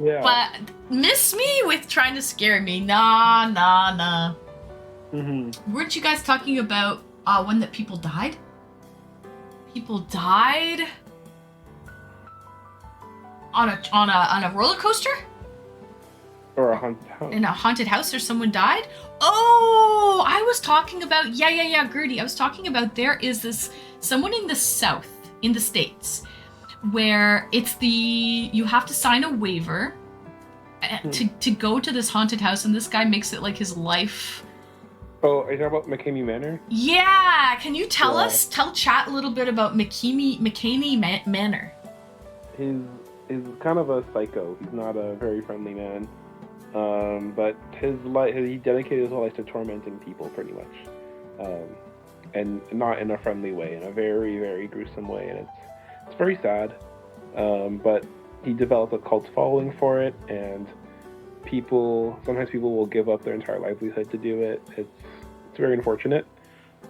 Yeah. But miss me with trying to scare me. Nah. Mhm. Weren't you guys talking about when that people died? People died on a roller coaster? Or a haunted house. In a haunted house, or someone died? Oh, I was talking about yeah, Gertie. I was talking about there is this someone in the South, in the States, where you have to sign a waiver to go to this haunted house, and this guy makes it like his life. Oh, are you talking about McKamey Manor? Yeah, can you tell Yeah. tell chat a little bit about McKamey Manor? He's kind of a psycho. He's not a very friendly man. But he dedicated his whole life to tormenting people, pretty much, and not in a friendly way, in a very, very gruesome way, and it's very sad. But he developed a cult following for it, and sometimes people will give up their entire livelihood to do it. It's very unfortunate.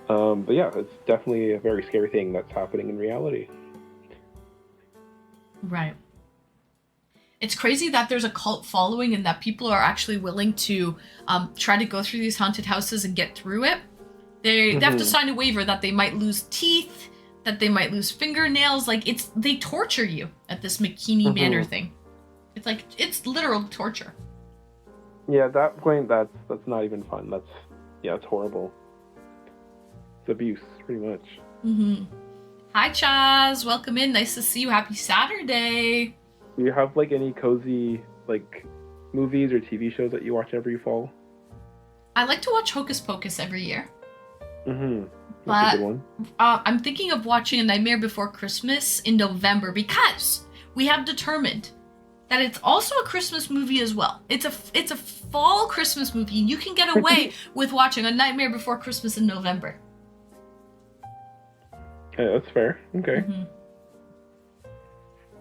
But yeah, it's definitely a very scary thing that's happening in reality. Right. It's crazy that there's a cult following and that people are actually willing to try to go through these haunted houses and get through it. They have to sign a waiver that they might lose teeth, that they might lose fingernails. Like they torture you at this McKamey Manor thing. It's literal torture. Yeah, at that point, that's not even fun. It's horrible. It's abuse, pretty much. Mm-hmm. Hi, Chaz. Welcome in. Nice to see you. Happy Saturday. Do you have like any cozy like movies or TV shows that you watch every fall? I like to watch Hocus Pocus every year. Mm-hmm. That's But a good one. I'm thinking of watching A Nightmare Before Christmas in November because we have determined that it's also a Christmas movie as well. It's a fall Christmas movie, and you can get away with watching A Nightmare Before Christmas in November. Okay, that's fair. Okay.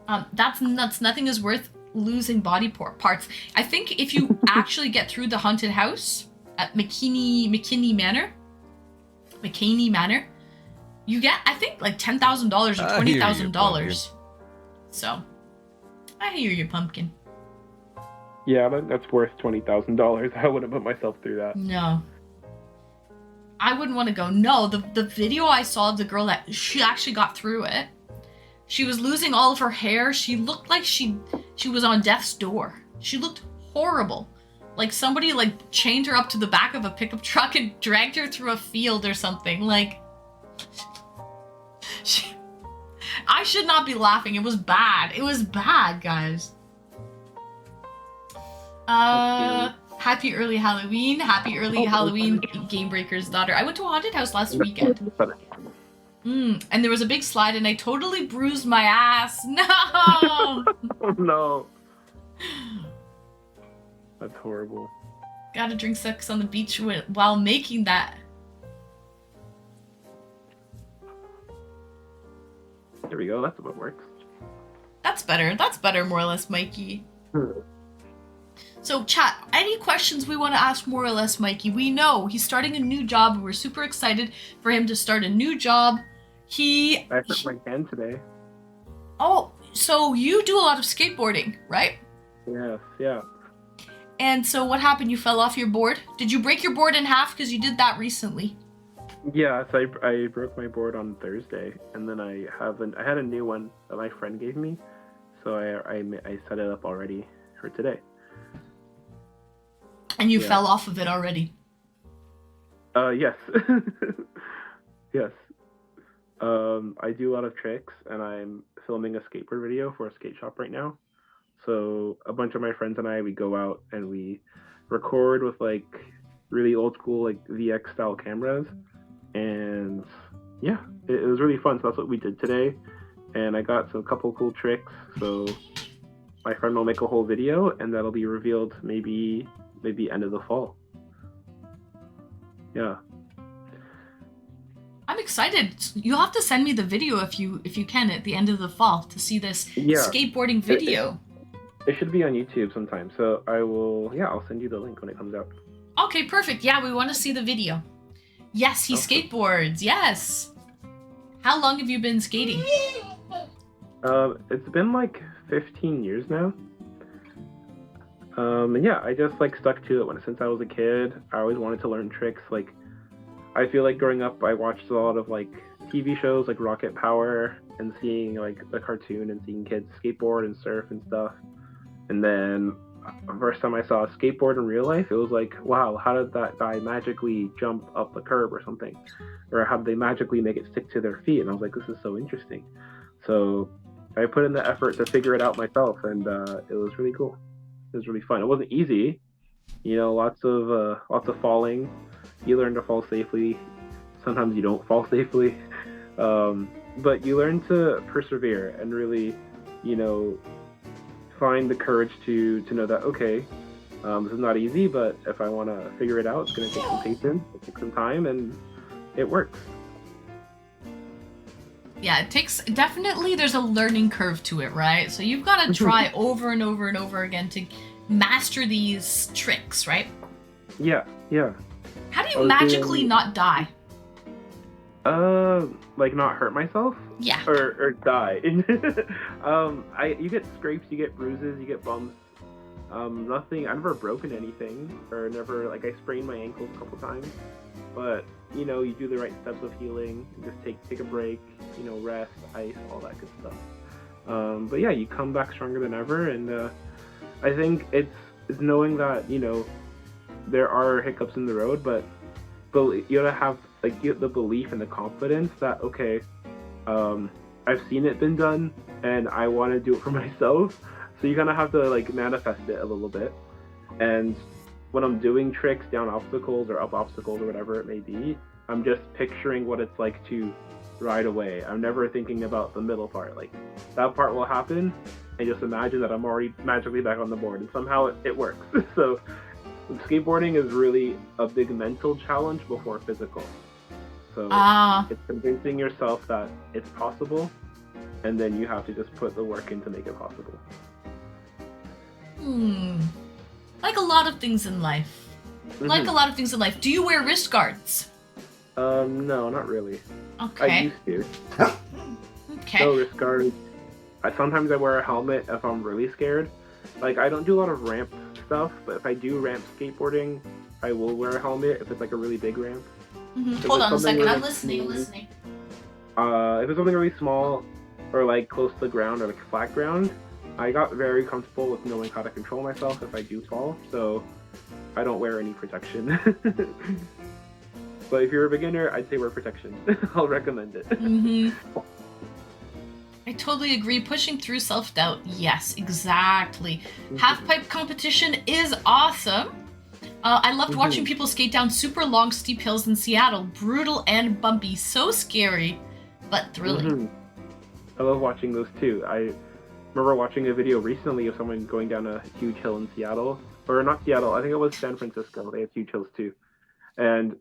Mm-hmm. That's nuts. Nothing is worth losing body parts. I think if you actually get through the haunted house at McKinney Manor, you get, I think, like $10,000 or $20,000. So, I hear you, pumpkin. Yeah, that's worth $20,000. I wouldn't put myself through that. No. I wouldn't want to go. No, the video I saw of the girl that she actually got through it, she was losing all of her hair. She looked like she was on death's door. She looked horrible. Like somebody like chained her up to the back of a pickup truck and dragged her through a field or something. Like, I should not be laughing. It was bad. It was bad, guys. Happy early Halloween. Happy early Halloween, Game Breaker's daughter. I went to a haunted house last weekend. And there was a big slide and I totally bruised my ass. No! Oh, no. That's horrible. Gotta drink sex on the beach while making that. There we go. That's what works. That's better. That's better, more or less, Mikey. So, chat, any questions we want to ask more or less Mikey? We know he's starting a new job. We're super excited for him to start a new job. I hurt my hand today. Oh, so you do a lot of skateboarding, right? Yes, yeah. And so what happened? You fell off your board? Did you break your board in half? Because you did that recently. Yeah, so I broke my board on Thursday, and then I had a new one that my friend gave me, so I set it up already for today. And you fell off of it already? Yes. Yes. I do a lot of tricks, and I'm filming a skateboard video for a skate shop right now. So a bunch of my friends and I, we go out and we record with like really old school like VX style cameras, and yeah, it was really fun. So that's what we did today, and I got a couple cool tricks. So my friend will make a whole video, and that'll be revealed maybe end of the fall. Yeah. I'm excited. You'll have to send me the video if you can at the end of the fall to see this skateboarding video. It should be on YouTube sometime. So I'll send you the link when it comes out. Okay, perfect. Yeah, we want to see the video. Yes, he skateboards. Yes. How long have you been skating? It's been like 15 years now. And yeah, I just like stuck to it since I was a kid. I always wanted to learn tricks. Like, I feel like growing up, I watched a lot of like TV shows like Rocket Power and seeing like the cartoon and seeing kids skateboard and surf and stuff. And then the first time I saw a skateboard in real life, it was like, wow, how did that guy magically jump up the curb or something? Or how did they magically make it stick to their feet? And I was like, this is so interesting. So I put in the effort to figure it out myself, and it was really cool. It was really fun. It wasn't easy, lots of falling. You learn to fall safely. Sometimes you don't fall safely, but you learn to persevere and really, find the courage to know that, okay, this is not easy, but if I want to figure it out, it's going to take some patience, it'll take some time, and it works. Yeah, definitely there's a learning curve to it, right? So you've got to try over and over and over again to master these tricks, right? Yeah. How do you magically not die? Like not hurt myself? Yeah. Or die. You get scrapes, you get bruises, you get bumps. Nothing, I've never broken anything, or never, like, I sprained my ankles a couple times, but, you do the right steps of healing, just take a break, rest, ice, all that good stuff. But yeah, you come back stronger than ever, and I think it's knowing that, there are hiccups in the road, but you gotta have like get the belief and the confidence that okay, I've seen it been done and I want to do it for myself. So you kind of have to like manifest it a little bit. And when I'm doing tricks down obstacles or up obstacles or whatever it may be, I'm just picturing what it's like to ride away. I'm never thinking about the middle part. Like that part will happen and just imagine that I'm already magically back on the board, and somehow it works. So skateboarding is really a big mental challenge before physical. So it's convincing yourself that it's possible, and then you have to just put the work in to make it possible. Like a lot of things in life. Like a lot of things in life. Do you wear wrist guards? No, not really. Okay. I used to. Okay. No wrist guards. Sometimes I wear a helmet if I'm really scared. Like, I don't do a lot of ramp stuff, but if I do ramp skateboarding, I will wear a helmet if it's like a really big ramp. Hold on a second, really I'm listening. If it's something really small or like close to the ground or like flat ground, I got very comfortable with knowing how to control myself if I do fall, so I don't wear any protection. But if you're a beginner, I'd say wear protection. I'll recommend it. I totally agree. Pushing through self-doubt. Yes, exactly. Half-pipe competition is awesome. I loved watching people skate down super long, steep hills in Seattle. Brutal and bumpy. So scary, but thrilling. I love watching those too. I remember watching a video recently of someone going down a huge hill in Seattle. Or not Seattle, I think it was San Francisco. They have huge hills too. And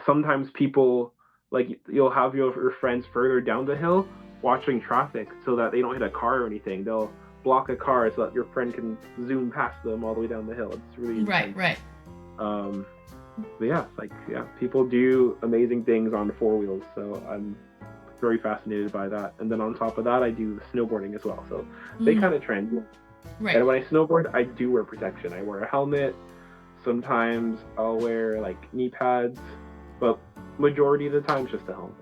sometimes people, like, you'll have your friends further down the hill watching traffic so that they don't hit a car or anything. They'll block a car so that your friend can zoom past them all the way down the hill. It's really intense. Right. But yeah, people do amazing things on 4 wheels, so I'm very fascinated by that. And then on top of that, I do snowboarding as well, so they kind of trend. Right. And when I snowboard, I do wear protection. I wear a helmet. Sometimes I'll wear like knee pads, but majority of the time, just a helmet.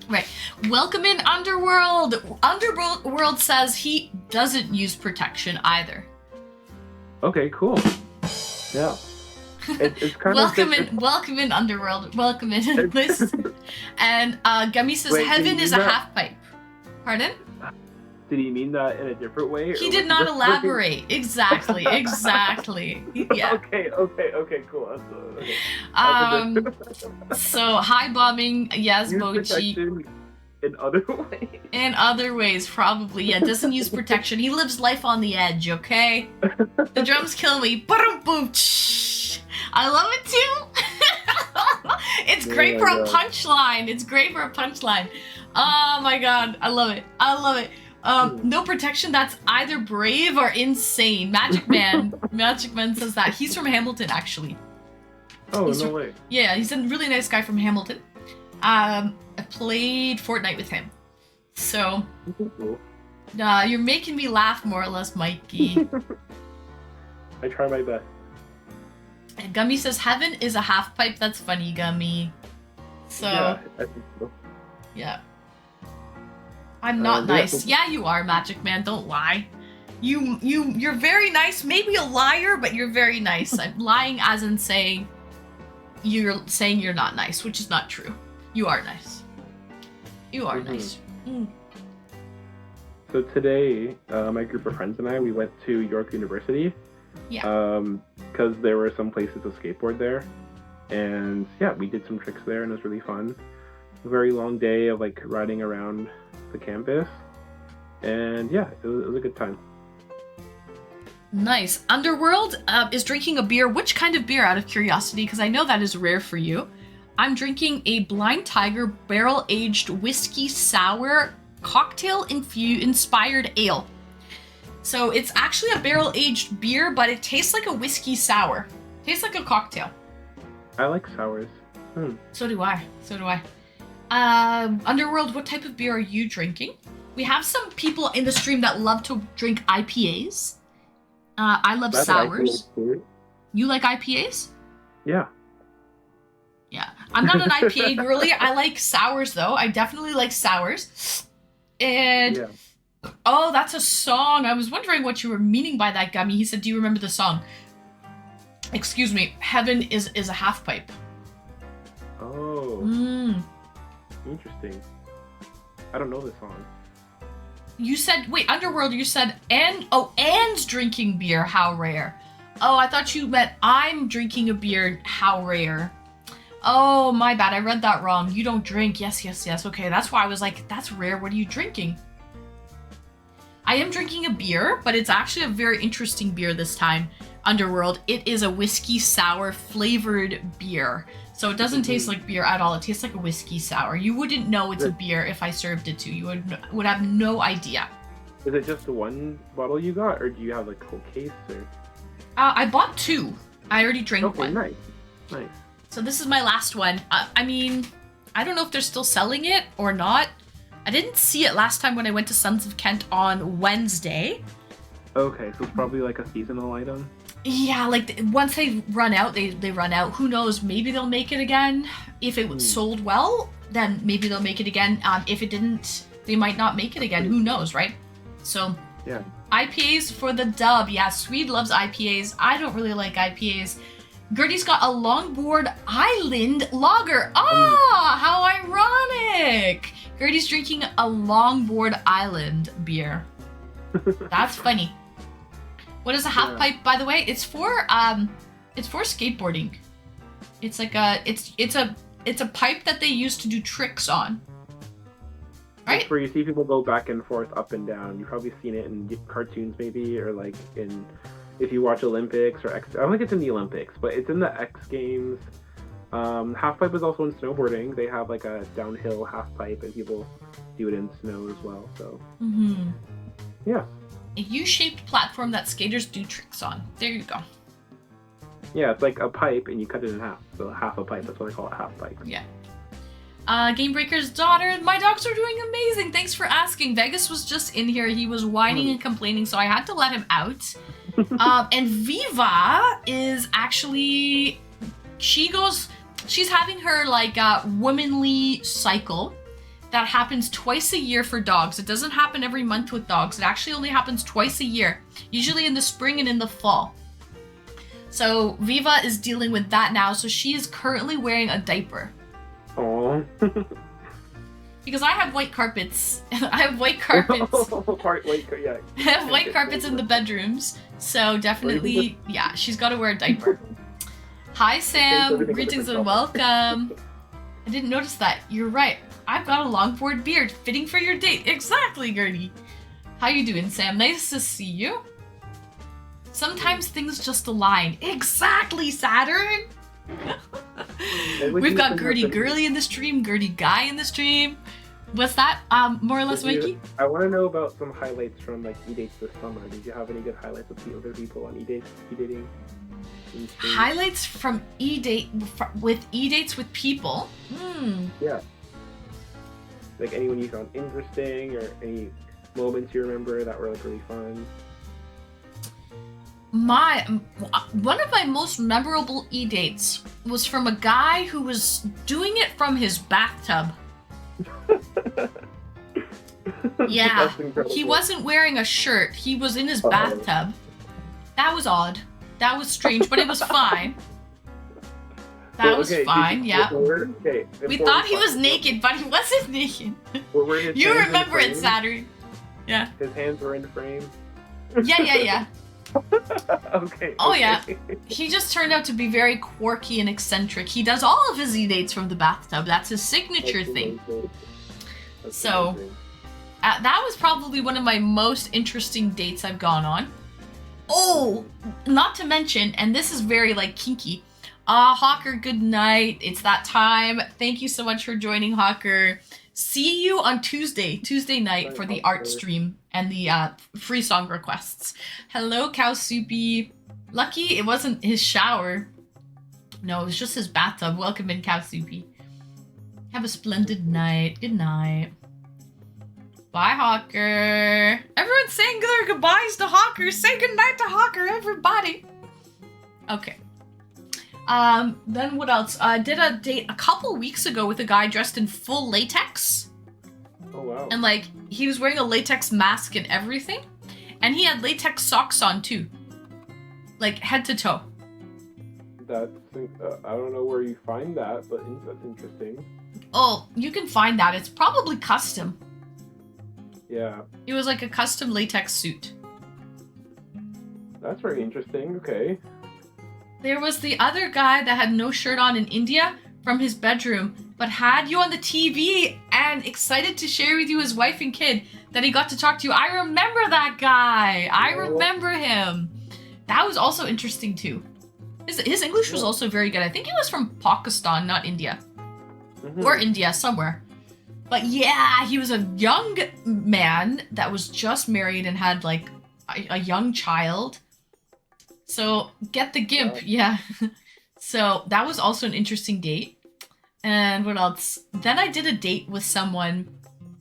Right. Welcome in, Underworld. Underworld says he doesn't use protection either. Okay, cool. Yeah. It's kind welcome in, Underworld. Welcome in. Listen. And Gummy says heaven is a half pipe. Pardon? Did he mean that in a different way? He did not elaborate. Exactly. Yeah. Okay, cool. So high bombing, yes, Mochi. In other ways. In other ways, probably. Yeah, doesn't use protection. He lives life on the edge, okay? The drums kill me. Boom. I love it too. It's great for a punchline. Oh my god, I love it. No protection, that's either brave or insane. Magic Man says that. He's from Hamilton, actually. Oh, no way. Yeah, he's a really nice guy from Hamilton. I played Fortnite with him. So, you're making me laugh more or less, Mikey. I try my best. And Gummy says heaven is a half pipe. That's funny, Gummy. So, yeah, I think so. Yeah. I'm not nice. Yeah, you are, Magic Man. Don't lie. You're very nice. Maybe a liar, but you're very nice. I'm lying as in saying you're not nice, which is not true. You are nice. You are nice. So today, my group of friends and I, we went to York University. Yeah. Because there were some places to skateboard there. And yeah, we did some tricks there and it was really fun. A very long day of like riding around the campus. And yeah, it was a good time. Nice. Underworld is drinking a beer. Which kind of beer, out of curiosity? Because I know that is rare for you. I'm drinking a Blind Tiger barrel-aged whiskey sour cocktail inspired ale. So it's actually a barrel-aged beer, but it tastes like a whiskey sour. Tastes like a cocktail. I like sours. So do I. Underworld, what type of beer are you drinking? We have some people in the stream that love to drink IPAs. I love sours. You like IPAs? Yeah. Yeah. I'm not an IPA girly. I like sours, though. I definitely like sours. And... yeah. Oh, that's a song. I was wondering what you were meaning by that, Gummy. He said, do you remember the song? Excuse me. Heaven is a half pipe. Oh, Oh, Mm. interesting. I don't know this song. You said, wait, Underworld, you said, Anne's drinking beer, how rare. Oh, I thought you meant I'm drinking a beer, how rare. Oh, my bad, I read that wrong. You don't drink, yes, okay, that's why I was like, that's rare, what are you drinking? I am drinking a beer, but it's actually a very interesting beer this time, Underworld. It is a whiskey sour flavored beer. So it doesn't taste like beer at all. It tastes like a whiskey sour. You wouldn't know it's a beer if I served it to you. You would have no idea. Is it just the one bottle you got, or do you have like a whole case? Or I bought 2. I already drank one. Nice. So this is my last one. I mean, I don't know if they're still selling it or not. I didn't see it last time when I went to Sons of Kent on Wednesday. Okay, so it's probably like a seasonal item. Yeah, like once they run out, they run out. Who knows? Maybe they'll make it again. If it was sold well, then maybe they'll make it again. If it didn't, they might not make it again. Who knows, right? So, yeah. IPAs for the dub. Yeah, Swede loves IPAs. I don't really like IPAs. Gertie's got a Longboard Island lager. Ah, how ironic! Gertie's drinking a Longboard Island beer. That's funny. What is a half pipe, by the way? It's for skateboarding. It's like it's a pipe that they use to do tricks on. Right? It's where you see people go back and forth, up and down. You've probably seen it in cartoons, maybe, or like in if you watch Olympics or X. I don't think it's in the Olympics, but it's in the X Games. Half pipe is also in snowboarding. They have like a downhill half pipe, and people do it in snow as well. So. Yeah. A U-shaped platform that skaters do tricks on. There you go. Yeah, it's like a pipe and you cut it in half. So half a pipe, that's what I call it, half pipe. Yeah. Game Breaker's daughter, my dogs are doing amazing. Thanks for asking. Vegas was just in here. He was whining and complaining, so I had to let him out. And Viva is actually, she's having her like womanly cycle. That happens twice a year for dogs. It doesn't happen every month with dogs. It actually only happens twice a year, usually in the spring and in the fall. So Viva is dealing with that now. So she is currently wearing a diaper. Oh. Because I have white carpets. I have white carpets. Yeah. I have white carpets in the bedrooms. So definitely, yeah, she's got to wear a diaper. Hi, Sam. Greetings and welcome. I didn't notice that. You're right. I've got a longboard beard fitting for your date. Exactly, Gertie. How you doing, Sam? Nice to see you. Sometimes things just align. Exactly, Saturn. We've got Gertie Girly in the stream, Gertie Guy in the stream. What's that? More or less, Mikey? I want to know about some highlights from like eDates this summer. Did you have any good highlights with the other people on eDating? Highlights from eDates with people? Yeah. Like anyone you found interesting or any moments you remember that were like really fun? One of my most memorable eDates was from a guy who was doing it from his bathtub. Yeah, he wasn't wearing a shirt. He was in his bathtub. That was odd. That was strange, but it was fine. That was fine, yeah. We thought he was naked, but he wasn't naked. You remember it, Saturn. Yeah. His hands were in frame. Yeah. Okay. Oh, yeah. He just turned out to be very quirky and eccentric. He does all of his eDates from the bathtub. That's his signature thing. So, that was probably one of my most interesting dates I've gone on. Oh, not to mention, and this is very, like, kinky. Hawker, good night. It's that time. Thank you so much for joining, Hawker. See you on Tuesday night for the art stream and the free song requests. Hello, Cow Soupy. Lucky it wasn't his shower. No, it was just his bathtub. Welcome in, Cow Soupy. Have a splendid night. Good night. Bye, Hawker. Everyone's saying their goodbyes to Hawker. Say goodnight to Hawker, everybody. Okay. Then what else? I did a date a couple weeks ago with a guy dressed in full latex. Oh, wow. And, like, he was wearing a latex mask and everything. And he had latex socks on, too. Like, head to toe. That's I don't know where you find that, but that's interesting. Oh, you can find that. It's probably custom. Yeah, It was like a custom latex suit. that's very interesting. Okay. There was the other guy that had no shirt on in India from his bedroom, but had you on the TV and excited to share with you his wife and kid that he got to talk to you. I remember that guy. I remember him. That was also interesting too. His English was also very good. I think he was from Pakistan, not India. Or India, somewhere. But yeah, he was a young man that was just married and had like a young child. So get the gimp, yeah. So that was also an interesting date. And what else? Then I did a date with someone,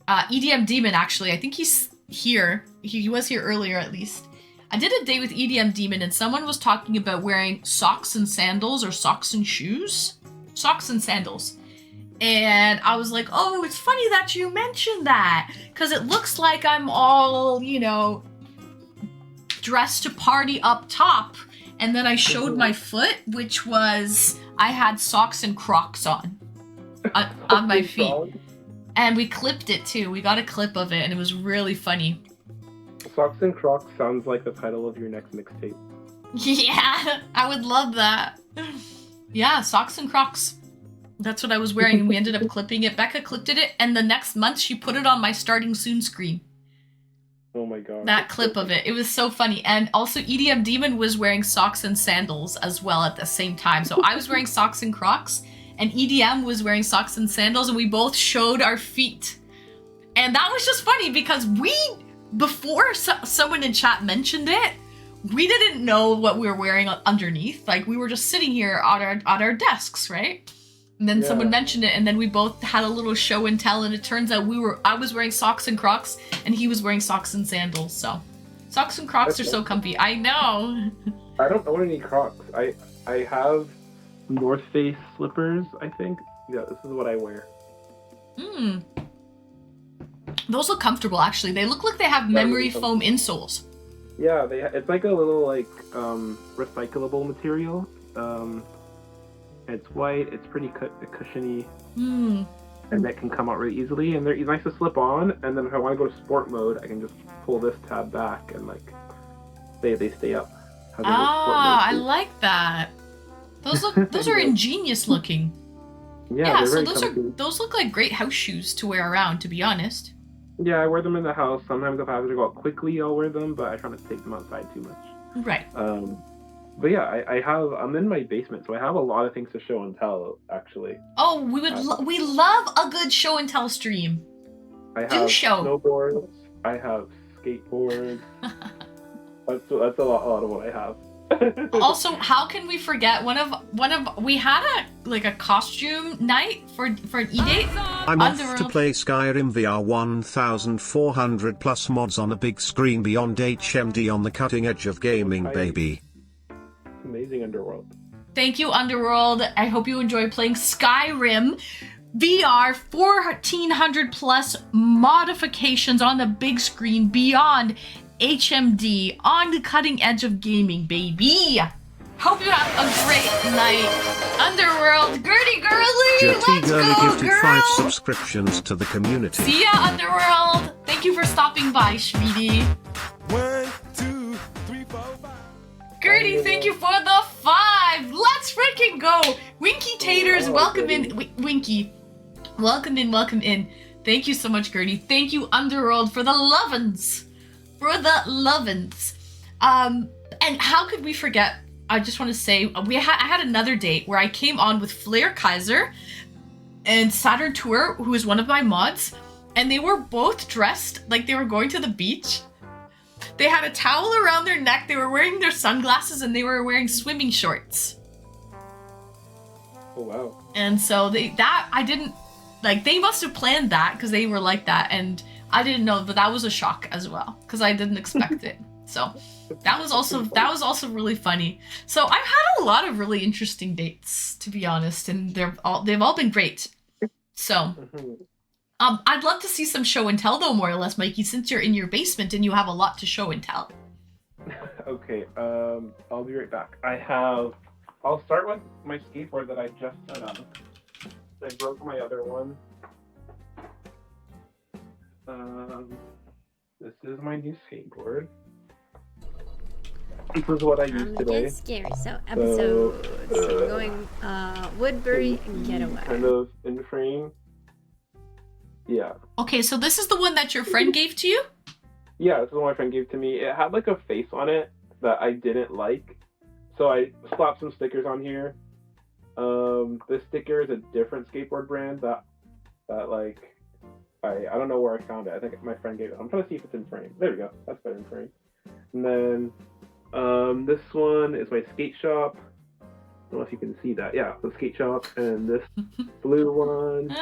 EDM Demon actually. I think he's here. He was here earlier at least. I did a date with EDM Demon and someone was talking about wearing socks and sandals or socks and shoes. Socks and sandals. And I was like, oh, it's funny that you mentioned that. Because it looks like I'm all, you know, dressed to party up top. And then I showed my foot, which was, I had socks and Crocs on my feet. And we clipped it too. We got a clip of it and it was really funny. Socks and Crocs sounds like the title of your next mixtape. Yeah, I would love that. Yeah, socks and Crocs. That's what I was wearing and we ended up clipping it. Becca clipped it and the next month she put it on my starting soon screen. Oh my god. That clip of it. It was so funny. And also EDM Demon was wearing socks and sandals as well at the same time. So I was wearing socks and Crocs and EDM was wearing socks and sandals and we both showed our feet. And that was just funny because before someone in chat mentioned it, we didn't know what we were wearing underneath. Like we were just sitting here at our desks, right? And then someone mentioned it and then we both had a little show and tell and it turns out I was wearing socks and Crocs and he was wearing socks and sandals. So socks and Crocs are so comfy. I know. I don't own any Crocs. I have North Face slippers, I think. Yeah, this is what I wear. Those look comfortable actually. They look like they have memory foam insoles. Yeah, it's like a little like recyclable material. It's white, it's pretty cushiony, and that can come out really easily, and they're nice to slip on, and then if I want to go to sport mode, I can just pull this tab back, and like, they stay up. I like that. Those are ingenious looking. Yeah, so comfy. those look like great house shoes to wear around, to be honest. Yeah, I wear them in the house. Sometimes if I have to go out quickly, I'll wear them, but I try not to take them outside too much. Right. But yeah, I'm in my basement, so I have a lot of things to show and tell, actually. Oh, we love a good show and tell stream. I have snowboards, I have skateboards. that's a lot of what I have. Also, how can we forget we had a costume night for an eDate. I'm off to play Skyrim VR 1400 plus mods on a big screen beyond HMD on the cutting edge of gaming, baby. Amazing, Underworld. Thank you, Underworld. I hope you enjoy playing Skyrim VR 1400 plus modifications on the big screen beyond HMD on the cutting edge of gaming, baby. Hope you have a great night. Underworld, Gertie Girly, let's Girly go, gifted girl. 5 subscriptions to the community. See ya, Underworld. Thank you for stopping by, Schmeedy. 1, 2, 3, 4, 5. Gertie, thank you for the 5. Let's freaking go. Winky Taters, welcome in. Winky, welcome in. Thank you so much, Gertie. Thank you, Underworld, for the lovin's. And how could we forget? I just want to say I had another date where I came on with Flair Kaiser and Saturn Tour, who is one of my mods, and they were both dressed like they were going to the beach. They had a towel around their neck, they were wearing their sunglasses, and they were wearing swimming shorts. Oh wow. And so they must have planned that because they were like that, and I didn't know, but that was a shock as well because I didn't expect it. So that was also really funny. So I've had a lot of really interesting dates, to be honest, and they've all been great. So I'd love to see some show and tell though, more or less, Mikey, since you're in your basement and you have a lot to show and tell. Okay, I'll be right back. I have I'll start with my skateboard that I just set up. I broke my other one. This is my new skateboard. This is what I used today. Get scary. So episodes. So we're going Woodbury Getaway. Kind of in frame. Yeah. Okay, so this is the one that your friend gave to you? Yeah, this is what my friend gave to me. It had like a face on it that I didn't like. So I slapped some stickers on here. This sticker is a different skateboard brand that like I don't know where I found it. I think my friend gave it. I'm trying to see if it's in frame. There we go. That's better in frame. And then this one is my skate shop. I don't know if you can see that. Yeah, the skate shop. And this blue one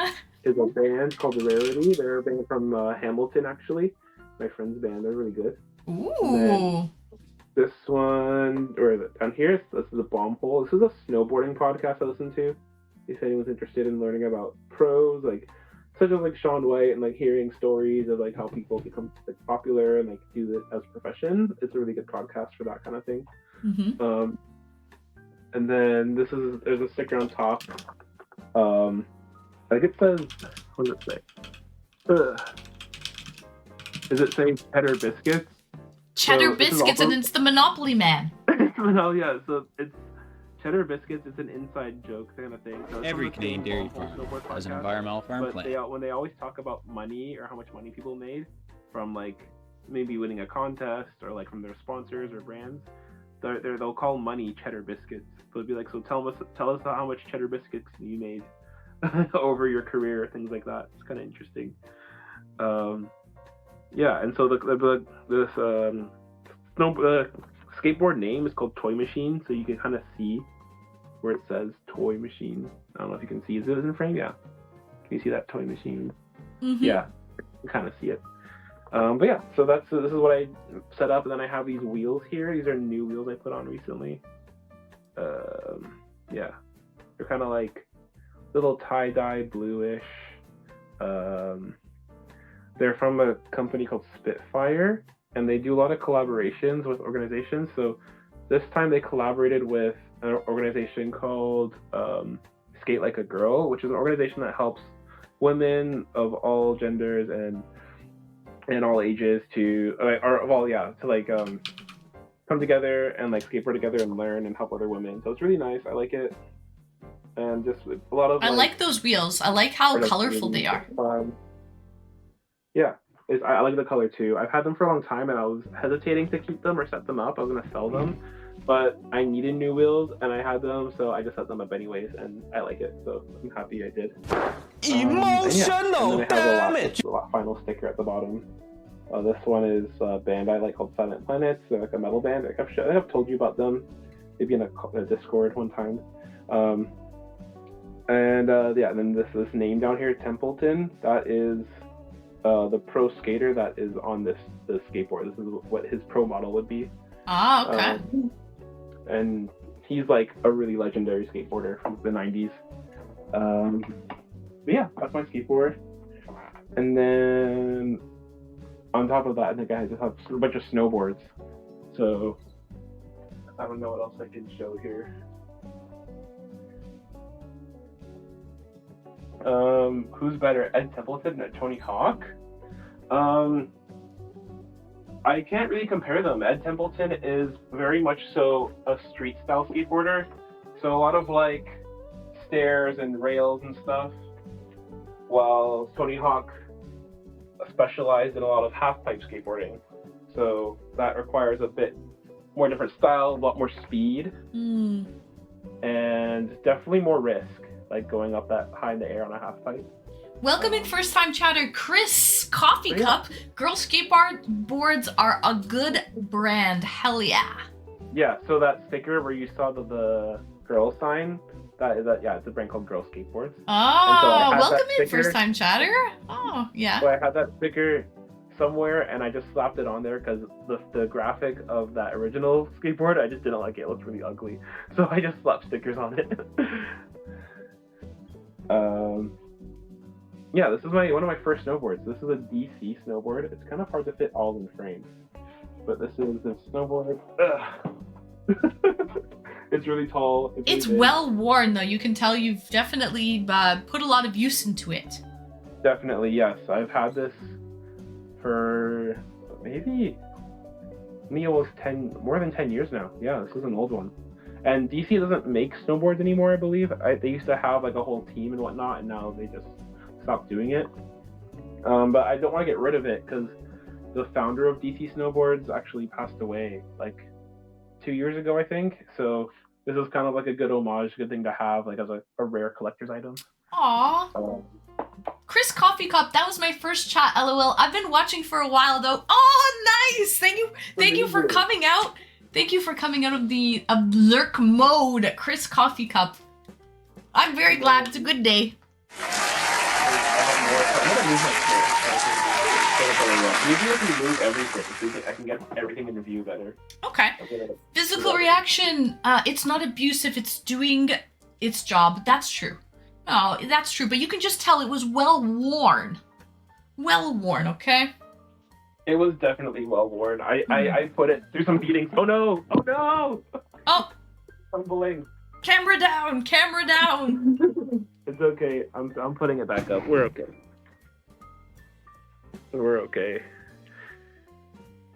is a band called Rarity. They're a band from Hamilton, actually. My friend's band. They're really good. Ooh. This one, or down here, this is a bomb hole. This is a snowboarding podcast I listen to. If anyone's interested in learning about pros, like such as like Shaun White, and like hearing stories of like how people become like popular and like do it as a profession, it's a really good podcast for that kind of thing. Mm-hmm. And then there's a sticker on top. I think it says, what does it say? Is it saying cheddar biscuits? Cheddar So this is biscuits, also- and it's the Monopoly Man. No, yeah, so it's cheddar biscuits. It's an inside joke kind of thing. So it's Every from the same Canadian dairy Snowboard farm has an podcast, environmental farm but plan. when they always talk about money or how much money people made from like maybe winning a contest or like from their sponsors or brands, they'll call money cheddar biscuits. So it'd be like, so tell us how much cheddar biscuits you made over your career or things like that. It's kind of interesting. Yeah, and so this skateboard name is called Toy Machine, so you can kind of see where it says Toy Machine. I don't know if you can see. Is it in frame? Yeah. Can you see that Toy Machine? Mm-hmm. Yeah, you can kind of see it. But yeah, so this is what I set up, and then I have these wheels here. These are new wheels I put on recently. Yeah, they're kind of like little tie-dye bluish. They're from a company called Spitfire, and they do a lot of collaborations with organizations. So this time they collaborated with an organization called Skate Like a Girl, which is an organization that helps women of all genders and all ages to come together and like skateboard together and learn and help other women. So it's really nice. I like it, and just a lot of. I like those wheels. I like how colorful they are. Yeah, I like the color too. I've had them for a long time, and I was hesitating to keep them or set them up. I was gonna sell them, but I needed new wheels, and I had them, so I just set them up anyways, and I like it. So I'm happy I did. Emotional damage. The final sticker at the bottom. This one is a band I like called Silent Planets. They're like a metal band. I think I've told you about them, maybe in a Discord one time. And then this name down here, Templeton. That is the pro skater that is on this skateboard. This is what his pro model would be. Ah, okay. And he's like a really legendary skateboarder from the 90s. But yeah, that's my skateboard. And then on top of that, I think I just have a bunch of snowboards. So I don't know what else I can show here. Who's better, Ed Templeton or Tony Hawk? I can't really compare them. Ed Templeton is very much so a street style skateboarder. So a lot of like stairs and rails and stuff. While Tony Hawk specialized in a lot of half pipe skateboarding. So that requires a bit more different style, a lot more speed, and definitely more risk, like going up that high in the air on a half pipe. Welcoming first-time chatter, Chris Coffee Cup. Girl skateboards are a good brand. Hell yeah. Yeah, so that sticker where you saw the girl sign, it's a brand called Girl Skateboards. Oh, so welcoming first-time chatter. Oh, yeah. So I had that sticker somewhere, and I just slapped it on there because the graphic of that original skateboard, I just didn't like it. It looked really ugly. So I just slapped stickers on it. Yeah, this is one of my first snowboards. This is a DC snowboard. It's kind of hard to fit all in frames, but this is the snowboard. It's really tall. It's really big. well worn though. You can tell you've definitely put a lot of use into it. Definitely, yes. I've had this for maybe almost more than 10 years now. Yeah, this is an old one. And DC doesn't make snowboards anymore, I believe. They used to have like a whole team and whatnot, and now they just stopped doing it. But I don't want to get rid of it because the founder of DC Snowboards actually passed away like 2 years ago, I think. So this is kind of like a good homage, good thing to have like as a rare collector's item. Aww. Chris Coffee Cup, that was my first chat, LOL. I've been watching for a while though. Oh, nice! Thank you for coming out. Thank you for coming out of the lurk mode, Chris Coffee Cup. I'm very glad. It's a good day. Maybe if we move everything, I can get everything in the view better. Okay. Physical reaction. It's not abusive. It's doing its job. That's true. No, that's true. But you can just tell it was well worn. Well worn. Okay. It was definitely well worn. I put it through some beatings. Oh no! Oh no! Oh. Tumbling. Camera down. Camera down. It's okay. I'm putting it back up. We're okay. We're okay.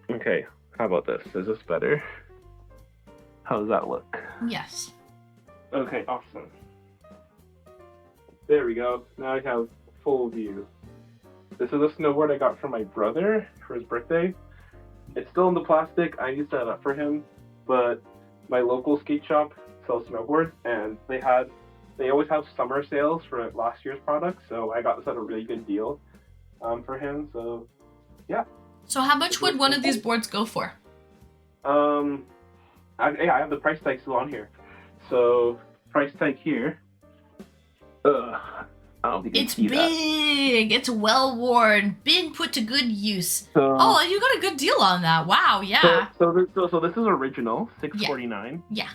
Okay. How about this? Is this better? How does that look? Yes. Okay. Awesome. There we go. Now I have full view. This is a snowboard I got from my brother for his birthday. It's still in the plastic. I used that up for him, but my local skate shop sells snowboards, and they always have summer sales for last year's products. So I got this at a really good deal for him. So yeah. So how much would one of these boards go for? I have the price tag still on here. So price tag here. I don't think you It's can see big. that. It's well worn. Been put to good use. So, Oh, you got a good deal on that. Wow. Yeah. So this is original, $649. Yeah.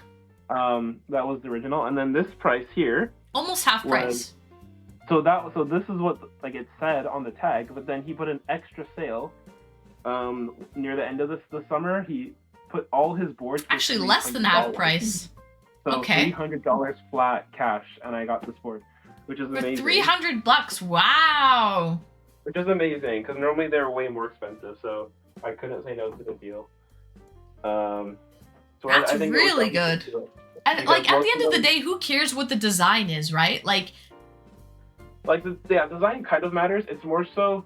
That was the original, and then this price here. Almost half price. So this is what like it said on the tag, but then he put an extra sale. Near the end of the summer, he put all his boards. Actually, less than half price. So okay. $300 flat cash, and I got this board, which is amazing. For $300. Wow. Which is amazing because normally they're way more expensive, so I couldn't say no to the deal. So that's I think really good. And like at the end of the day, who cares what the design is, right? Like the design kind of matters. It's more so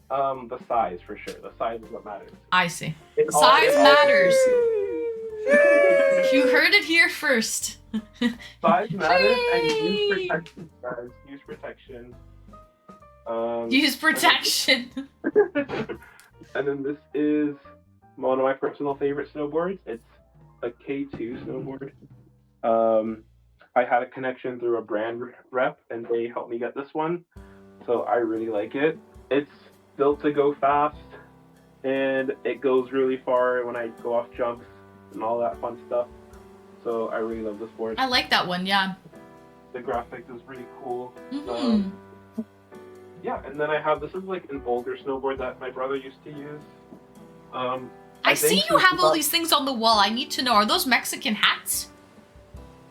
the size for sure. The size is what matters. I see. Size matters. You heard it here first. Size matters and use protection, guys. Use protection. Use protection. And then this is one of my personal favorite snowboards. It's a K2 snowboard. I had a connection through a brand rep, and they helped me get this one. So I really like it. It's built to go fast, and it goes really far when I go off jumps and all that fun stuff. So I really love this board. I like that one, yeah. The graphics is really cool. Mm-hmm. Yeah, and then this is like an older snowboard that my brother used to use. I see you have all these things on the wall. I need to know, are those Mexican hats?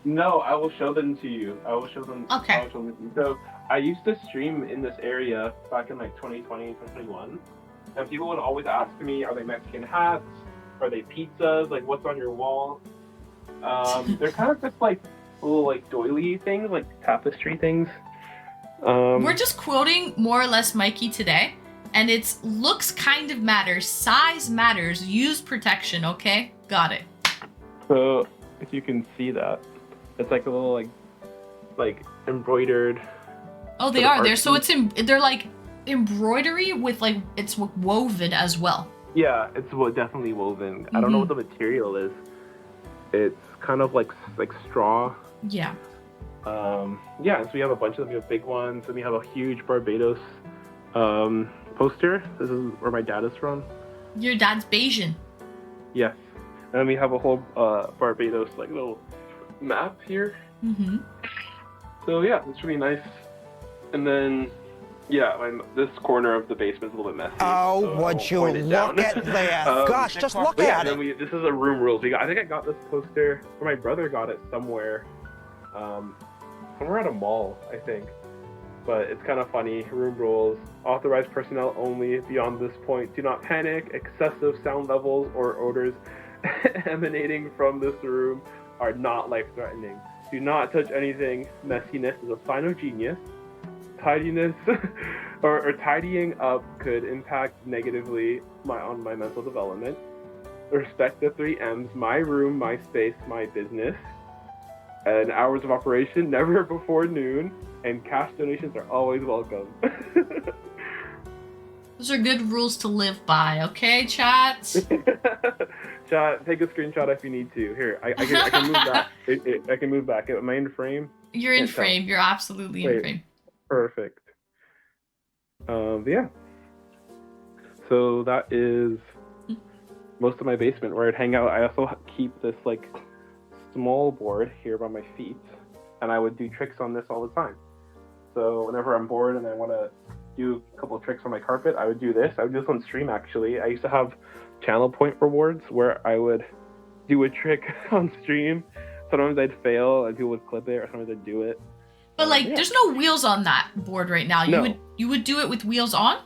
No, I will show them to you. I will show them. Okay. I will show them to you. So I used to stream in this area back in like 2020, 2021. And people would always ask me, are they Mexican hats? Are they pizzas? Like, what's on your wall? They're kind of just like little like doily things, like tapestry things. We're just quoting more or less Mikey today, and it's looks kind of matters, size matters, use protection, okay? Got it. So if you can see that, it's like a little like embroidered. Oh, they are there. So they're like embroidery with like it's woven as well. Yeah, it's definitely woven. I don't know what the material is. It's kind of like straw. Yeah. Yeah, so we have a bunch of them. We have big ones, and we have a huge Barbados poster. This is where my dad is from. Your dad's Bayesian. Yes. And we have a whole Barbados like little map here. Mm-hmm. So yeah, it's really nice. And then Yeah, this corner of the basement is a little bit messy. Oh, so I would won't you point it down. look at that? Gosh, just look But yeah, at then it. this is a room rules. I think I got this poster, or my brother got it somewhere at a mall, I think. But it's kind of funny. Room rules. Authorized personnel only. Beyond this point, do not panic. Excessive sound levels or odors emanating from this room are not life-threatening. Do not touch anything. Messiness is a sign of genius. Tidiness or tidying up could impact negatively on my mental development. Respect the 3 M's: my room, my space, my business. And hours of operation, never before noon. And cash donations are always welcome. Those are good rules to live by, okay, chat? Chat, take a screenshot if you need to. Here, I can move back. I can move back. Am I in frame? You're in Can't tell. frame. You're absolutely in Wait. frame. Perfect. Yeah. So that is most of my basement where I'd hang out. I also keep this like small board here by my feet, and I would do tricks on this all the time. So whenever I'm bored and I want to do a couple of tricks on my carpet, I would do this. I would do this on stream actually. I used to have channel point rewards where I would do a trick on stream. Sometimes I'd fail and people would clip it, or sometimes I'd do it. But like, there's no wheels on that board right now. You would do it with wheels on?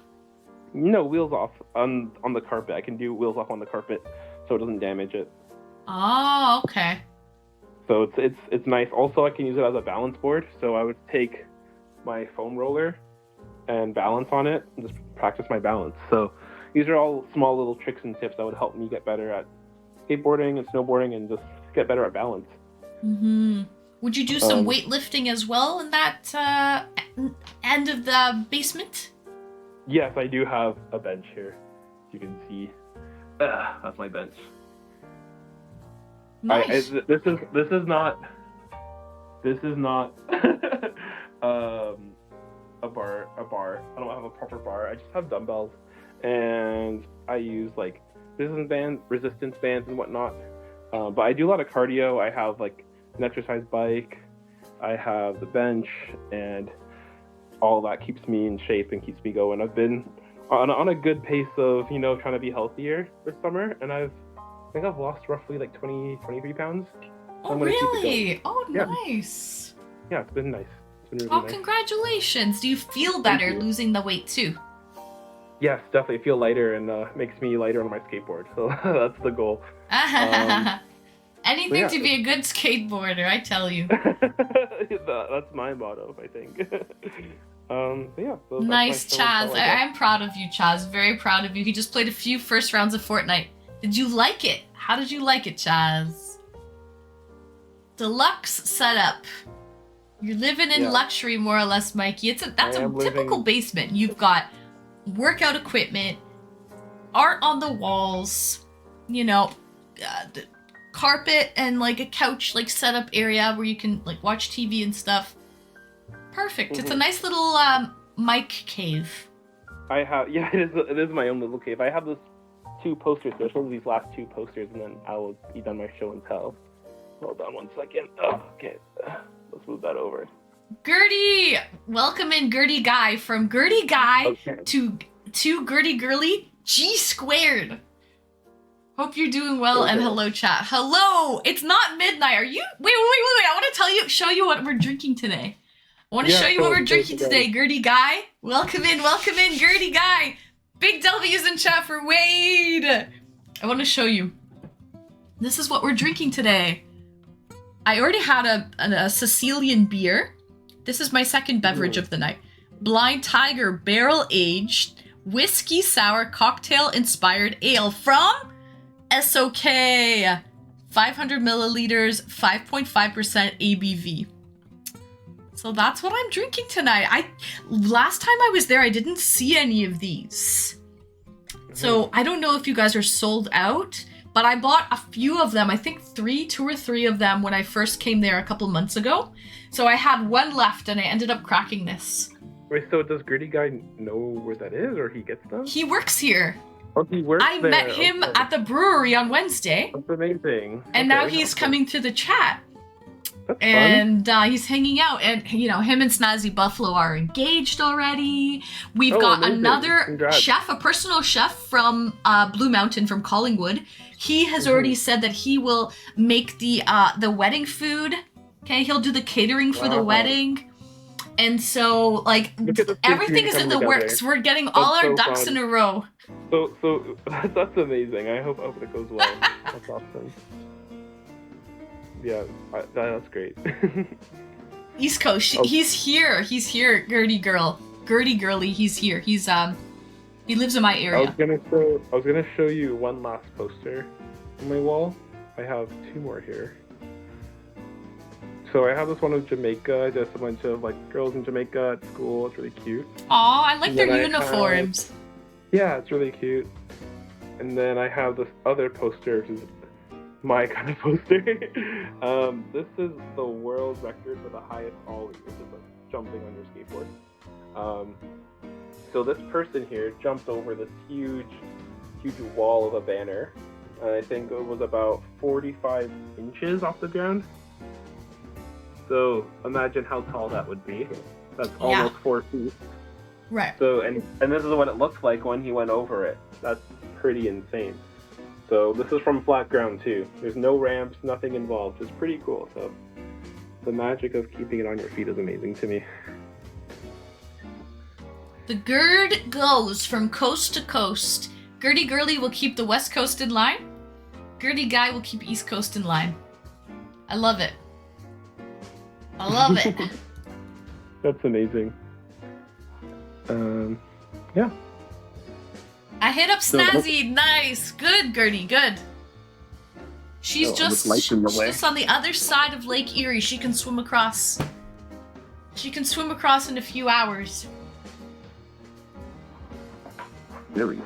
No, wheels off on the carpet. I can do wheels off on the carpet so it doesn't damage it. Oh, okay. So it's nice. Also, I can use it as a balance board. So I would take my foam roller and balance on it and just practice my balance. So these are all small little tricks and tips that would help me get better at skateboarding and snowboarding and just get better at balance. Mm-hmm. Would you do some weightlifting as well in that end of the basement? Yes, I do have a bench here. You can see. That's my bench. Nice. This is not a bar. I don't have a proper bar. I just have dumbbells, and I use like resistance bands and whatnot. But I do a lot of cardio. I have like an exercise bike. I have the bench, and all that keeps me in shape and keeps me going. I've been on a good pace of trying to be healthier this summer, and I think I've lost roughly like 23 pounds. Oh, I'm gonna keep it really? going. Oh, Yeah. Nice. Yeah, it's been nice. It's been really Oh, nice. congratulations. Do you feel better you. losing the weight too? Yes, definitely feel lighter and makes me lighter on my skateboard. So that's the goal. Anything yeah. to be a good skateboarder, I tell you. That's my motto, I think. Yeah. So that's Nice, my Chaz. solo solo. I'm proud of you, Chaz. Very proud of you. He just played a few first rounds of Fortnite. Did you like it? How did you like it, Chaz? Deluxe setup. You're living in luxury, more or less, Mikey. That's a typical basement. You've got workout equipment, art on the walls, the carpet, and like a couch like setup area where you can like watch TV and stuff. Perfect. It's a nice little mic cave. It is my own little cave. I have this 2 posters. There's one of these last 2 posters, and then I will be done my show and tell. Hold on 1 second. Oh, okay. Let's move that over. Gertie! Welcome in Gertie Guy. From Gertie Guy to Gertie Girly G squared. Hope you're doing well, and hello, chat. Hello! It's not midnight. Are you? Wait. I want to show you what we're drinking today. I want to show you what we're drinking today, Gertie Guy. Welcome in, Gertie Guy. Big W's in chat for Wade. I want to show you. This is what we're drinking today. I already had a Sicilian beer. This is my second beverage of the night. Blind Tiger Barrel Aged Whiskey Sour Cocktail Inspired Ale from SOK. 500 milliliters, 5.5% ABV. So that's what I'm drinking tonight. Last time I was there, I didn't see any of these. So I don't know if you guys are sold out, but I bought a few of them. I think 2 or 3 of them when I first came there a couple months ago. So I had 1 left and I ended up cracking this. Wait, so does Gritty Guy know where that is, or he gets them? He works here. Oh, he works I there. met him at the brewery on Wednesday. That's amazing. And now he's coming to the chat. That's fun. And he's hanging out, and you know, him and Snazzy Buffalo are engaged already. We've got amazing. another Congrats. chef, a personal chef from Blue Mountain from Collingwood. He has already said that he will make the wedding food. Okay, he'll do the catering for the wedding. And so, like, Look at the everything is coming in the together. works. We're getting all That's our so ducks fun. in a row. So that's amazing. I hope it goes well. That's awesome. Yeah, that's great. East Coast, he's here. He's here, Gertie girly. He's here. He's he lives in my I area. was gonna show you one last poster on my wall. I have two more here. So I have this one of Jamaica, just a bunch of like girls in Jamaica at school. It's really cute. Aw, I like And their then I uniforms. Yeah, it's really cute. And then I have this other poster, which is my kind of poster. This is the world record for the highest ollie, which is like jumping on your skateboard. So this person here jumped over this huge wall of a banner. I think it was about 45 inches off the ground. So imagine how tall that would be. That's almost 4 feet. Right. So and this is what it looked like when he went over it. That's pretty insane. So this is from flat ground too. There's no ramps, nothing involved. It's pretty cool. So the magic of keeping it on your feet is amazing to me. The Gerd goes from coast to coast. Gertie girly will keep the West Coast in line. Gertie guy will keep East Coast in line. I love it. I love it. That's amazing. Yeah. I hit up Snazzy. Nice. Good, Gertie. Good. She's just on the other side of Lake Erie. She can swim across. She can swim across in a few hours. Really?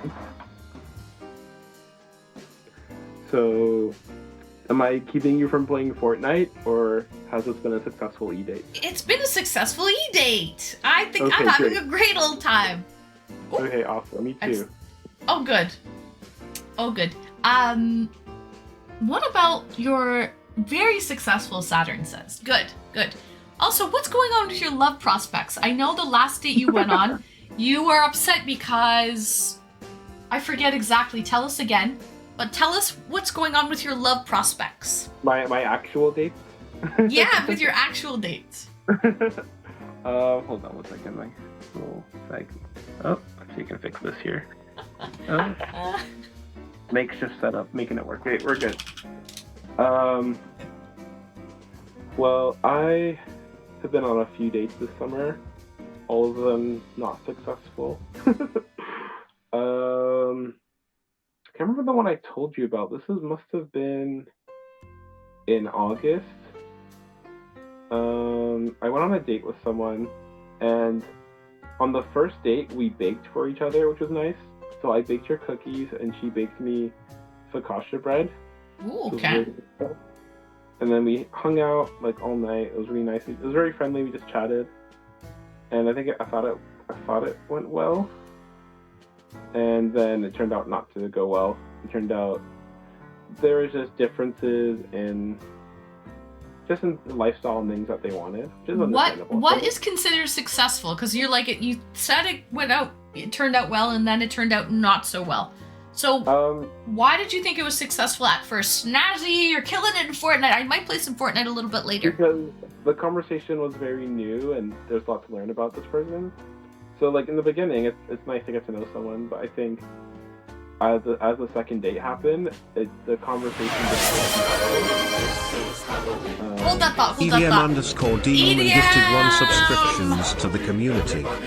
So, am I keeping you from playing Fortnite, or has this been a successful eDate? It's been a successful e-date. I think Okay, I'm having great. a great old time. Ooh. Okay, awesome. Me too. Oh, good. Oh, good. What about your very successful Saturn says? Good, good. Also, what's going on with your love prospects? I know the last date you went on, you were upset because I forget exactly. Tell us again. But tell us what's going on with your love prospects. My actual dates? Yeah, with your actual dates. Hold on 1 second. My little seg. Oh, let's see if I can fix this here. Makeshift setup, making it work. Great, we're good. Well, I have been on a few dates this summer. All of them not successful. I can't remember the one I told you about. Must have been in August. I went on a date with someone, and on the first date, we baked for each other, which was nice. So I baked her cookies, and she baked me focaccia bread. Ooh, okay. And then we hung out like all night. It was really nice. It was very friendly. We just chatted, and I thought it went well. And then it turned out not to go well. It turned out there was just differences in lifestyle and things that they wanted, which is understandable. What is considered successful? Because you said it turned out well, and then it turned out not so well. So why did you think it was successful at first? Snazzy, you're killing it in Fortnite. I might play some Fortnite a little bit later. Because the conversation was very new, and there's a lot to learn about this person. So, like, in the beginning, it's nice to get to know someone, but I think as the second date happened, the conversation Hold that thought. EDM_Demon gifted 1 subscriptions to the community. Wow,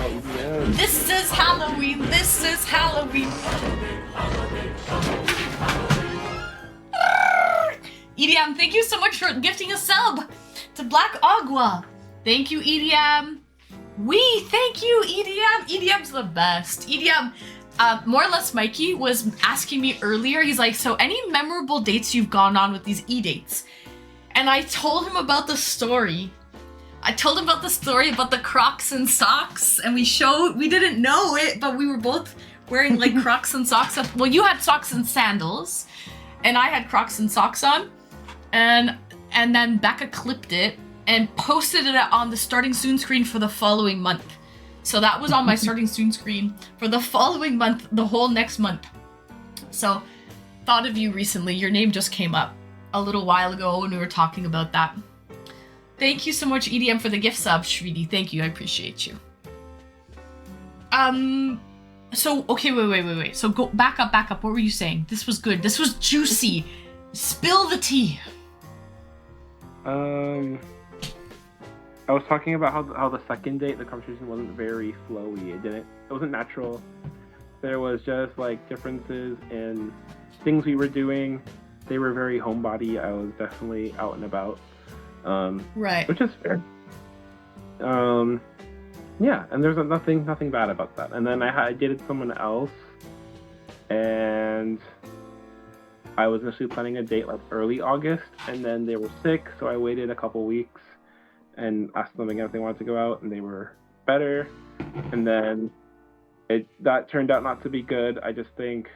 EDM. This is Halloween. This is Halloween. EDM, thank you so much for gifting a sub to Black Agua. Thank you, EDM. We thank you, EDM. EDM's the best. EDM, more or less Mikey was asking me earlier. He's like, so any memorable dates you've gone on with these e-dates? And I told him about the story. I told him about the story about the Crocs and socks, and we didn't know it, but we were both wearing like Crocs and socks. Well, you had socks and sandals, and I had Crocs and socks on, and then Becca clipped it and posted it on the starting soon screen for the following month. So that was on my starting soon screen for the following month, the whole next month. So, thought of you recently. Your name just came up a little while ago when we were talking about that. Thank you so much, EDM, for the gift sub, Shreedy. Thank you. I appreciate you. So, okay, wait. So go back up. What were you saying? This was good. This was juicy. Spill the tea. I was talking about how the second date, the conversation wasn't very flowy. It wasn't natural. There was just like differences in things we were doing. They were very homebody. I was definitely out and about. Right. Which is fair. Yeah, and there's nothing bad about that. And then I dated someone else, and I was initially planning a date like early August, and then they were sick, so I waited a couple weeks and asked them again if they wanted to go out, and they were better. And then that turned out not to be good. I just think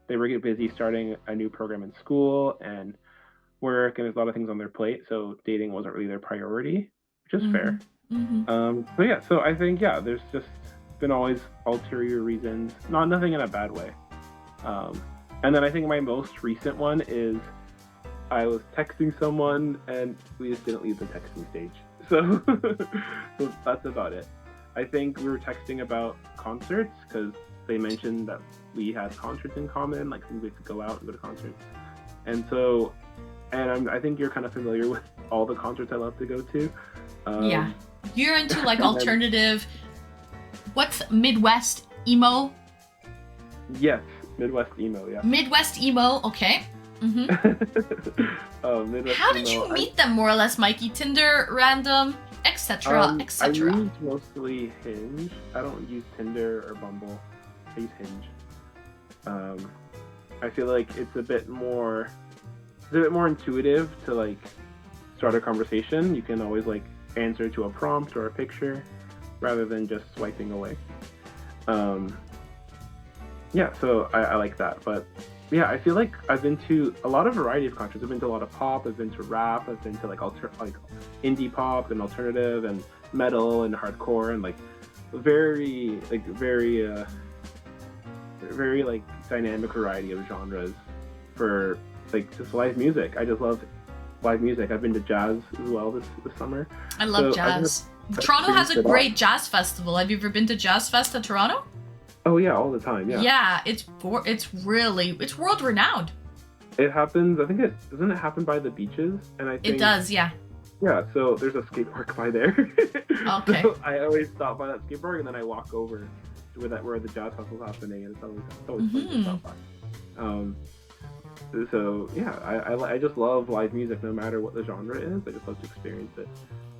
they were getting busy starting a new program in school and work, and there's a lot of things on their plate, so dating wasn't really their priority, which is fair. So I think, there's just been always ulterior reasons, nothing in a bad way. And then I think my most recent one is I was texting someone and we just didn't leave the texting stage. So, so that's about it. I think we were texting about concerts because they mentioned that we had concerts in common, like we could go out and go to concerts. And so, I think you're kind of familiar with all the concerts I love to go to. Yeah. You're into like alternative, what's Midwest emo? Yes, Midwest emo, yeah. Midwest emo, okay. Midwest How did emo, you meet them more or less, Mikey? Tinder, random, etc., I etc. use mostly Hinge. I don't use Tinder or Bumble. I use Hinge. I feel like it's a bit more intuitive to like start a conversation. You can always like answer to a prompt or a picture rather than just swiping away. So I like that. But yeah, I feel like I've been to a lot of variety of concerts. I've been to a lot of pop, I've been to rap, I've been to like indie pop and alternative and metal and hardcore and like very dynamic variety of genres for like just live music. I just love live music. I've been to jazz as well this summer. I love jazz. Toronto has a great jazz festival. Have you ever been to Jazz Fest at Toronto? Oh yeah, all the time. Yeah. Yeah, it's world renowned. It happens. I think doesn't it happen by the beaches? And I think it does. Yeah. Yeah. So there's a skate park by there. Okay. So I always stop by that skate park and then I walk over to where the jazz festival's happening, and it's always fun to stop by. So yeah, I just love live music no matter what the genre is. I just love to experience it.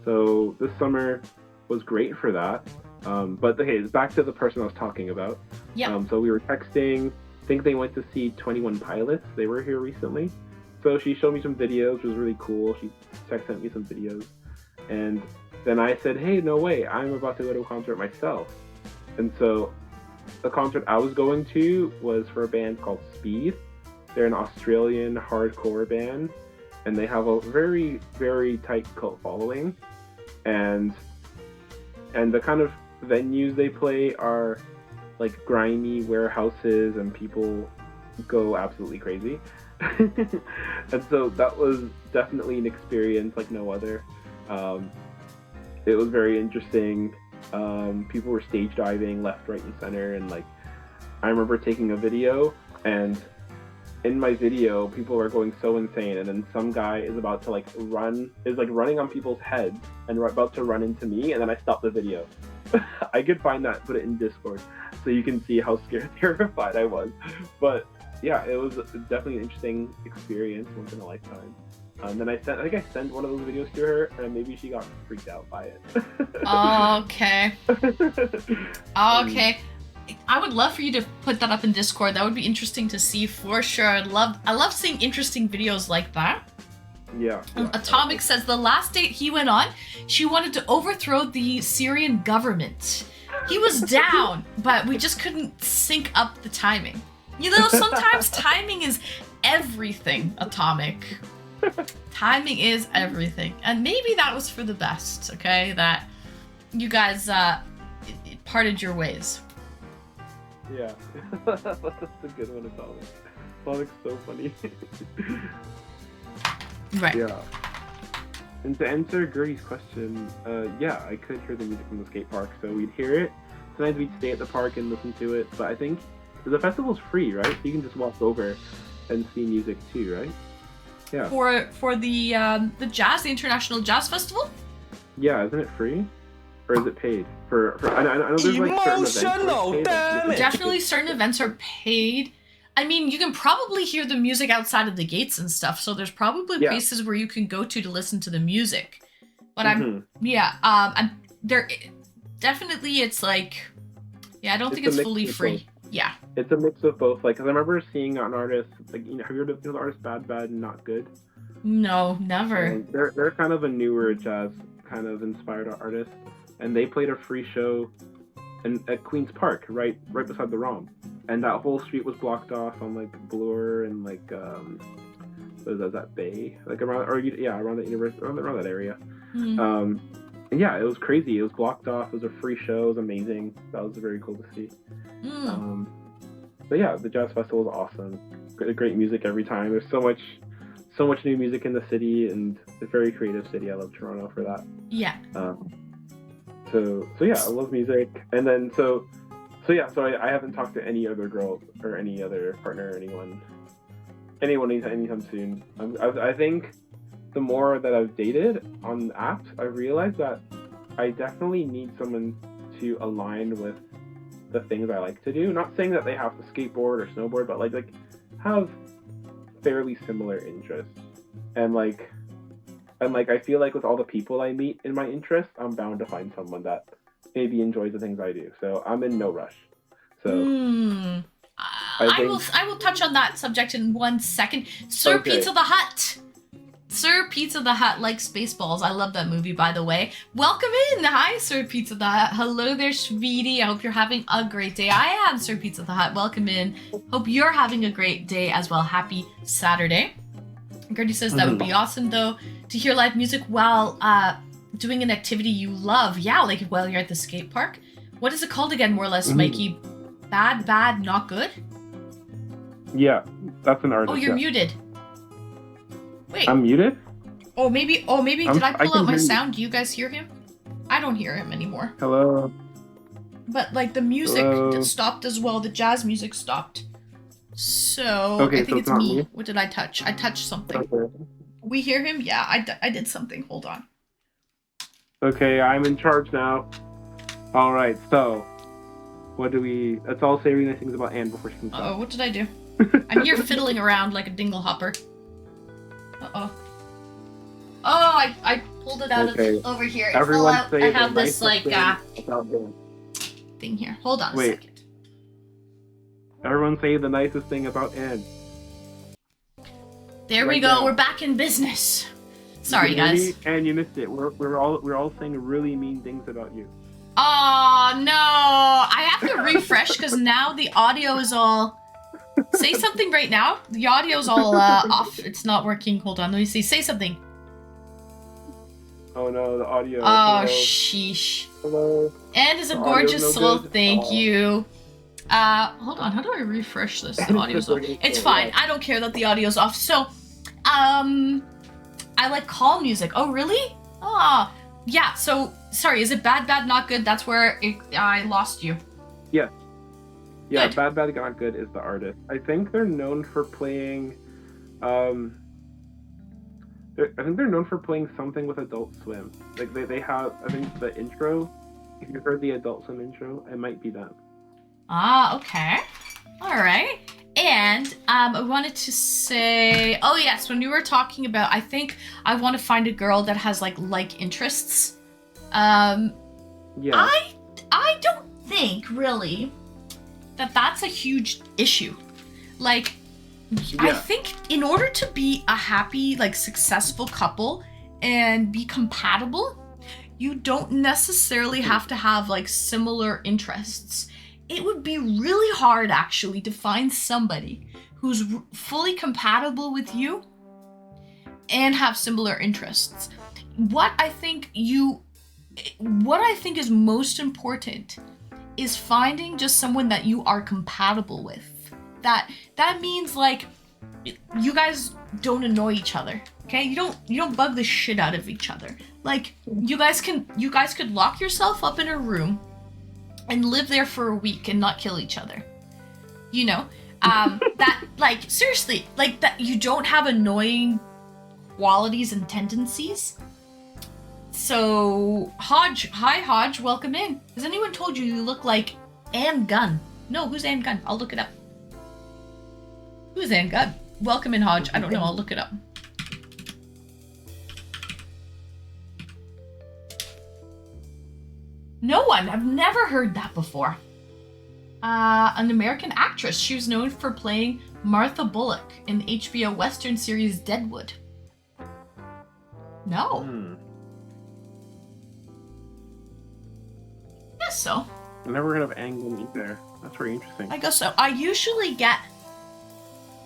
So this summer was great for that. But okay, back to the person I was talking about. Yeah. So we were texting. I think they went to see 21 Pilots. They were here recently. So she showed me some videos, which was really cool. She sent me some videos. And then I said, hey, no way, I'm about to go to a concert myself. And so the concert I was going to was for a band called Speed. They're an Australian hardcore band. And they have a very, very tight cult following. And the kind of venues they play are like grimy warehouses, and people go absolutely crazy. And so that was definitely an experience like no other. It was very interesting. People were stage diving left, right, and center, and like I remember taking a video, and in my video people were going so insane, and then some guy is about to running on people's heads and about to run into me, and then I stopped the video. I could find that, put it in Discord, so you can see how terrified I was. But yeah, it was definitely an interesting experience, once in a lifetime. Then I sent one of those videos to her, and maybe she got freaked out by it. Okay. Okay. I would love for you to put that up in Discord. That would be interesting to see for sure. I love seeing interesting videos like that. Yeah. Atomic says the last date he went on, she wanted to overthrow the Syrian government. He was down, but we just couldn't sync up the timing. You know, sometimes timing is everything, Atomic. Timing is everything. And maybe that was for the best, okay? That you guys parted your ways. Yeah. That's a good one, Atomic. Atomic's so funny. Right. Yeah. And to answer Gertie's question, yeah, I could hear the music from the skate park, so we'd hear it. Sometimes we'd stay at the park and listen to it, but I think the festival's free, right? So you can just walk over and see music too, right? Yeah. For the jazz, the International Jazz Festival? Yeah, isn't it free? Or is it paid? I know there's like certain events where it's paid, Damn it. Definitely certain events are paid. I mean, you can probably hear the music outside of the gates and stuff, so there's probably places where you can go to listen to the music. But I'm there definitely it's like, yeah, I don't think it's fully free. Yeah. It's a mix of both. Like, 'cause I remember seeing an artist, like, you know, have you heard of the artist Bad Bad Not Good? No, never. And they're kind of a newer jazz kind of inspired artist, and they played a free show at Queen's Park, right beside the ROM, and that whole street was blocked off on like Bloor and like what is that bay, like around that university, around that area. Mm. And yeah, it was crazy. It was blocked off. It was a free show. It was amazing. That was very cool to see. Mm. But yeah, the jazz festival is awesome. Great music every time. There's so much new music in the city, and it's a very creative city. I love Toronto for that. Yeah. So yeah, I love music. And then so I haven't talked to any other girl or any other partner or anyone anytime soon. I think the more that I've dated on apps, I've realized that I definitely need someone to align with the things I like to do. Not saying that they have to skateboard or snowboard, but like have fairly similar interests. And I feel like with all the people I meet in my interests, I'm bound to find someone that maybe enjoys the things I do. So I'm in no rush. So I will touch on that subject in 1 second. Sir Pizza the Hut. Sir Pizza the Hut likes Spaceballs. I love that movie, by the way. Welcome in. Hi, Sir Pizza the Hut. Hello there, sweetie. I hope you're having a great day. I am Sir Pizza the Hut. Welcome in. Hope you're having a great day as well. Happy Saturday. Gertie says that would be awesome, though, to hear live music while doing an activity you love. Yeah, like while you're at the skate park. What is it called again, more or less, Mikey? Bad, not good? Yeah, that's an artist. Oh, you're muted. Wait. I'm muted? Oh, maybe did I pull out my sound? Do you guys hear him? I don't hear him anymore. Hello? But, like, the music stopped as well. The jazz music stopped. So, okay, I think it's not me. me. What did I touch? I touched something. Okay. We hear him? Yeah, I did something. Hold on. Okay, I'm in charge now. Alright, so let's all say really nice things about Anne before she can stop. Uh-oh, what did I do? I'm here fiddling around like a dingle hopper. Uh-oh. Oh, I pulled it out of over here. Everyone I have this like thing here. Hold on a second. Everyone say the nicest thing about Anne. There we go. We're back in business. Sorry, guys. And you missed it. We're all saying really mean things about you. Oh no! I have to refresh because now the audio is all. Say something right now. The audio's all off. It's not working. Hold on. Let me see. Say something. Oh no, the audio. Oh, sheesh. Hello. And is a gorgeous soul. Thank you. Hold on. How do I refresh this? The audio's off. It's fine. I don't care that the audio's off. So, I like call music. Oh, really? Ah, yeah. So, sorry. Is it bad, not good? That's where I lost you. Yeah. Yeah, Good. Bad Not Good is the artist. I think they're known for playing, I think they're known for playing something with Adult Swim. Like they have, I think the intro. If you've heard the Adult Swim intro, it might be them. Ah, okay. All right. And I wanted to say, oh yes, when you were talking about, I think I want to find a girl that has like interests. Yeah. I don't think really that that's a huge issue. Like, I think in order to be a happy, like successful couple and be compatible, you don't necessarily have to have like similar interests. It would be really hard actually to find somebody who's fully compatible with you and have similar interests. What I think is most important is finding just someone that you are compatible with. That means like you guys don't annoy each other. Okay? You don't bug the shit out of each other. Like you guys could lock yourself up in a room and live there for a week and not kill each other. You know? That like seriously, like that you don't have annoying qualities and tendencies. So Hodge, hi Hodge, welcome in. Has anyone told you you look like Anne Gunn? No, who's Anne Gunn? I'll look it up. Who's Anne Gunn? Welcome in, Hodge. I don't know, I'll look it up. No one. I've never heard that before. An American actress. She was known for playing Martha Bullock in the HBO Western series Deadwood. No. Guess so. I've never heard of Anglin either. That's very interesting. I guess so. I usually get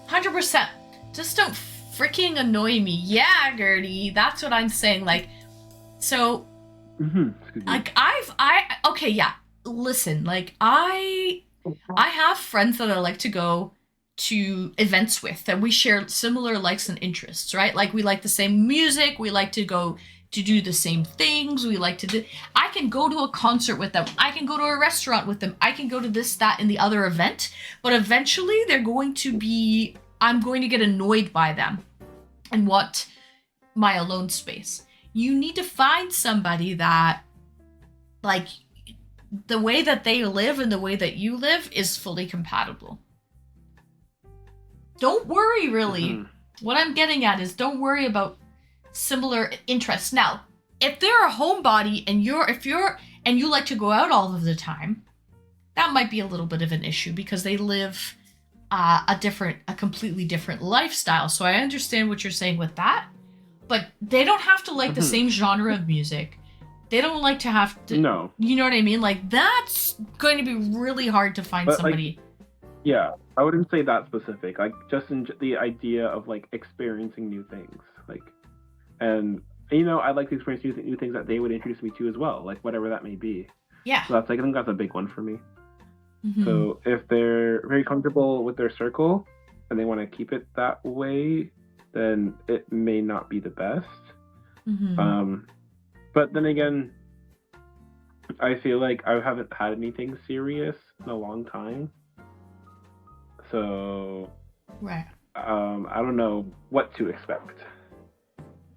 100%. Just don't freaking annoy me. Yeah, Gertie. That's what I'm saying. Like, so, like okay, yeah. Listen, like I have friends that I like to go to events with, that we share similar likes and interests, right? Like we like the same music, we like to go to do the same things, we like to do. I can go to a concert with them, I can go to a restaurant with them, I can go to this, that, and the other event, but eventually I'm going to get annoyed by them and want my alone space. You need to find somebody that, like, the way that they live and the way that you live is fully compatible. Don't worry, really. What I'm getting at is don't worry about similar interests. Now, if they're a homebody and you like to go out all of the time, that might be a little bit of an issue because they live a completely different lifestyle. So I understand what you're saying with that, but they don't have to like the same genre of music. They don't like to have to. No. You know what I mean? Like that's going to be really hard to find somebody. Like, yeah, I wouldn't say that specific. Like just in the idea of like experiencing new things, like, and you know, I'd like to experience new things that they would introduce me to as well, like whatever that may be. Yeah. So that's like I think that's a big one for me. So if they're very comfortable with their circle and they want to keep it that way, then it may not be the best. But then again, I feel like I haven't had anything serious in a long time. So right. I don't know what to expect.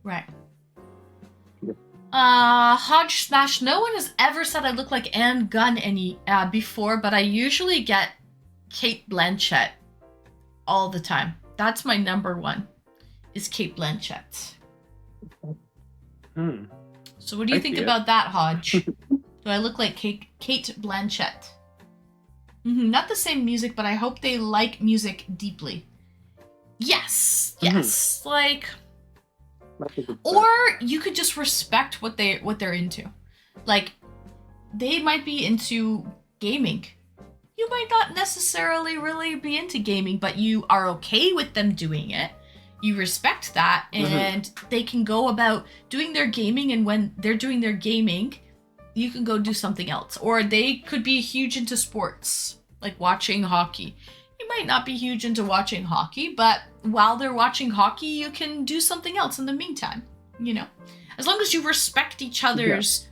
Right. Hodge Smash, no one has ever said I look like Anne Gunn before, but I usually get Kate Blanchett all the time. That's my number one, is Kate Blanchett. So what do you think about that, Hodge? Do I look like Kate Blanchett? Not the same music, but I hope they like music deeply. Yes, like... Or you could just respect what they're into. Like, they might be into gaming. You might not necessarily really be into gaming, but you are okay with them doing it. You respect that, and they can go about doing their gaming, and when they're doing their gaming, you can go do something else. Or they could be huge into sports, like watching hockey. You might not be huge into watching hockey, but while they're watching hockey, you can do something else in the meantime, you know? As long as you respect each other's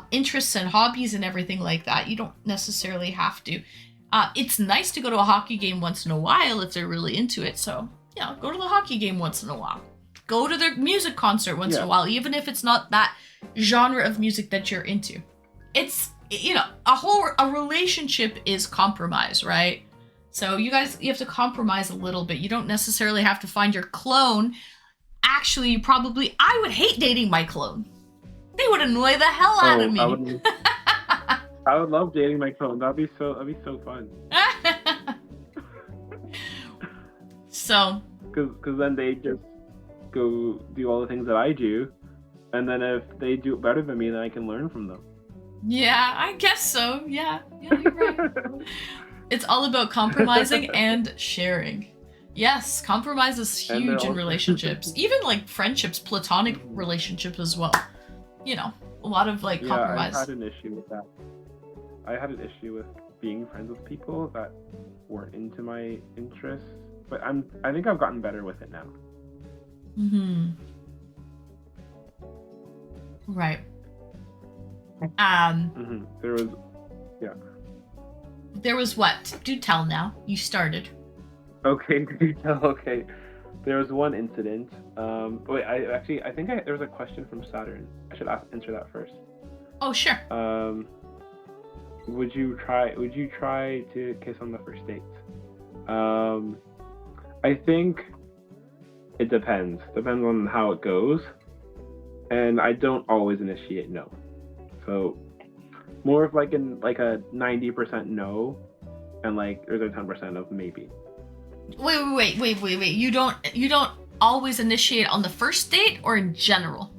interests and hobbies and everything like that, you don't necessarily have to. It's nice to go to a hockey game once in a while if they're really into it, so, yeah, go to the hockey game once in a while. Go to their music concert once in a while, even if it's not that genre of music that you're into. It's, you know, a relationship is compromise, right? So you have to compromise a little bit. You don't necessarily have to find your clone. Actually, I would hate dating my clone. They would annoy the hell out of me. I would love dating my clone. That'd be so fun. So. Because then they just go do all the things that I do, and then if they do it better than me, then I can learn from them. Yeah, I guess so. Yeah, you're right. It's all about compromising and sharing. Yes, compromise is And they're huge in all- relationships. Even like friendships, platonic relationships as well. You know, a lot of like Yeah, compromise. I had an issue with that. I had an issue with being friends with people that weren't into my interests, but I think I've gotten better with it now. Right. There was what? Do tell now. You started. Okay, okay. There was one incident. Wait, I think there was a question from Saturn. I should answer that first. Oh, sure. Would you try to kiss on the first date? I think it depends. Depends on how it goes. And I don't always initiate no. So more of like a 90% no, and like there's a 10% of maybe. Wait. You don't always initiate on the first date or in general?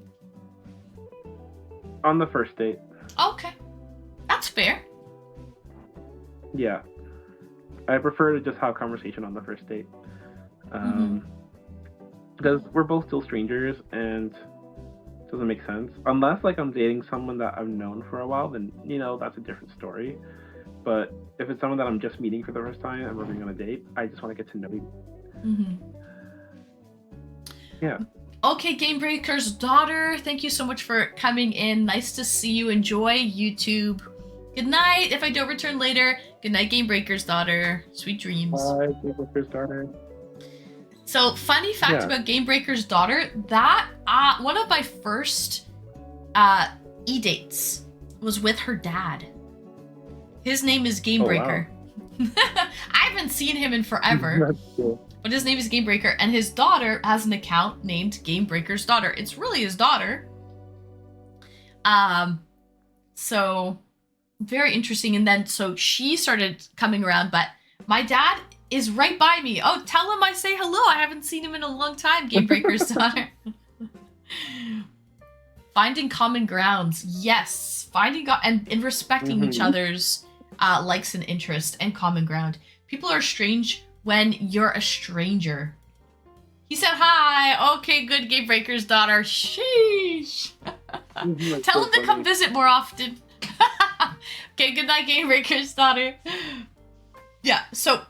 On the first date. Okay. That's fair. Yeah. I prefer to just have conversation on the first date. Because we're both still strangers and it doesn't make sense. Unless like I'm dating someone that I've known for a while, then that's a different story. But if it's someone that I'm just meeting for the first time and we're going on a date, I just want to get to know you. Yeah. Okay, Gamebreaker's daughter, thank you so much for coming in. Nice to see you. Enjoy YouTube. Good night. If I don't return later, good night, Gamebreaker's daughter. Sweet dreams. Bye, Gamebreaker's daughter. So, funny fact about Gamebreaker's daughter, that one of my first eDates was with her dad. His name is Gamebreaker. Oh, wow. I haven't seen him in forever. That's cool. But his name is Gamebreaker, and his daughter has an account named Gamebreaker's daughter. It's really his daughter. So very interesting. And then so she started coming around, but my dad is right by me. Oh, tell him I say hello. I haven't seen him in a long time, Gamebreaker's daughter. Finding common grounds. Yes. And respecting each other's likes and interests and common ground. People are strange when you're a stranger. He said hi. Okay, good, Gamebreaker's daughter. Sheesh. Tell him to come visit more often. Okay, good night, Gamebreaker's daughter. Yeah, so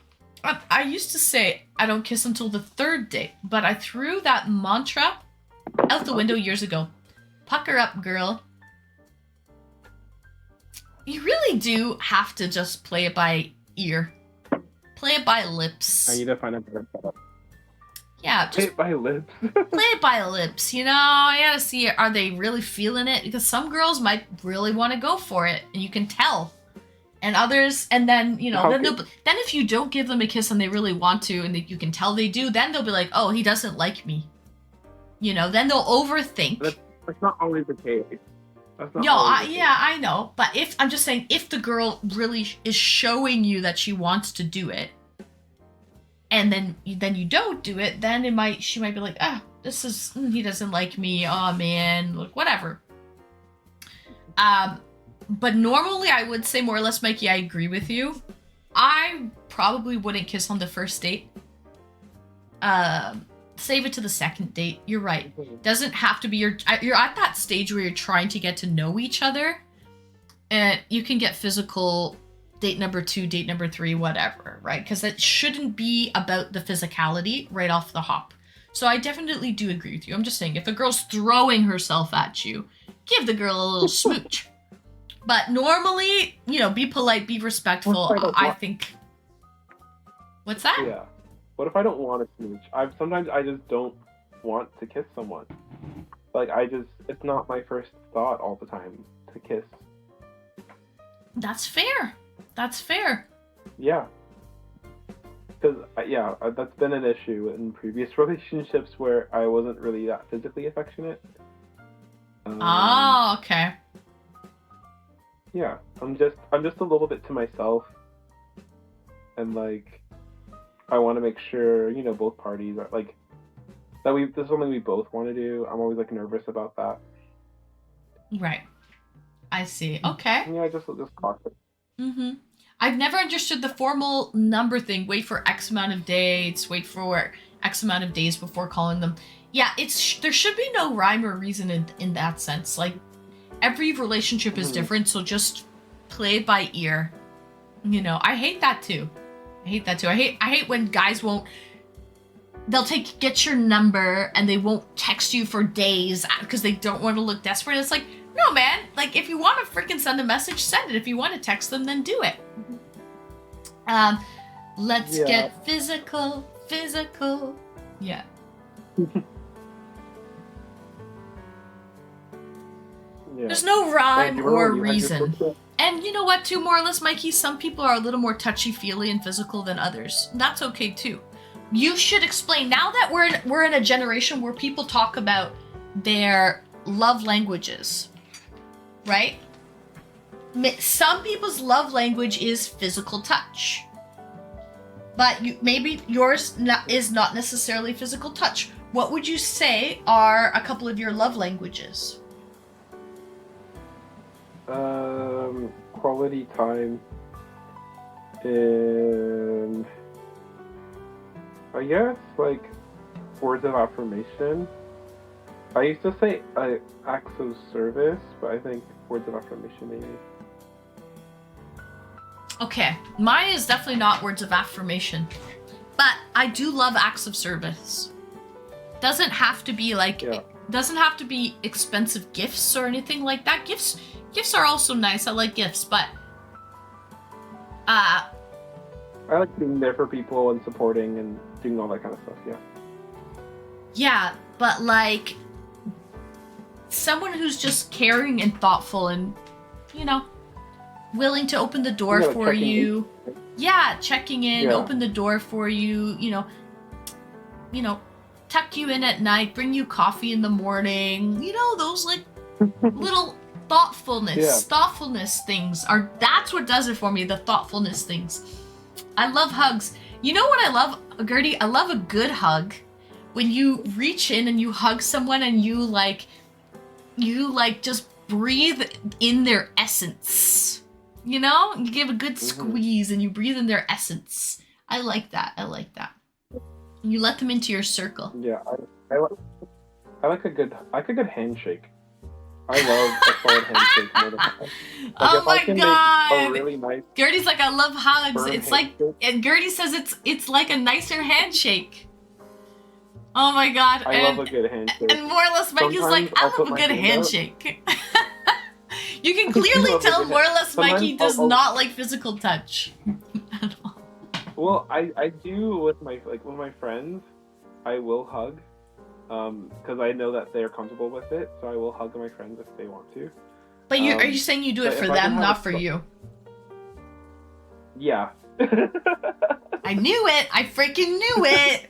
I used to say I don't kiss until the third date, but I threw that mantra out the window years ago. Pucker up, girl. You really do have to just play it by ear. Play it by lips. I need to find a better setup. Yeah, just play it by lips. Play it by lips, you know? I gotta see, are they really feeling it? Because some girls might really want to go for it, and you can tell. And others, and then, then if you don't give them a kiss and they really want to, and you can tell they do, then they'll be like, oh, he doesn't like me. Then they'll overthink. That's not always the case. I know. But I'm just saying, if the girl really is showing you that she wants to do it, and then you don't do it, then she might be like, he doesn't like me. Oh man, look, whatever. But normally I would say more or less, Mikey, I agree with you. I probably wouldn't kiss on the first date. Save it to the second date. You're right. Doesn't have to be you're at that stage where you're trying to get to know each other, and you can get physical date number 2, date number 3, whatever, right? Because it shouldn't be about the physicality right off the hop. So I definitely do agree with you. I'm just saying, if a girl's throwing herself at you, give the girl a little smooch. But normally, be polite, be respectful. I think. What's that? Yeah. What if I don't want to smooch? Sometimes I just don't want to kiss someone. Like, it's not my first thought all the time to kiss. That's fair. Yeah. Because, that's been an issue in previous relationships where I wasn't really that physically affectionate. Okay. Yeah, I'm just a little bit to myself. And, like, I want to make sure, both parties are, like, this is something we both want to do. I'm always, like, nervous about that. Right. I see. Okay. Yeah, just cautious. I've never understood the formal number thing. Wait for X amount of dates, wait for X amount of days before calling them. Yeah, there should be no rhyme or reason in that sense. Like, every relationship is different, so just play it by ear. You know, I hate that too. I hate when guys won't. They'll get your number and they won't text you for days because they don't want to look desperate. It's like, no, man. Like, if you want to freaking send a message, send it. If you want to text them, then do it. Let's get physical. Yeah. There's no rhyme or reason. And you know what, too, more or less, Mikey? Some people are a little more touchy-feely and physical than others. That's okay, too. You should explain. Now that we're in a generation where people talk about their love languages, right? Some people's love language is physical touch. But maybe yours is not necessarily physical touch. What would you say are a couple of your love languages? Quality time, and I guess like words of affirmation. I used to say acts of service, but I think words of affirmation maybe. Okay, mine is definitely not words of affirmation, but I do love acts of service. Doesn't have to be doesn't have to be expensive gifts or anything like that. Gifts are also nice. I like gifts, but I like being there for people and supporting and doing all that kind of stuff. Yeah. Yeah, but like someone who's just caring and thoughtful and, you know, willing to open the door for you. Yeah, checking in, open the door for you, you know, tuck you in at night, bring you coffee in the morning. You know, those like little thoughtfulness things that's what does it for me, the thoughtfulness things. I love hugs. You know what I love, Gertie? I love a good hug. When you reach in and you hug someone and you just breathe in their essence. You know? You give a good squeeze and you breathe in their essence. I like that. You let them into your circle. Yeah, I like a good handshake. I love a solid handshake more than that. Oh my god! Make a really nice Gertie's like, I love hugs. It's handshake. like, and Gertie says it's like a nicer handshake. Oh my god! I love a good handshake. And more or less, Mikey's like, I love a good handshake. You can clearly tell more or less Mikey does not like physical touch at all. Well, I do with my friends. I will hug. Because I know that they're comfortable with it, so I will hug my friends if they want to. But are you saying you do it for them, not for you? Yeah. I knew it! I freaking knew it!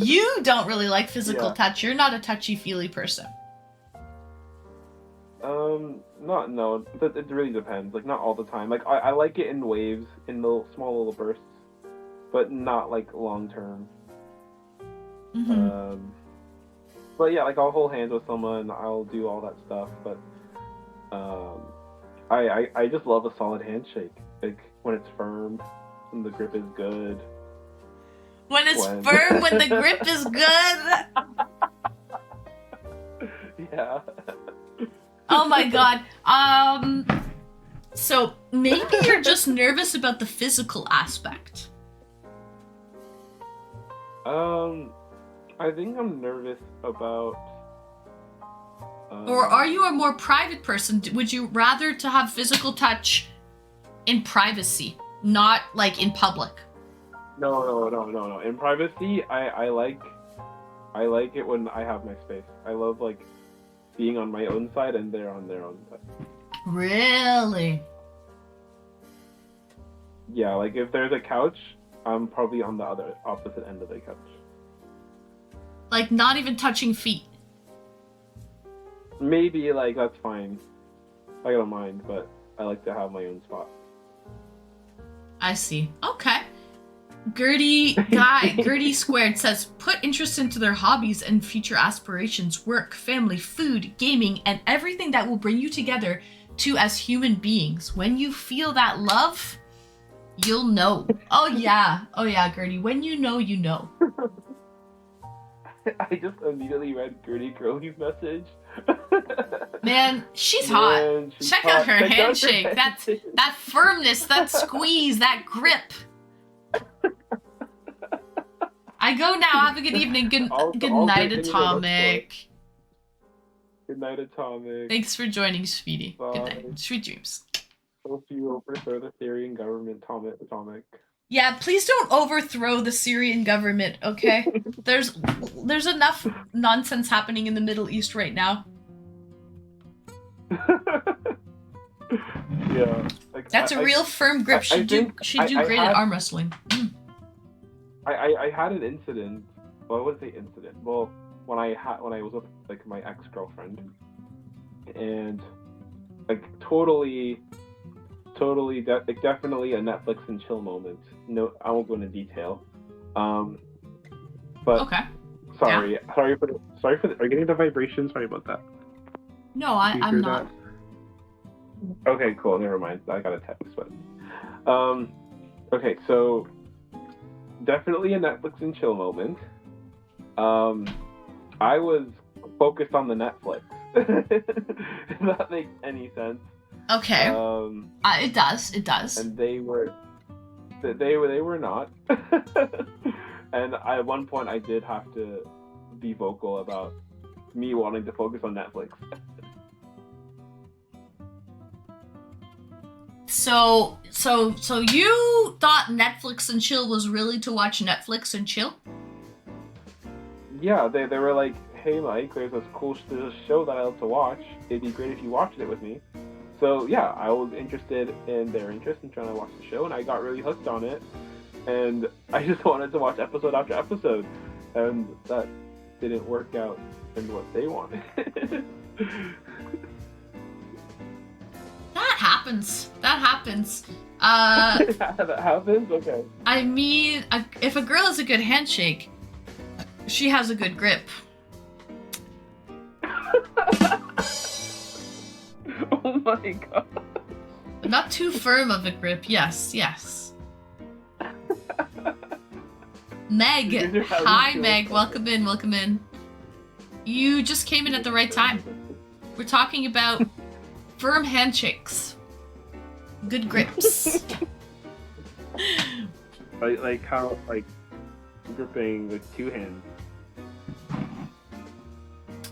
You don't really like physical touch. You're not a touchy-feely person. No. It really depends. Like, not all the time. Like, I like it in waves, in little small little bursts, but not like long term. But yeah, like I'll hold hands with someone, I'll do all that stuff, but I just love a solid handshake. Like when it's firm and the grip is good. When it's firm, when the grip is good. Yeah. Oh my god. So maybe you're just nervous about the physical aspect. I think I'm nervous about... or are you a more private person? Would you rather to have physical touch in privacy, not like in public? No. In privacy, I like it when I have my space. I love like being on my own side and they're on their own side. Really? Yeah, like if there's a couch, I'm probably on the opposite end of the couch. Like not even touching feet? Maybe, like, that's fine. I don't mind, but I like to have my own spot. I see. Okay. Gertie Squared says, put interest into their hobbies and future aspirations, work, family, food, gaming, and everything that will bring you together to as human beings. When you feel that love, you'll know. Oh yeah, Gertie. When you know, you know. I just immediately read Gertie Curly's message. Man, she's Man, hot. she's Check hot. out her Check out her handshake. That firmness, that squeeze, that grip. I go now. Have a good evening. Good night, Atomic. Good night, Atomic. Thanks for joining, Speedy. Bye. Good night. Sweet dreams. Hope you overthrow the Syrian government, Atomic. Yeah, please don't overthrow the Syrian government, okay? There's enough nonsense happening in the Middle East right now. Yeah. Like, That's a real firm grip. She'd do great at arm wrestling. I had an incident. Well, I wouldn't say incident. Well, when I was with like my ex-girlfriend, and like definitely a Netflix and chill moment. No, I won't go into detail. But okay. Sorry for the. Are you getting the vibration? Sorry about that. No, I'm not. That? Okay, cool. Never mind. I got a text, but okay, so definitely a Netflix and chill moment. I was focused on the Netflix. If that makes any sense. Okay. It does. And they were not. And at one point, I did have to be vocal about me wanting to focus on Netflix. So you thought Netflix and chill was really to watch Netflix and chill? Yeah, they were like, hey Mike, there's this show that I love to watch. It'd be great if you watched it with me. So yeah, I was interested in their interest in trying to watch the show, and I got really hooked on it. And I just wanted to watch episode after episode, and that didn't work out in what they wanted. That happens. That happens? Okay. I mean, if a girl has a good handshake, she has a good grip. Oh my god. Not too firm of a grip, yes. Meg. Hi, Meg. Welcome in. You just came in at the right time. We're talking about firm handshakes. Good grips. like how, gripping with two hands.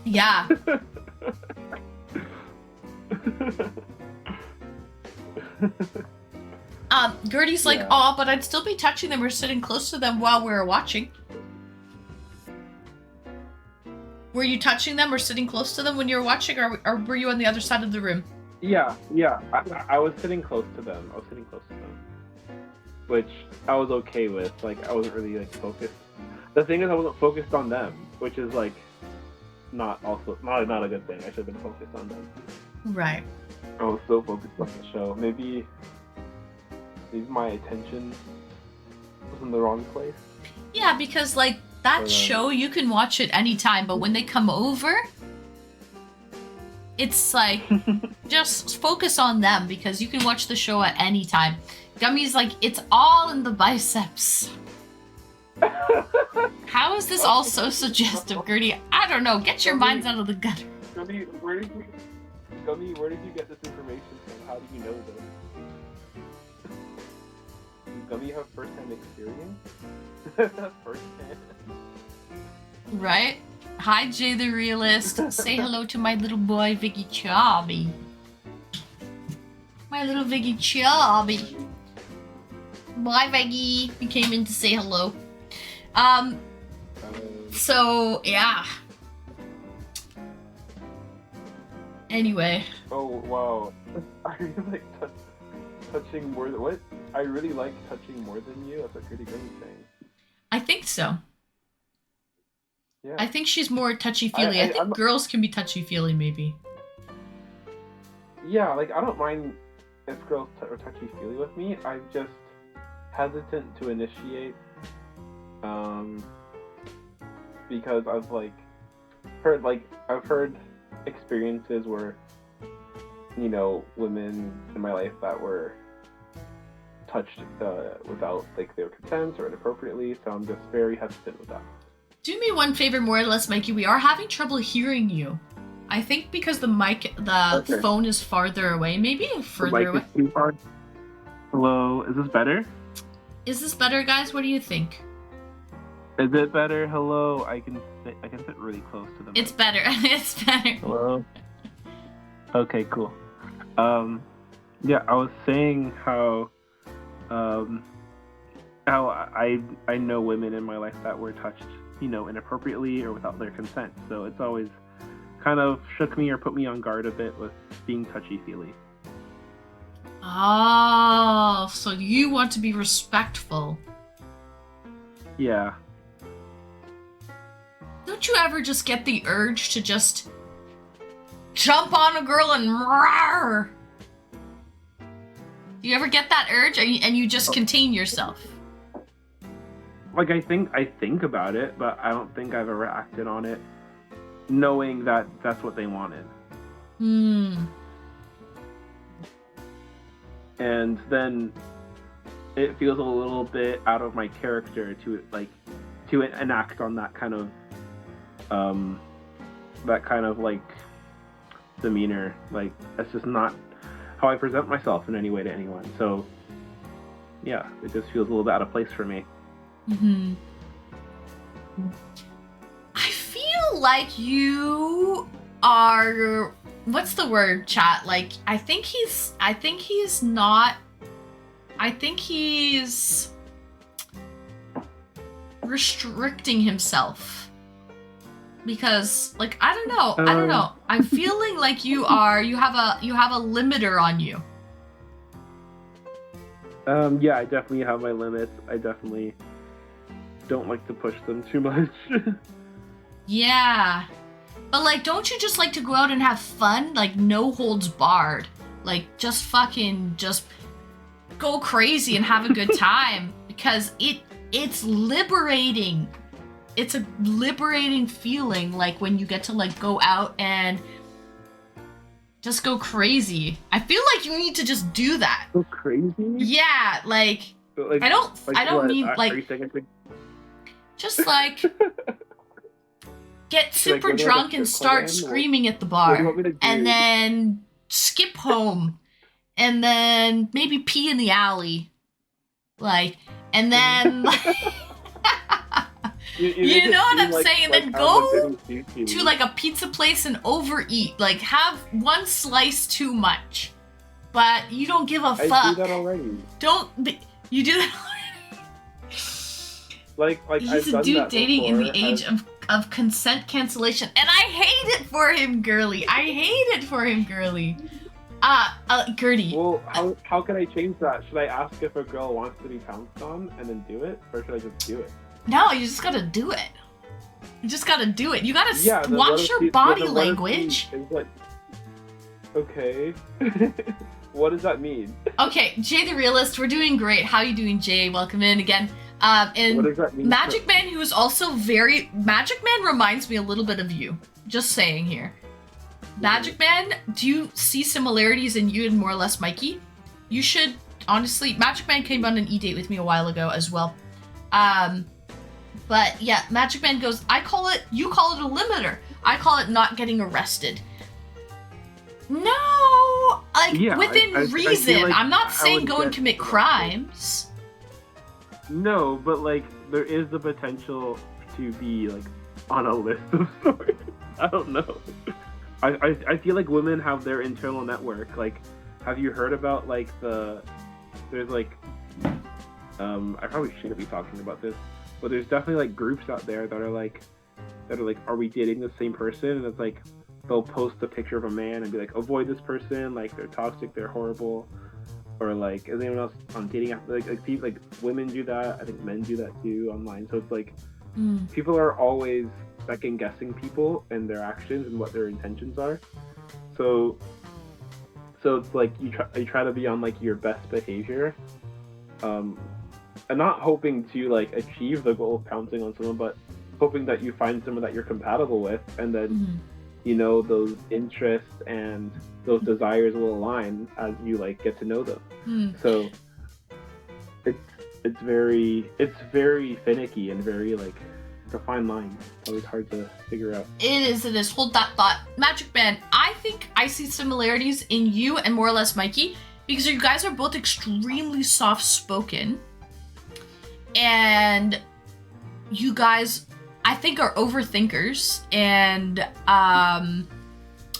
Yeah. Gertie's like, oh, but I'd still be touching them or sitting close to them while we were watching. Were you touching them or sitting close to them when you were watching, or were you on the other side of the room? Yeah. I was sitting close to them. Which I was okay with. Like, I wasn't really, focused. The thing is, I wasn't focused on them, which is, not a good thing. I should have been focused on them. Right. I was so focused on the show. Maybe my attention was in the wrong place. Yeah, because that show, you can watch it anytime, but when they come over, it's just focus on them, because you can watch the show at any time. Gummy's it's all in the biceps. How is this all so suggestive, Gertie? I don't know. Get your minds out of the gutter. Gummy, where did you get this information from? How do you know this? Does Gummy have first-hand experience? First-hand. Right? Hi, Jay the Realist. Say hello to my little boy, Vicky Chobby. My little Vicky Chobby. Bye, Vicky. You came in to say hello. So, yeah. Anyway. Oh, wow. I really touching more than... What? I really like touching more than you? That's what Gertie Gummy saying. I think so. Yeah. I think she's more touchy-feely. I think girls can be touchy-feely, maybe. Yeah, I don't mind if girls are touchy-feely with me. I'm just hesitant to initiate. Because I've heard experiences where women in my life that were touched without like their consent or inappropriately. So I'm just very hesitant with that. Do me one favor, more or less, Mikey. We are having trouble hearing you. I think because the phone is farther away. Maybe further away. Too far. Hello, is this better? Is this better, guys? What do you think? Is it better? Hello, I can sit really close to them. It's better. It's better. Hello. Okay, cool. Yeah, I was saying how I know women in my life that were touched, inappropriately or without their consent. So it's always kind of shook me or put me on guard a bit with being touchy-feely. Oh, so you want to be respectful. Yeah. Don't you ever just get the urge to just jump on a girl and roar? Do you ever get that urge and you just contain yourself? Like I think about it, but I don't think I've ever acted on it knowing that that's what they wanted. And then it feels a little bit out of my character to enact on that kind of like demeanor. Like that's just not how I present myself in any way to anyone. So yeah, it just feels a little bit out of place for me. I feel like you are, what's the word, chat? Like I think he's restricting himself. Because like I don't know. I'm feeling like you have a limiter on you. Yeah, I definitely have my limits. I definitely don't like to push them too much. Yeah. But like don't you just like to go out and have fun? Like no holds barred. Like just go crazy and have a good time because it's liberating. It's a liberating feeling, like when you get to like go out and just go crazy. I feel like you need to just do that. Go crazy? Yeah, like I don't mean like just like get super drunk and start screaming at the bar and then skip home and then maybe pee in the alley. Like and then you know what I'm saying? Then go to like a pizza place and overeat. Like have one slice too much, but you don't give a fuck. I do that already. You do that already? Like he's a dude dating in the age of consent cancellation, and I hate it for him, girly. I hate it for him, girly. Gertie. Well, how can I change that? Should I ask if a girl wants to be pounced on and then do it, or should I just do it? No, you just gotta do it. You just gotta do it. You gotta watch your body language. Okay. What does that mean? Okay, Jay the Realist, we're doing great. How you doing, Jay? Welcome in again. And what does that mean? Magic Man, who is also Magic Man reminds me a little bit of you. Just saying here. Magic Man, do you see similarities in you and more or less Mikey? You should, honestly, Magic Man came on an eDate with me a while ago as well. But yeah, Magic Man goes, you call it a limiter. I call it not getting arrested. No, like within reason. Like I'm not saying go and commit crimes. No, but like there is the potential to be like on a list of sorts. I don't know. I feel like women have their internal network. Like, have you heard about like there's like I probably shouldn't be talking about this, but there's definitely like groups out there that are like, are we dating the same person? And it's like they'll post a picture of a man and be like, avoid this person, like they're toxic, they're horrible, or like is anyone else on dating app? Like women do that. I think men do that too online. So it's like people are always second guessing people and their actions and what their intentions are. So it's like you try to be on like your best behavior, and not hoping to like achieve the goal of pouncing on someone, but hoping that you find someone that you're compatible with, and then those interests and those desires will align as you like get to know them. So it's very finicky and very like it's a fine line. It's always hard to figure out. It is. Hold that thought. Magic Man, I think I see similarities in you and more or less Mikey because you guys are both extremely soft-spoken. And you guys, I think, are overthinkers. And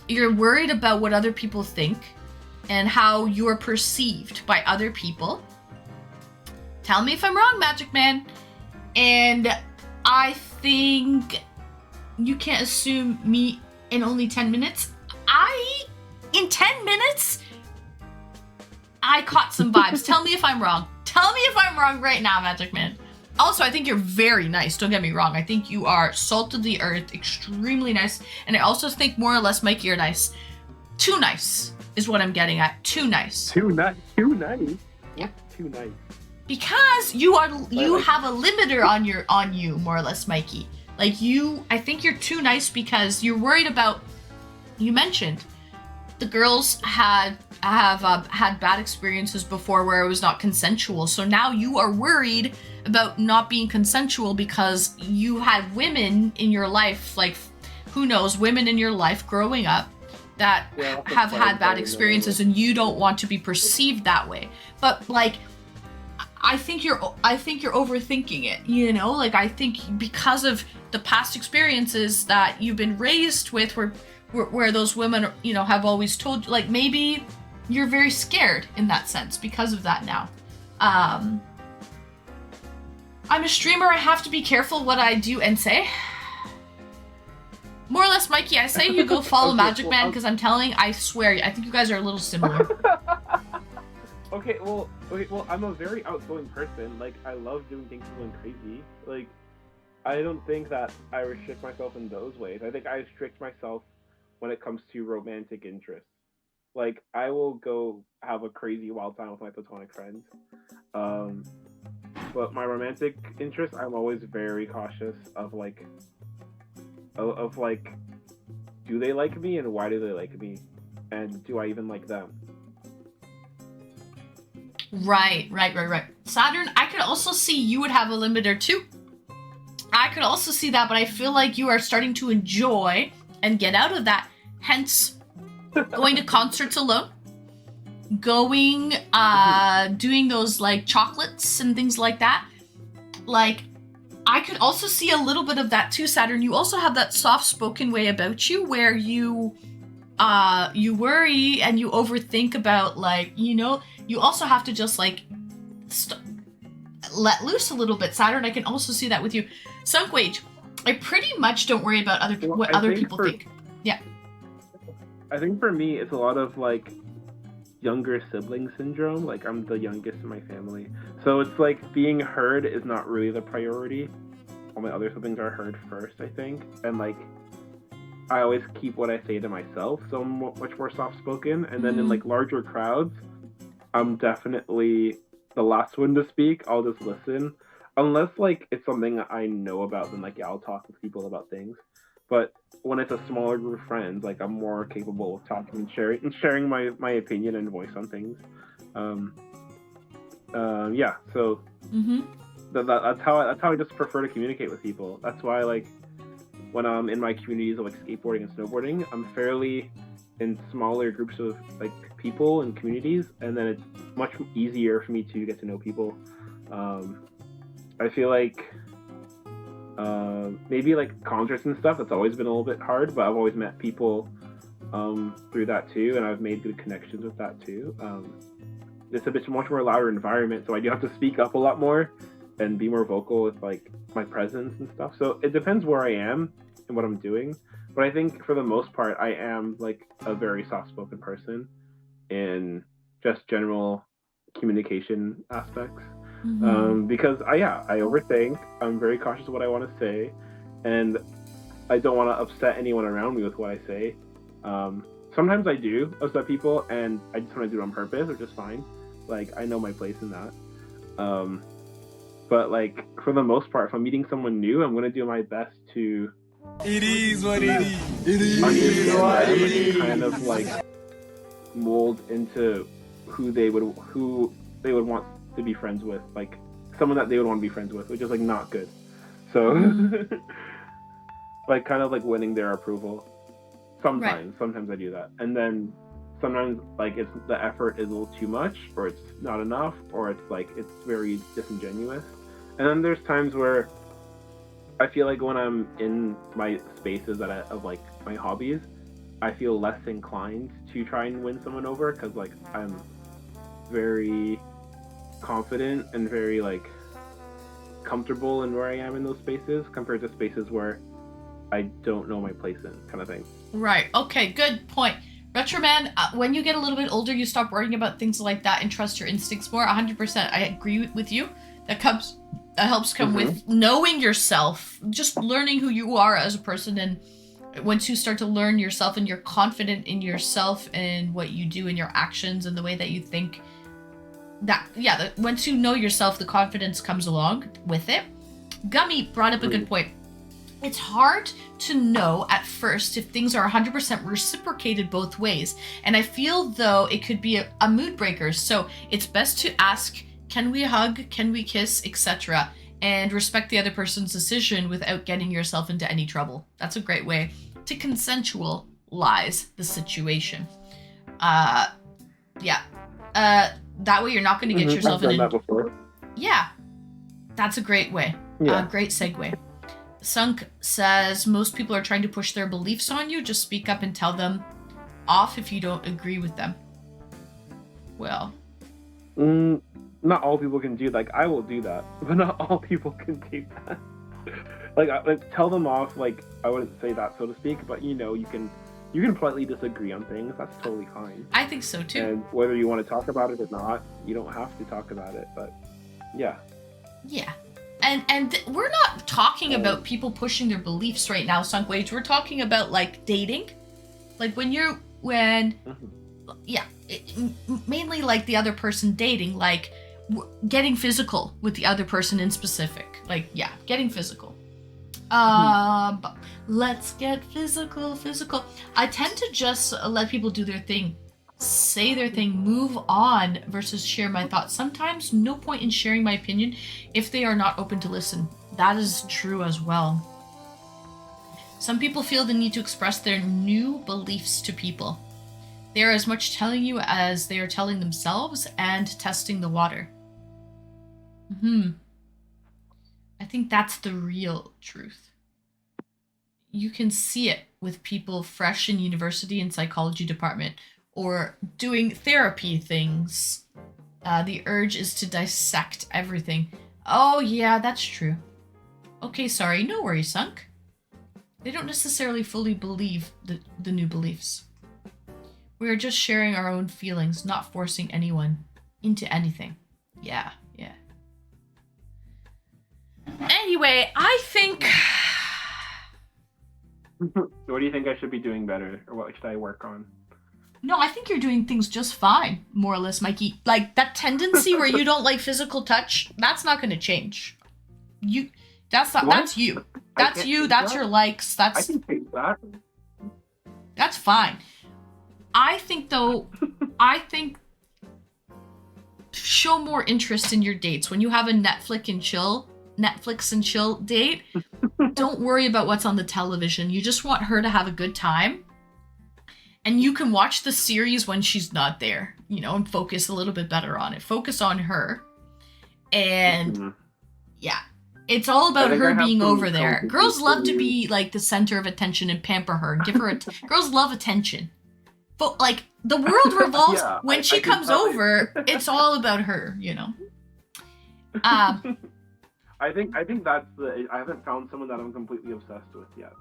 you're worried about what other people think and how you're perceived by other people. Tell me if I'm wrong, Magic Man. And I think you can't assume me in only 10 minutes. In 10 minutes, I caught some vibes. Tell me if I'm wrong. Tell me if I'm wrong right now, Magic Man. Also, I think you're very nice. Don't get me wrong. I think you are salt of the earth, extremely nice. And I also think more or less, Mikey, you're nice. Too nice is what I'm getting at. Too nice. Too nice? Yeah. What's too nice? Because you have a limiter on you, more or less, Mikey. Like I think you're too nice because you're worried about. You mentioned the girls have had bad experiences before where it was not consensual. So now you are worried about not being consensual because you had women in your life, like who knows, women in your life growing up that have had bad experiences, and you don't want to be perceived that way. But like, I think you're overthinking it, like I think because of the past experiences that you've been raised with where those women, have always told you, like maybe you're very scared in that sense because of that now. I'm a streamer, I have to be careful what I do and say. More or less, Mikey, I say you go follow Magic Man because I swear, I think you guys are a little similar. Okay, well, I'm a very outgoing person. Like, I love doing things going crazy. Like, I don't think that I restrict myself in those ways. I think I restrict myself when it comes to romantic interests. Like, I will go have a crazy wild time with my platonic friends. But my romantic interests, I'm always very cautious of like, do they like me and why do they like me? And do I even like them? Right. Saturn, I could also see you would have a limiter too. I could also see that, but I feel like you are starting to enjoy and get out of that. Hence, going to concerts alone, doing those like chocolates and things like that. Like, I could also see a little bit of that too, Saturn. You also have that soft-spoken way about you where you worry and you overthink about, like, you also have to just like let loose a little bit. Saturn, I can also see that with you. Sunk Wage, I pretty much don't worry about what other people think. Yeah. I think for me, it's a lot of like younger sibling syndrome. Like, I'm the youngest in my family, so it's like being heard is not really the priority. All my other siblings are heard first, I think, and like I always keep what I say to myself, so I'm much more soft-spoken. And then in like larger crowds, I'm definitely the last one to speak. I'll just listen, unless like it's something I know about. Then like, yeah, I'll talk with people about things. But when it's a smaller group of friends, like I'm more capable of talking and sharing my opinion and voice on things. Yeah. So that's how I just prefer to communicate with people. That's why like when I'm in my communities of like skateboarding and snowboarding, I'm fairly in smaller groups of like people and communities, and then it's much easier for me to get to know people. I feel like maybe like concerts and stuff, that's always been a little bit hard, but I've always met people through that too, and I've made good connections with that too. It's a much more louder environment, so I do have to speak up a lot more and be more vocal with like my presence and stuff. So it depends where I am and what I'm doing, but I think for the most part I am like a very soft-spoken person in just general communication aspects. Because I overthink. I'm very cautious of what I want to say, and I don't want to upset anyone around me with what I say. Sometimes I do upset people, and I just want to do it on purpose, which is fine. Like, I know my place in that. But like, for the most part, if I'm meeting someone new, I'm going to do my best to It is what it is. It is. understand them and kind of like mold into who they would want to be friends with, like someone that they would want to be friends with, which is like not good. So like kind of like winning their approval. Sometimes I do that, and then sometimes like it's the effort is a little too much, or it's not enough, or it's like it's very disingenuous. And then there's times where I feel like when I'm in my spaces of like my hobbies, I feel less inclined to try and win someone over, because like I'm very confident and very like comfortable in where I am in those spaces compared to spaces where I don't know my place in, kind of thing. Right. Okay, good point. Retroman, when you get a little bit older, you stop worrying about things like that and trust your instincts more. 100%. I agree with you. That helps come with knowing yourself, just learning who you are as a person. And once you start to learn yourself and you're confident in yourself and what you do and your actions and the way that you think, once you know yourself, the confidence comes along with it. Gummy brought up a good point. It's hard to know at first if things are 100% reciprocated both ways. And I feel though it could be a mood breaker. So it's best to ask, can we hug? Can we kiss? Etc. And respect the other person's decision without getting yourself into any trouble. That's a great way to consensualize the situation. That way you're not going to get yourself in. I've done that before. Yeah, that's a great way. Yeah. Great segue. Sunk says most people are trying to push their beliefs on you. Just speak up and tell them off if you don't agree with them. Well, not all people can do. Like I will do that, but not all people can do that. like tell them off. Like I wouldn't say that, so to speak, but you can politely disagree on things. That's totally fine. I think so too. And whether you want to talk about it or not, you don't have to talk about it. But yeah. Yeah. And we're not talking about people pushing their beliefs right now, Sunk Wage. We're talking about like dating, like mainly like the other person dating, like getting physical with the other person in specific. Like getting physical. Let's get physical. I tend to just let people do their thing, say their thing, move on versus share my thoughts. Sometimes no point in sharing my opinion if they are not open to listen. That is true as well. Some people feel the need to express their new beliefs to people. They are as much telling you as they are telling themselves and testing the water. I think that's the real truth. You can see it with people fresh in university and psychology department or doing therapy things. The urge is to dissect everything. Oh yeah, that's true. Okay, sorry, no worries, Sunk. They don't necessarily fully believe the new beliefs. We are just sharing our own feelings, not forcing anyone into anything. Yeah. Anyway, I think... What do you think I should be doing better, or what should I work on? No, I think you're doing things just fine, more or less, Mikey. Like, that tendency where you don't like physical touch, that's not going to change. That's you. That's you, that's your likes, I can take that. That's fine. I think, though, show more interest in your dates. When you have a Netflix and chill date, don't worry about what's on the television. You just want her to have a good time. And you can watch the series when she's not there, and focus a little bit better on it. Focus on her. And it's all about her being over there. Girls love to be like the center of attention and pamper her and give her girls love attention. But like the world revolves when she comes over, it's all about her, I think that's I haven't found someone that I'm completely obsessed with yet.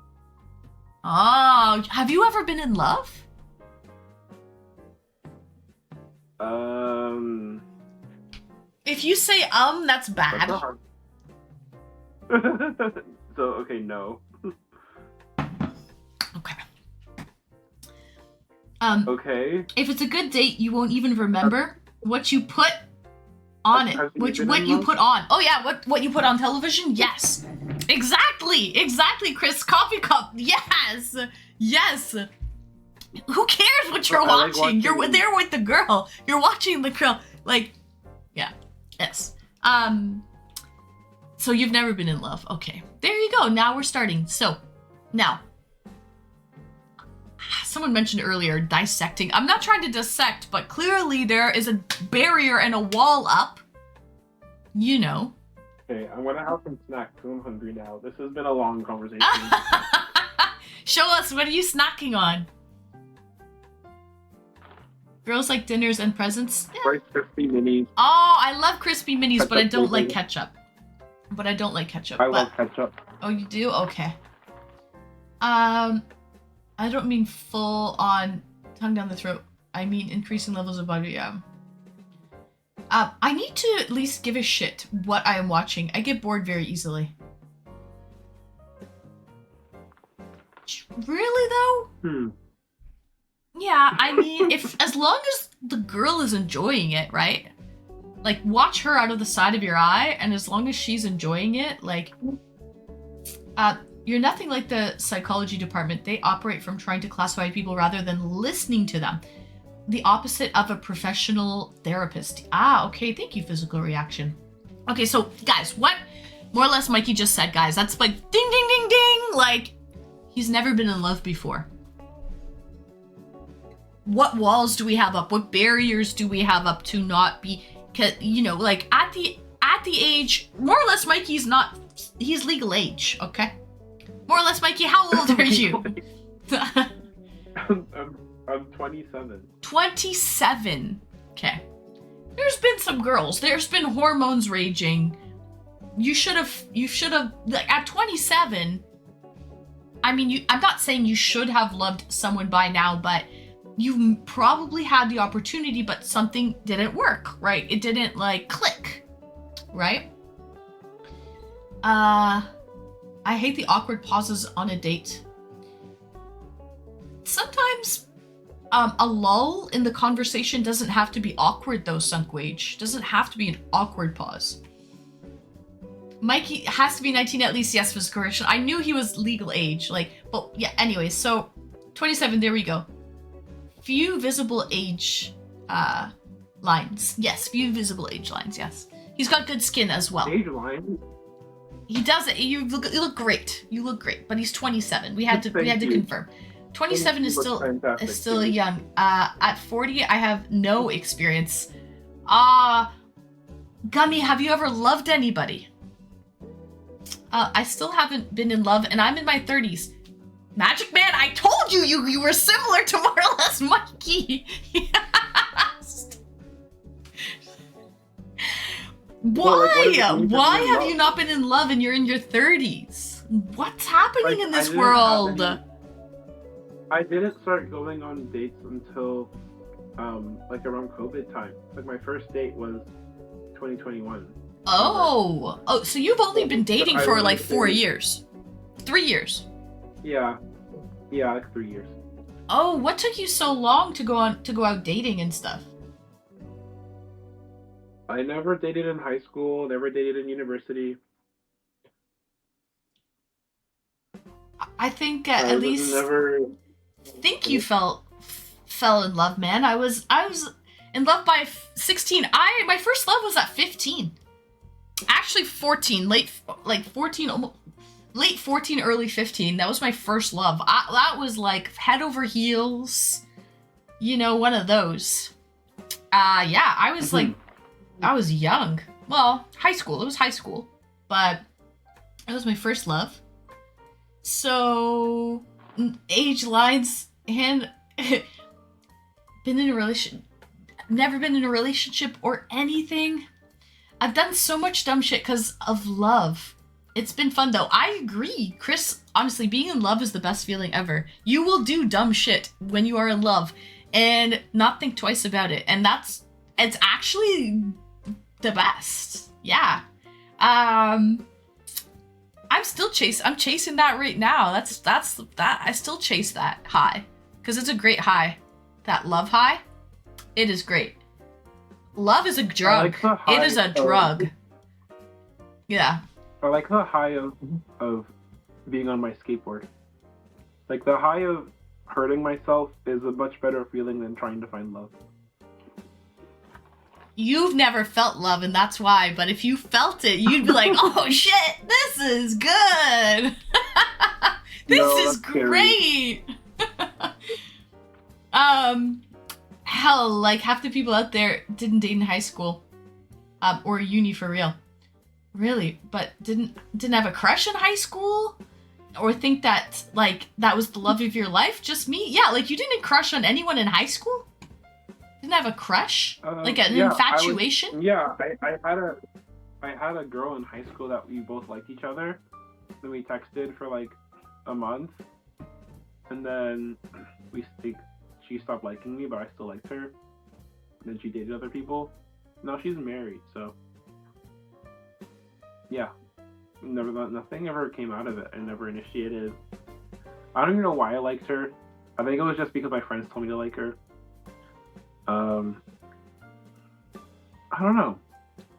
Oh, have you ever been in love? If you say that's bad. That's hard. So okay, no. Okay. Okay. If it's a good date, you won't even remember what you put on it. What you put on. Oh yeah, what you put on television? Yes. Exactly, Chris. Coffee cup. Yes. Who cares what you're like watching? You're there with the girl. You're watching the girl. Like, yeah. Yes. So you've never been in love. Okay. There you go. Now we're starting. So, now. Someone mentioned earlier dissecting. I'm not trying to dissect, but clearly there is a barrier and a wall up. You know. Okay, I'm gonna have some snacks because I'm hungry now. This has been a long conversation. Show us, what are you snacking on? Girls like dinners and presents? Yeah. Rice Krispie minis. Oh, I love crispy minis, but I Ketchup don't like flavor. ketchup. I love ketchup. Oh, you do? Okay. I don't mean full on tongue down the throat. I mean increasing levels of body. I need to at least give a shit what I am watching. I get bored very easily. Really though? Yeah, I mean, as long as the girl is enjoying it, right? Like, watch her out of the side of your eye, and as long as she's enjoying it, like, you're nothing like the psychology department. They operate from trying to classify people rather than listening to them. The opposite of a professional therapist. Ah, okay, thank you, physical reaction. Okay, so, guys, what more or less Mikey just said, guys, that's like, ding, ding, ding, ding, like, he's never been in love before. What walls do we have up? What barriers do we have up to not be, you know, like, at the age, more or less, Mikey's not, he's legal age, okay? More or less, Mikey, how old are you? I'm 27. 27. Okay. There's been some girls. There's been hormones raging. You should have, like, at 27, I mean, I'm not saying you should have loved someone by now, but you probably had the opportunity, but something didn't work, right? It didn't, like, click, right? I hate the awkward pauses on a date. Sometimes a lull in the conversation doesn't have to be awkward, though, Sunkwage. Doesn't have to be an awkward pause. Mikey has to be 19 at least, yes, was correction. I knew he was legal age, like, but yeah, anyway, so 27, there we go. Few visible age lines. Yes, few visible age lines, yes. He's got good skin as well. Age line? He does it. You look great. You look great, but he's 27. We had to confirm. 27 is still young. At 40, I have no experience. Gummy, have you ever loved anybody? I still haven't been in love, and I'm in my 30s. Magic Man, I told you you were similar to more or less Mikey. Yes. Why have you not been in love and you're in your 30s? What's happening in this world? I didn't start going on dates until like around COVID time. Like my first date was 2021. Oh, so you've only been dating for like 4 years. 3 years. Yeah, like 3 years. Oh, what took you so long to go out dating and stuff? I never dated in high school, never dated in university. I think at least think you fell in love, man. I was in love by 16. My first love was at 15. Actually 14, late 14, late 14, early 15. That was my first love. That was like head over heels, you know, one of those. Yeah, I was like, I was young. Well, high school. It was high school, but it was my first love. So, age lines and been in a relationship, never been in a relationship or anything. I've done so much dumb shit because of love. It's been fun though. I agree, Chris. Honestly, being in love is the best feeling ever. You will do dumb shit when you are in love and not think twice about it. And it's actually the best. Yeah. I'm chasing that right now. That's that. I still chase that high because it's a great high. That love high, it is great. Love is a drug. It is a drug. Yeah. I like the high of being on my skateboard. Like the high of hurting myself is a much better feeling than trying to find love. You've never felt love, and that's why. But if you felt it, you'd be like, "Oh shit, this is good. This is great." Hell, like half the people out there didn't date in high school, or uni for real, really. But didn't have a crush in high school, or think that like that was the love of your life. Just me, yeah. Like you didn't crush on anyone in high school. Didn't have a crush, like an infatuation. I had a girl in high school that we both liked each other. Then we texted for like a month, and then she stopped liking me, but I still liked her. And then she dated other people. Now she's married, so yeah, nothing ever came out of it. I never initiated. I don't even know why I liked her. I think it was just because my friends told me to like her. I don't know.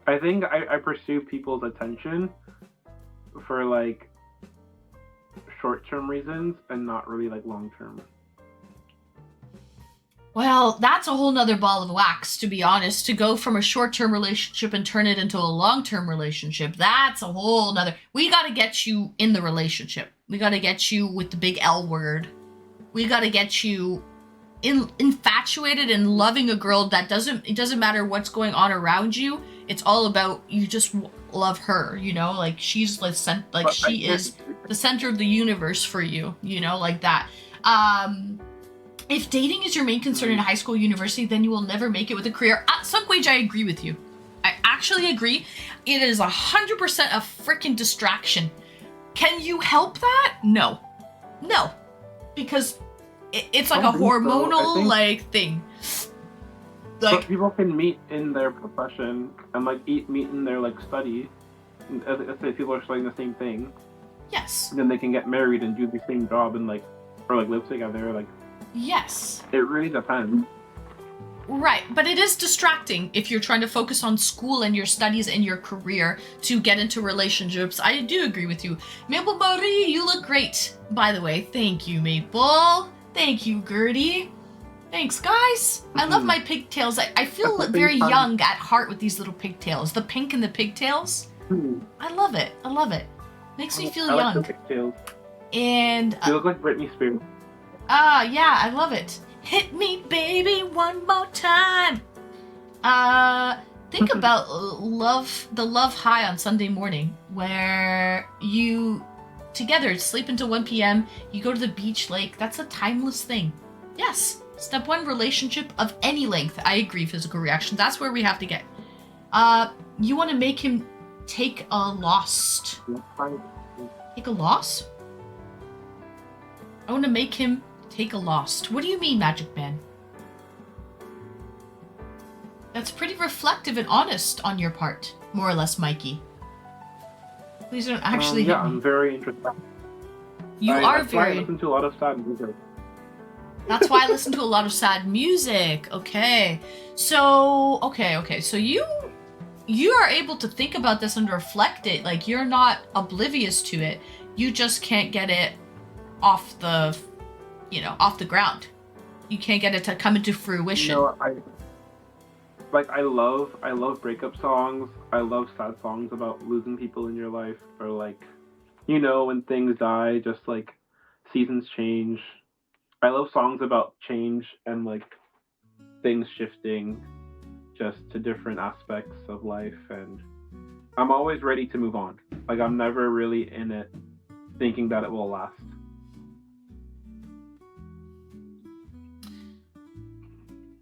I think I pursue people's attention for like short-term reasons and not really like long-term. Well, that's a whole nother ball of wax, to be honest. To go from a short-term relationship and turn it into a long-term relationship, that's a whole nother. We gotta get you in the relationship. We gotta get you with the big L word. We gotta get you infatuated and loving a girl that it doesn't matter what's going on around you. It's all about you just love her, you know, like she's the she is the center of the universe for you, you know, like that. If dating is your main concern in high school, university, then you will never make it with a career. Sunk Wage, I agree with you. I actually agree. It is 100% a freaking distraction. Can you help that? No, because it's like a hormonal like thing. Like but people can meet in their profession and like meet in their like study. Let's say people are studying the same thing. Yes. And then they can get married and do the same job and like or like live together. Like yes. It really depends. Right, but it is distracting if you're trying to focus on school and your studies and your career to get into relationships. I do agree with you. Maple Marie, you look great. By the way, thank you, Maple. Thank you, Gertie. Thanks, guys. I love my pigtails. I feel very young at heart with these little pigtails. The pink and the pigtails. I love it. Makes me feel young. Like the pigtails. And you look like Britney Spears. Yeah, I love it. Hit me, baby, one more time. Think about the love high on Sunday morning, where you together sleep until 1 p.m. You go to the beach, lake. That's a timeless thing. Yes. Step 1, relationship of any length. I agree, physical reaction. That's where we have to get. You want to make him take a loss. Take a loss? I want to make him take a loss. What do you mean, Magic Man? That's pretty reflective and honest on your part, more or less, Mikey. Please don't actually hit me. I'm very interested. You are that's why I very... listen to a lot of sad music. That's why I listen to a lot of sad music. Okay. So, okay. So you are able to think about this and reflect it. Like, you're not oblivious to it. You just can't get it off the ground. You can't get it to come into fruition. You know, I love breakup songs. I love sad songs about losing people in your life, or like, you know, when things die, just like seasons change. I love songs about change and like things shifting just to different aspects of life, and I'm always ready to move on. Like, I'm never really in it thinking that it will last.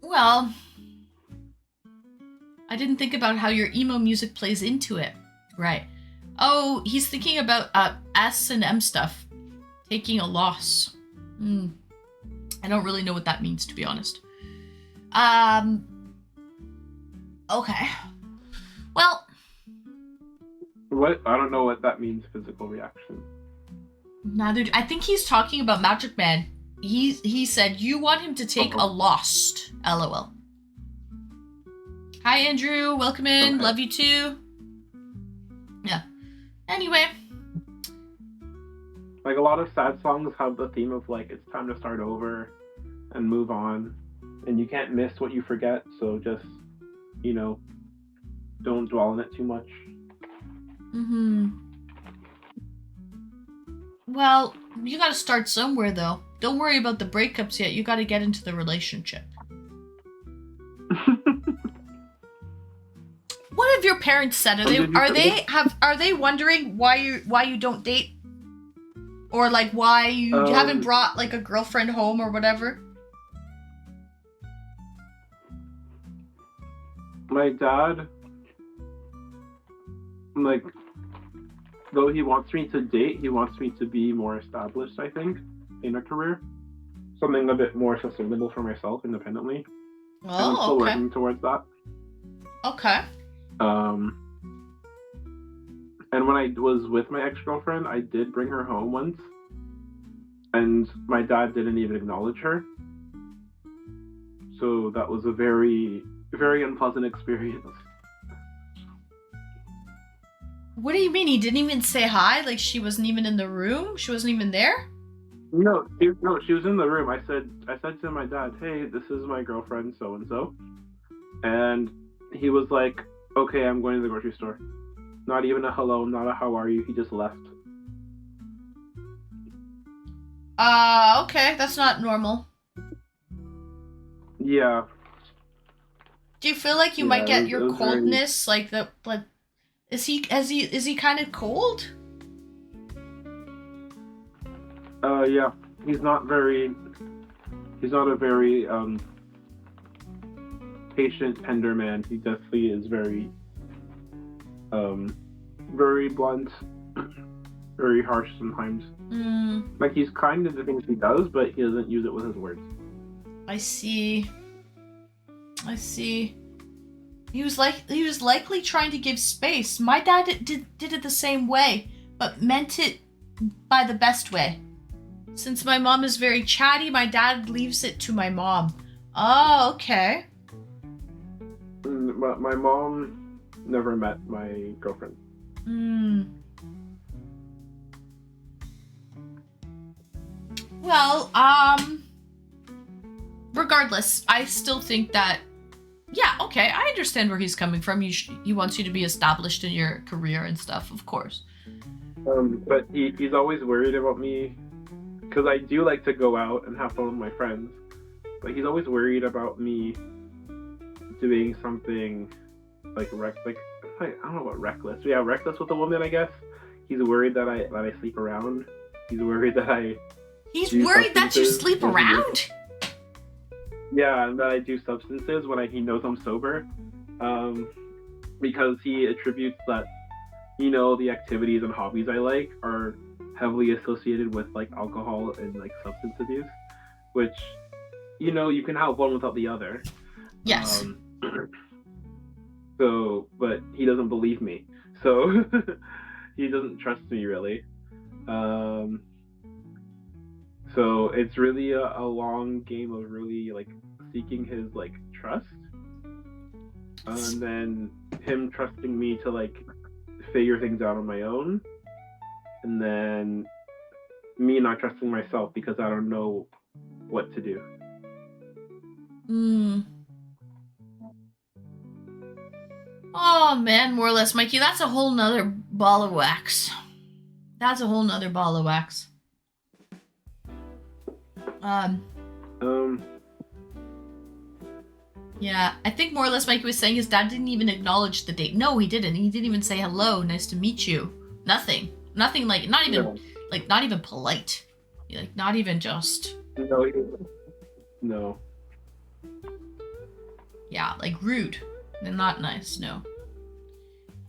Well, I didn't think about how your emo music plays into it. Right. Oh, he's thinking about S&M stuff. Taking a loss. I don't really know what that means, to be honest. Okay. Well. What? I don't know what that means, physical reaction. Neither. I think he's talking about Magic Man. He said you want him to take a lost. LOL. Hi, Andrew. Welcome in. Okay. Love you too. Yeah. Anyway. Like, a lot of sad songs have the theme of, like, it's time to start over and move on. And you can't miss what you forget, so just, you know, don't dwell on it too much. Mm-hmm. Well, you gotta start somewhere, though. Don't worry about the breakups yet. You gotta get into the relationship. What have your parents said? Are they wondering why you don't date? Or like why you haven't brought like a girlfriend home or whatever? My dad, like, though he wants me to date, he wants me to be more established, I think, in a career. Something a bit more sustainable for myself independently. And I'm still working towards that. Okay. And when I was with my ex-girlfriend, I did bring her home once. And my dad didn't even acknowledge her. So that was a very, very unpleasant experience. What do you mean? He didn't even say hi? Like she wasn't even in the room? She wasn't even there? No, she was in the room. I said to my dad, "Hey, this is my girlfriend, so and so," and he was like, "Okay, I'm going to the grocery store." Not even a hello, not a how are you. He just left. Okay, that's not normal. Yeah. Do you feel like you might get your coldness, like the like? Is he kind of cold? Yeah. He's not a very patient, tender man. He definitely is very very blunt, very harsh sometimes. Like, he's kind to the things he does, but he doesn't use it with his words. I see. He was likely trying to give space. My dad did it the same way, but meant it by the best way. Since my mom is very chatty, my dad leaves it to my mom. Oh, okay. My mom never met my girlfriend. Well, regardless, I still think that, yeah, okay, I understand where he's coming from. He wants you to be established in your career and stuff, of course. But he's always worried about me, because I do like to go out and have fun with my friends, but he's always worried about me doing something like I don't know about reckless. Yeah, reckless with a woman, I guess. He's worried that I sleep around. He's worried that He's worried that you sleep around? Yeah, and that I do substances when he knows I'm sober. Because he attributes that, the activities and hobbies I like are heavily associated with, like, alcohol and, like, substance abuse. Which, you can have one without the other. Yes. So, but he doesn't believe me. So, he doesn't trust me, really. So it's really a long game of really, like, seeking his, like, trust, and then him trusting me to, like, figure things out on my own, and then me not trusting myself because I don't know what to do. Oh man, more or less, Mikey, that's a whole nother ball of wax. Yeah, I think more or less Mikey was saying his dad didn't even acknowledge the date. No, he didn't. He didn't even say hello, nice to meet you. Nothing, like, not even, like, not even polite. Like, not even just... No. Yeah, like, rude. And not nice, no.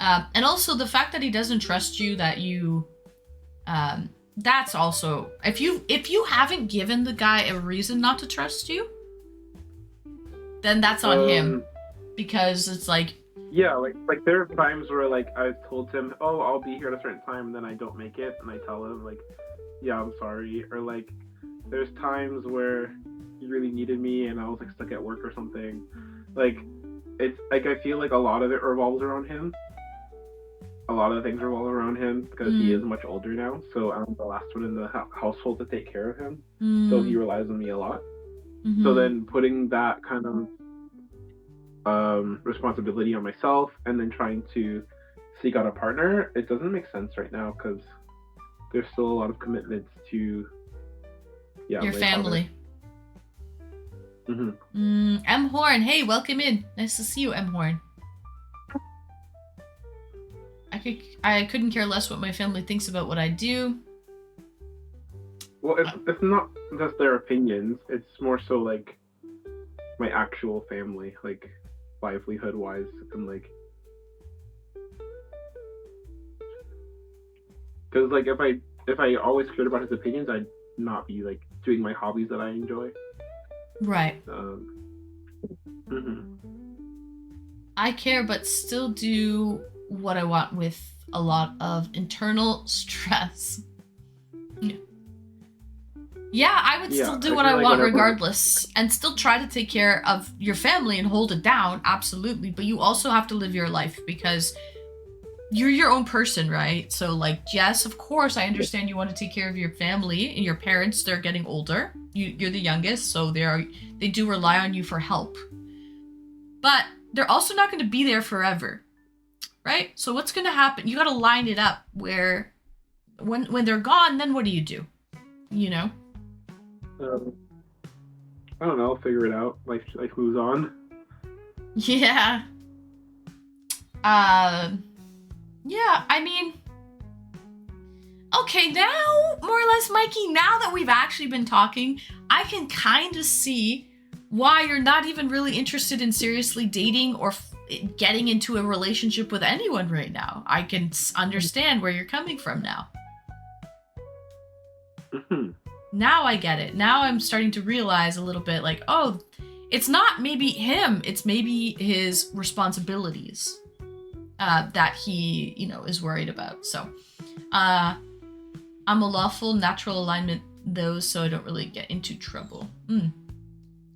And also the fact that he doesn't trust you, that you... that's also... If you haven't given the guy a reason not to trust you, then that's on him. Because it's like... Yeah, like there are times where, like, I've told him, oh, I'll be here at a certain time, and then I don't make it, and I tell him, like, yeah, I'm sorry. Or, like, there's times where he really needed me, and I was, like, stuck at work or something. Like, it's, like, I feel like a lot of it revolves around him. a lot of things revolve around him because he is much older now. So I'm the last one in the household to take care of him. So he relies on me a lot. So then putting that kind of responsibility on myself and then trying to seek out a partner, it doesn't make sense right now because there's still a lot of commitments to your family. Mm-hmm. M Horn, hey, welcome in. Nice to see you, M Horn. I couldn't care less what my family thinks about what I do. Well, it's not just their opinions. It's more so like my actual family, like livelihood wise, and like, because like if I always cared about his opinions, I'd not be like doing my hobbies that I enjoy. Right. Mm-hmm. I care, but still do what I want with a lot of internal stress. Yeah, I would still do what I want regardless and still try to take care of your family and hold it down, absolutely. But you also have to live your life because you're your own person, right? So like, yes, of course, I understand you want to take care of your family and your parents, they're getting older. You're the youngest, so they do rely on you for help. But they're also not going to be there forever, right? So what's going to happen? You got to line it up where when they're gone, then what do you do? You know? I don't know. Figure it out. Life moves on. Yeah. Yeah, I mean, okay, now, more or less, Mikey, now that we've actually been talking, I can kind of see why you're not even really interested in seriously dating or getting into a relationship with anyone right now. I can understand where you're coming from now. Mm-hmm. Now I get it. Now I'm starting to realize a little bit like, oh, it's not maybe him, it's maybe his responsibilities that he, is worried about. So, I'm a lawful natural alignment though, so I don't really get into trouble.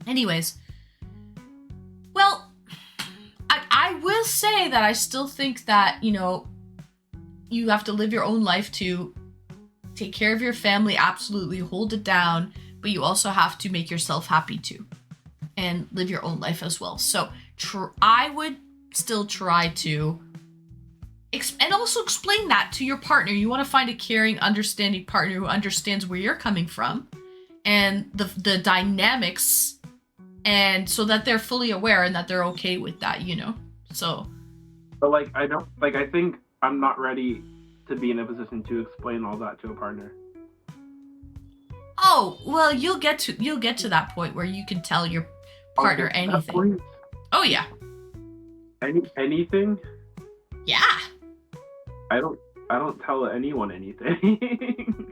Anyways, well, I will say that I still think that, you have to live your own life to take care of your family, absolutely hold it down, but you also have to make yourself happy too and live your own life as well. So I would still try to and also explain that to your partner. You want to find a caring, understanding partner who understands where you're coming from and the dynamics, and so that they're fully aware and that they're okay with that, so. But like, I think I'm not ready to be in a position to explain all that to a partner. Oh, well, you'll get to that point where you can tell your partner anything. Oh yeah. Anything? Yeah. I don't tell anyone anything.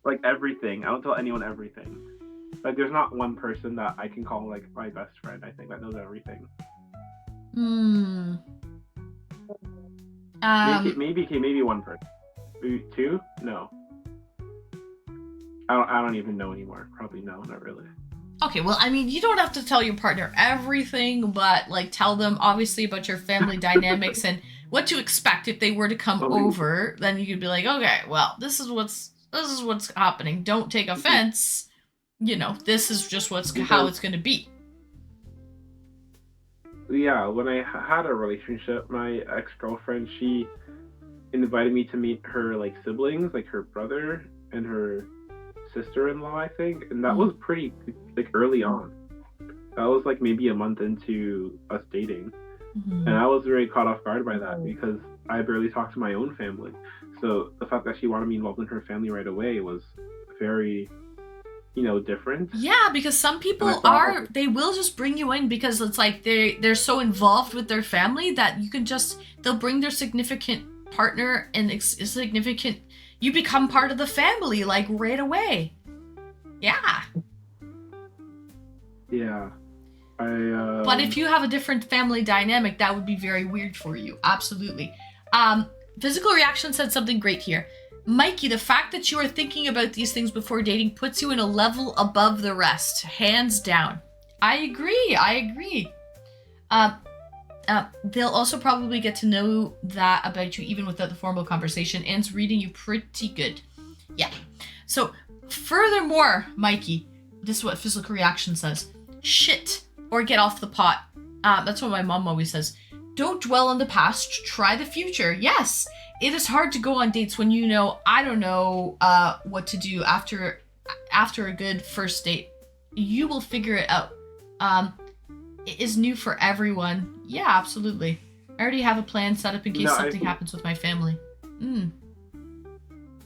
Like everything. I don't tell anyone everything. Like there's not one person that I can call like my best friend, I think, that knows everything. Maybe one person. Maybe two? No. I don't even know anymore. Probably no, not really. Okay, well, I mean, you don't have to tell your partner everything, but like tell them obviously about your family dynamics and what to expect if they were to come over. Then you could be like, okay, well, this is what's happening. Don't take offense. This is just how it's going to be. Yeah, when I had a relationship, my ex-girlfriend, she invited me to meet her like siblings, like her brother and her sister-in-law, I think, and that was pretty like early on. That was like maybe a month into us dating, and I was very caught off guard by that because I barely talked to my own family. So the fact that she wanted me involved in her family right away was very, different. Yeah, because some people they will just bring you in because it's like they're so involved with their family that they'll bring their significant partner and you become part of the family like right away. Yeah. Yeah. But if you have a different family dynamic, that would be very weird for you. Absolutely. Physical Reaction said something great here. Mikey, the fact that you are thinking about these things before dating puts you in a level above the rest. Hands down. I agree. They'll also probably get to know that about you even without the formal conversation. Anne's reading you pretty good. Yeah. So, furthermore, Mikey, this is what physical reaction says. Shit, or get off the pot. That's what my mom always says. Don't dwell on the past, try the future. Yes, it is hard to go on dates when you know, I don't know what to do after a good first date. You will figure it out. It is new for everyone. Yeah, absolutely. I already have a plan set up in case something happens with my family.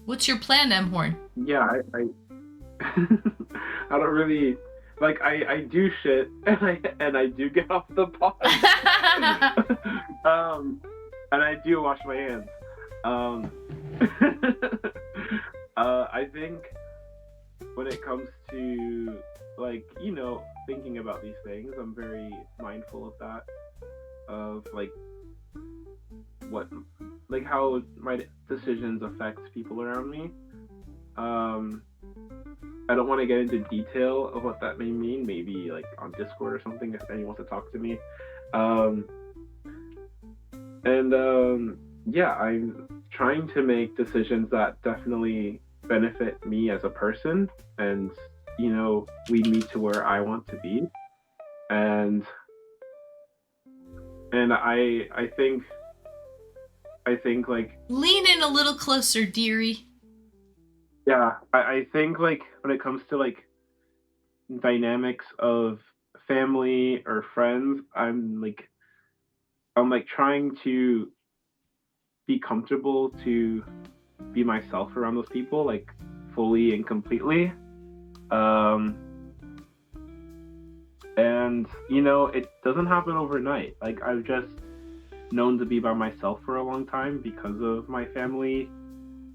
What's your plan, M. Horn? Yeah, I I don't really like. I do shit and I do get off the pot. And I do wash my hands. I think when it comes to like, you know, thinking about these things, I'm very mindful of that, of like what, like how my decisions affect people around me. I don't want to get into detail of what that may mean, maybe like on Discord or something if anyone wants to talk to me. Yeah, I'm trying to make decisions that definitely benefit me as a person and, you know, lead me to where I want to be. And I think like, lean in a little closer, dearie. Yeah, I think like when it comes to like dynamics of family or friends, I'm trying to be comfortable to be myself around those people, like fully and completely. And you know, it doesn't happen overnight. Like I've just known to be by myself for a long time because of my family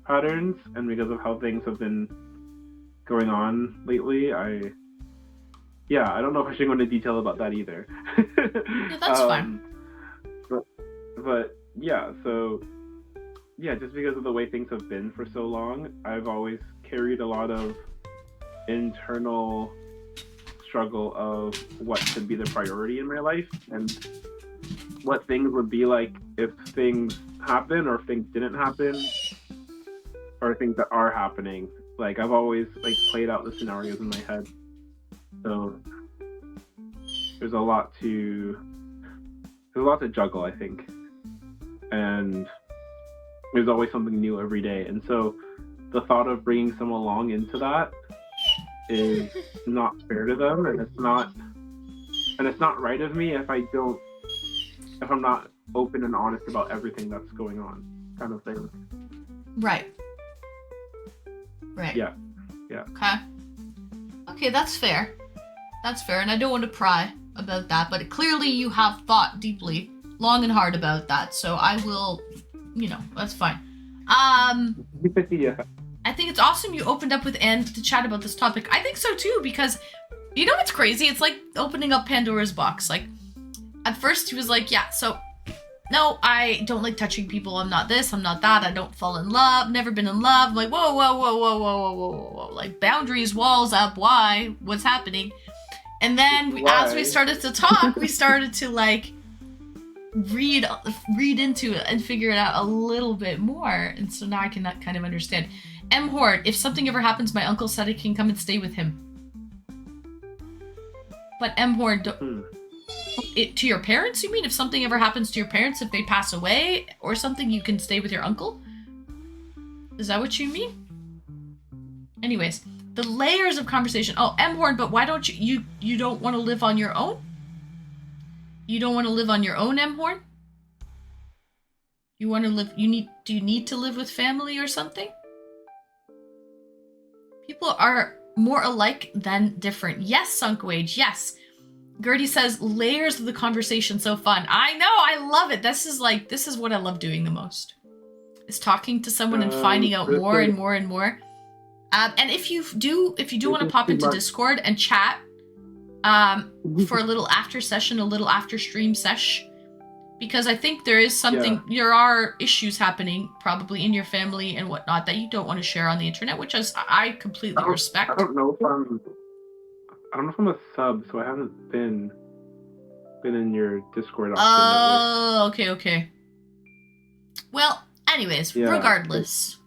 patterns and because of how things have been going on lately. I don't know if I should go into detail about that either. Yeah, that's fine. But yeah, so yeah, just because of the way things have been for so long, I've always carried a lot of internal struggle of what should be the priority in my life and what things would be like if things happen or if things didn't happen or things that are happening. Like I've always like played out the scenarios in my head. So there's a lot to juggle, I think. And there's always something new every day. And so the thought of bringing someone along into that is not fair to them, and it's not right of me if I'm not open and honest about everything that's going on, kind of thing. Right. Yeah. Okay, that's fair. And I don't want to pry about that, but clearly you have thought deeply, long and hard about that, so I will, you know, that's fine. Yeah. I think it's awesome you opened up with Anne to chat about this topic. I think so too, because you know what's crazy? It's like opening up Pandora's box. Like, at first he was like, yeah, so, no, I don't like touching people. I'm not this, I'm not that. I don't fall in love, never been in love. I'm like, whoa. Like, boundaries, walls up, why? What's happening? And then as we started to talk, we started to, like, read into it and figure it out a little bit more. And so now I can kind of understand. M. Hort, if something ever happens, my uncle said I can come and stay with him. But M. Hort, to your parents, you mean? If something ever happens to your parents, if they pass away or something, you can stay with your uncle? Is that what you mean? Anyways, the layers of conversation. Oh, M. Horn, but why don't you don't want to live on your own? You don't want to live on your own, M. Horn? You want to live, do you need to live with family or something? People are more alike than different. Yes, Sunk Wage, yes. Gertie says, layers of the conversation so fun. I know, I love it. This is what I love doing the most. Is talking to someone and finding out more and more and more. And if you do want to pop into Discord and chat for a little after session, a little after stream sesh, because I think there is something, there are issues happening probably in your family and whatnot that you don't want to share on the internet, which I completely respect. I don't know if I'm a sub, so I haven't been been in your Discord often Oh, okay. Well, anyways, Yeah. regardless.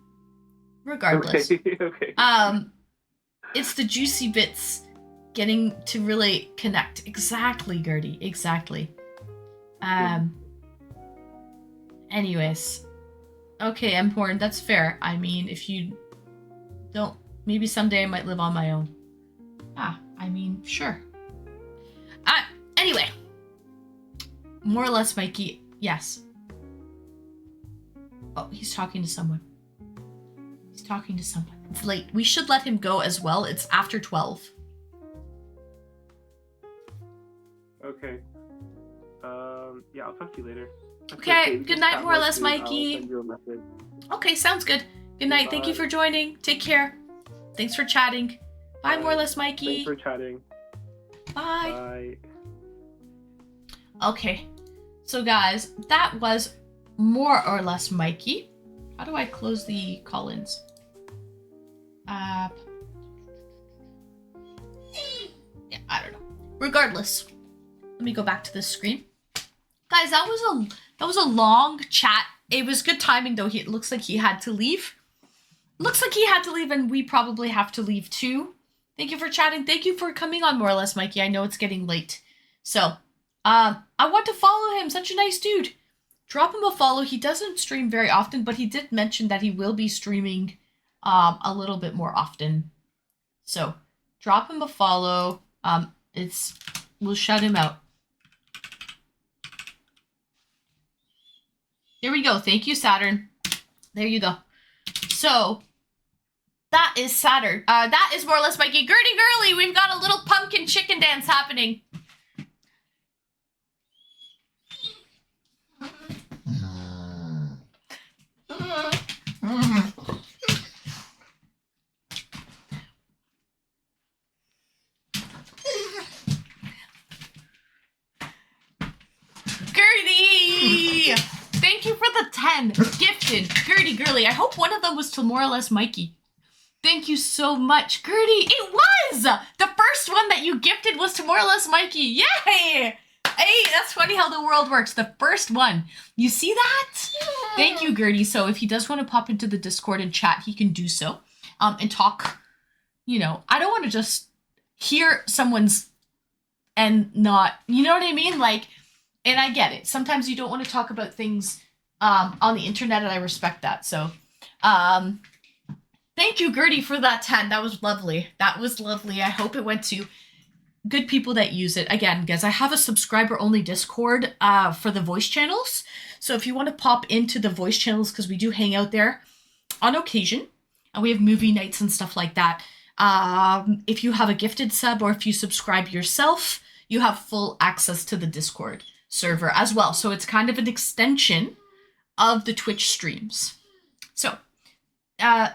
lately. Okay. It's the juicy bits getting to really connect. Exactly, Gertie. Exactly. Anyways. Okay, M-Horn, that's fair. I mean, if you don't... Maybe someday I might live on my own. I mean, sure. Anyway. More or less, Mikey. Yes. Oh, he's talking to someone. He's talking to someone. It's late. We should let him go as well. It's after 12. Okay. Yeah, I'll talk to you later. Okay, We good can night, chat more or less, soon. Mikey. I'll send you a message. Okay, sounds good. Good night. Thank you for joining. Take care. Thanks for chatting. Bye, more or less, Mikey. Thanks for chatting. Bye. Bye. Okay. So, guys, that was more or less Mikey. How do I close the call-ins? Yeah, I don't know. Regardless, let me go back to this screen. Guys, that was a long chat. It was good timing though. It looks like he had to leave. Looks like he had to leave, and we probably have to leave too. Thank you for chatting. Thank you for coming on, more or less, Mikey. I know it's getting late. So, I want to follow him. Such a nice dude. Drop him a follow. He doesn't stream very often, but he did mention that he will be streaming a little bit more often. So, drop him a follow. We'll shout him out. There we go. Thank you, Saturn. There you go. So, that is Saturn. That is more or less Mikey. Gertie Girly, we've got a little pumpkin chicken dance happening. Gertie! Thank you for the 10 gifted. Gertie Girly. I hope one of them was to more or less Mikey. Thank you so much, Gertie. It was! The first one that you gifted was to more or less Mikey. Yay! Hey, that's funny how the world works. The first one. You see that? Thank you, Gertie. So if he does want to pop into the Discord and chat, he can do so. And talk, you know, I don't want to just hear someone's and not, you know what I mean? Like, and I get it. Sometimes you don't want to talk about things on the internet, and I respect that. So, thank you, Gertie, for that 10. That was lovely. That was lovely. I hope it went to good people that use it. Again, guys, I have a subscriber-only Discord for the voice channels. So if you want to pop into the voice channels, because we do hang out there on occasion, and we have movie nights and stuff like that. If you have a gifted sub or if you subscribe yourself, you have full access to the Discord server as well. So it's kind of an extension of the Twitch streams. So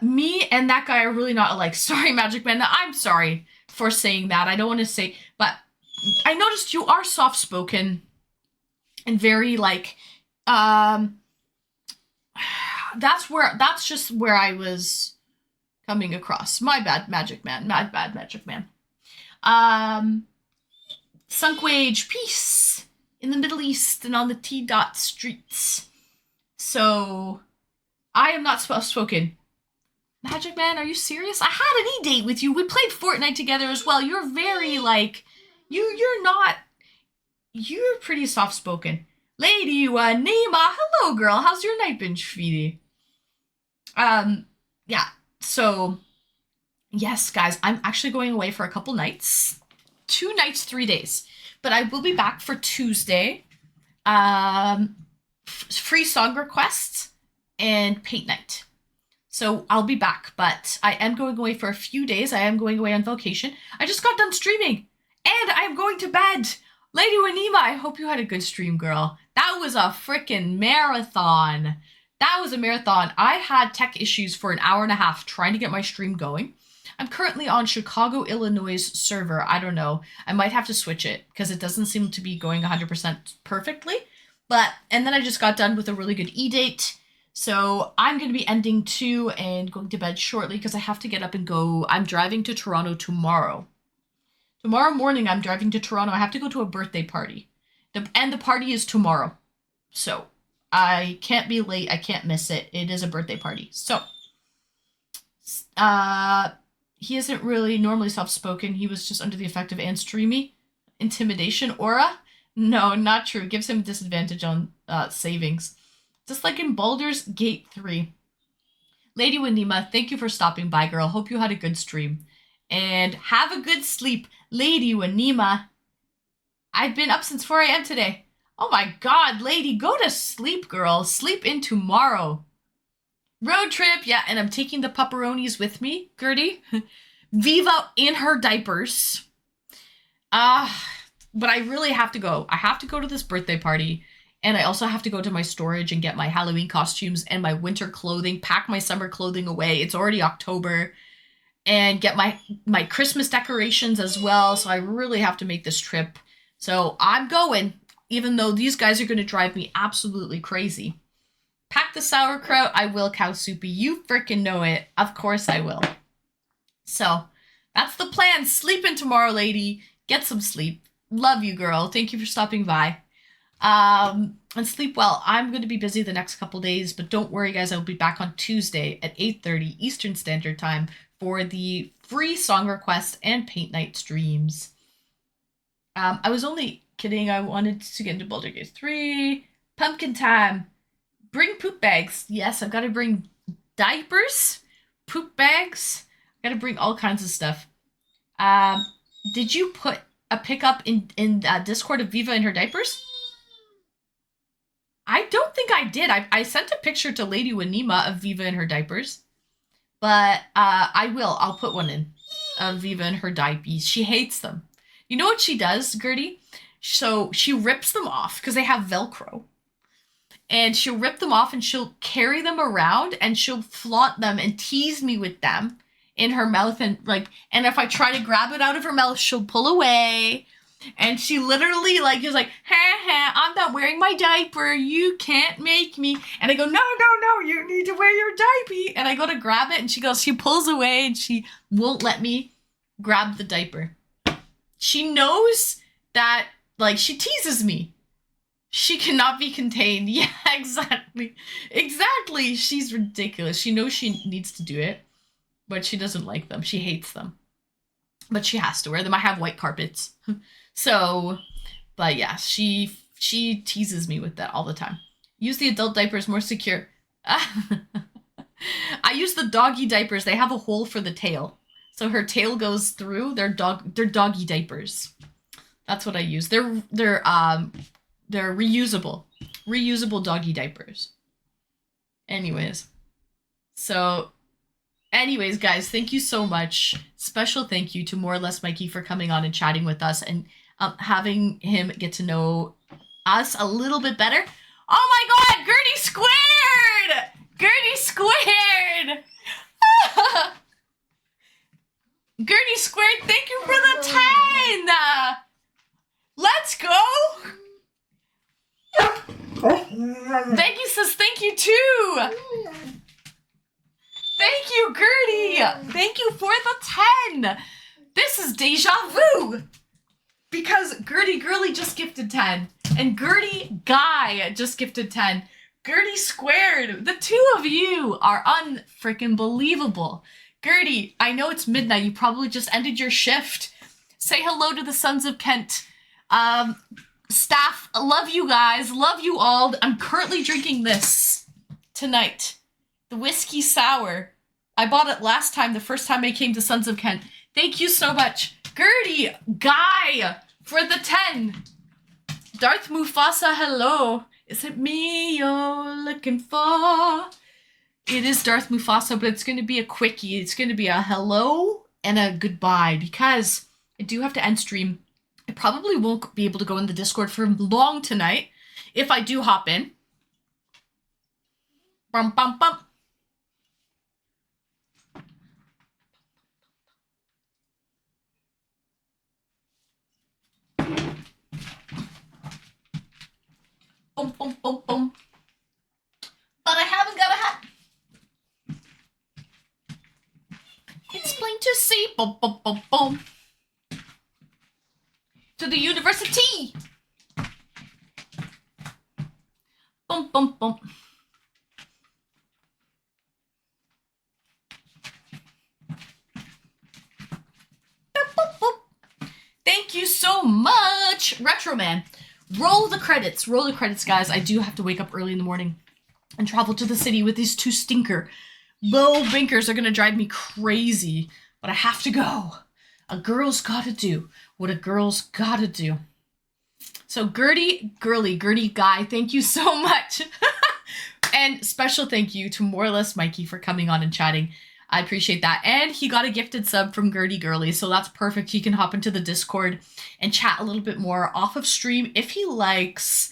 me and that guy are really not alike. Sorry, Magic Man. I'm sorry for saying that. I don't want to say, but I noticed you are soft-spoken and very like, that's just where I was coming across. My bad, Magic Man. My bad, Magic Man. Sunk wage, peace in the Middle East and on the T-dot streets. So, I am not soft-spoken. Magic Man, are you serious? I had an e-date with you. We played Fortnite together as well. You're very, like, you're pretty soft-spoken. Lady Nima, hello, girl. How's your night been, Shvidi? Yeah, so, yes, guys, I'm actually going away for a couple nights. 2 nights, 3 days. But I will be back for Tuesday. Free song requests and paint night. So I'll be back, but I am going away for a few days. I am going away on vacation. I just got done streaming, and I am going to bed. Lady Wanima, I hope you had a good stream, girl. That was a freaking marathon. That was a marathon. I had tech issues for an hour and a half trying to get my stream going. I'm currently on Chicago, Illinois server. I don't know. I might have to switch it because it doesn't seem to be going 100% perfectly. And then I just got done with a really good e-date. So I'm going to be ending too and going to bed shortly because I have to get up and go. I'm driving to Toronto tomorrow. Tomorrow morning I'm driving to Toronto. I have to go to a birthday party. And the party is tomorrow. So I can't be late. I can't miss it. It is a birthday party. So he isn't really normally soft-spoken. He was just under the effect of Anne's dreamy intimidation aura. No, not true. Gives him a disadvantage on savings. Just like in Baldur's Gate 3. Lady Wanima, thank you for stopping by, girl. Hope you had a good stream. And have a good sleep. Lady Wanima. I've been up since 4 a.m. today. Oh my god, lady, go to sleep, girl. Sleep in tomorrow. Road trip, yeah, and I'm taking the pepperonis with me, Gertie. Viva in her diapers. But I really have to go. I have to go to this birthday party. And I also have to go to my storage and get my Halloween costumes and my winter clothing, pack my summer clothing away. It's already October. And get my Christmas decorations as well. So I really have to make this trip. So I'm going, even though these guys are going to drive me absolutely crazy. Pack the sauerkraut. I will, Cow Soupy. You freaking know it. Of course I will. So that's the plan. Sleep in tomorrow, lady. Get some sleep. Love you, girl. Thank you for stopping by. And sleep well. I'm going to be busy the next couple days, but don't worry, guys. I'll be back on Tuesday at 8:30 Eastern Standard Time for the free song request and paint night streams. I was only kidding. I wanted to get into Baldur's Gate 3. Pumpkin time. Bring poop bags. Yes, I've got to bring diapers, poop bags. I've got to bring all kinds of stuff. Did you put a pickup in Discord of Viva in her diapers? I don't think I did. I sent a picture to Lady Wanima of Viva in her diapers. But I will. I'll put one in of Viva in her diapers. She hates them. You know what she does, Gertie? So she rips them off because they have Velcro. And she'll rip them off and she'll carry them around and she'll flaunt them and tease me with them in her mouth. And if I try to grab it out of her mouth, she'll pull away. And she literally is like, I'm not wearing my diaper. You can't make me. And I go, no, you need to wear your diaper. And I go to grab it and she pulls away and she won't let me grab the diaper. She knows that, she teases me. She cannot be contained. Yeah, exactly. Exactly. She's ridiculous. She knows she needs to do it, but she doesn't like them. She hates them. But she has to wear them. I have white carpets. So, but yeah, she teases me with that all the time. Use the adult diapers, more secure. I use the doggy diapers. They have a hole for the tail. So her tail goes through. They're doggy diapers. That's what I use. They're reusable. Reusable doggy diapers. Anyways, guys, thank you so much. Special thank you to More or Less Mikey for coming on and chatting with us and having him get to know us a little bit better. Oh my god, Gertie squared! Gertie squared! Gertie squared, thank you for the 10! Let's go! Becky says thank you too! Thank you, Gertie! Thank you for the 10! This is deja vu! Because Gertie Girly just gifted 10. And Gertie Guy just gifted 10. Gertie squared! The two of you are unfreaking believable. Gertie, I know it's midnight. You probably just ended your shift. Say hello to the Sons of Kent. Staff, love you guys. Love you all. I'm currently drinking this tonight. The whiskey sour. I bought it last time, the first time I came to Sons of Kent. Thank you so much. Gertie, Guy, for the 10. Darth Mufasa, hello. Is it me you're looking for? It is Darth Mufasa, but it's going to be a quickie. It's going to be a hello and a goodbye because I do have to end stream. I probably won't be able to go in the Discord for long tonight if I do hop in. Bum, bum, bum. Boom, boom, boom, boom. But I haven't got a hat. It's plain to see. Boom, boom, boom, boom. To the university. Bum, bum, bum. Thank you so much, Retro Man. Roll the credits, guys. I do have to wake up early in the morning and travel to the city with these two stinker low binkers. Are gonna drive me crazy, but I have to go. A girl's gotta do what a girl's gotta do. So Gertie Guy, thank you so much. And special thank you to More or Less Mikey for coming on and chatting. I appreciate that. And he got a gifted sub from Gertie Girly, so that's perfect. He can hop into the Discord and chat a little bit more off of stream if he likes.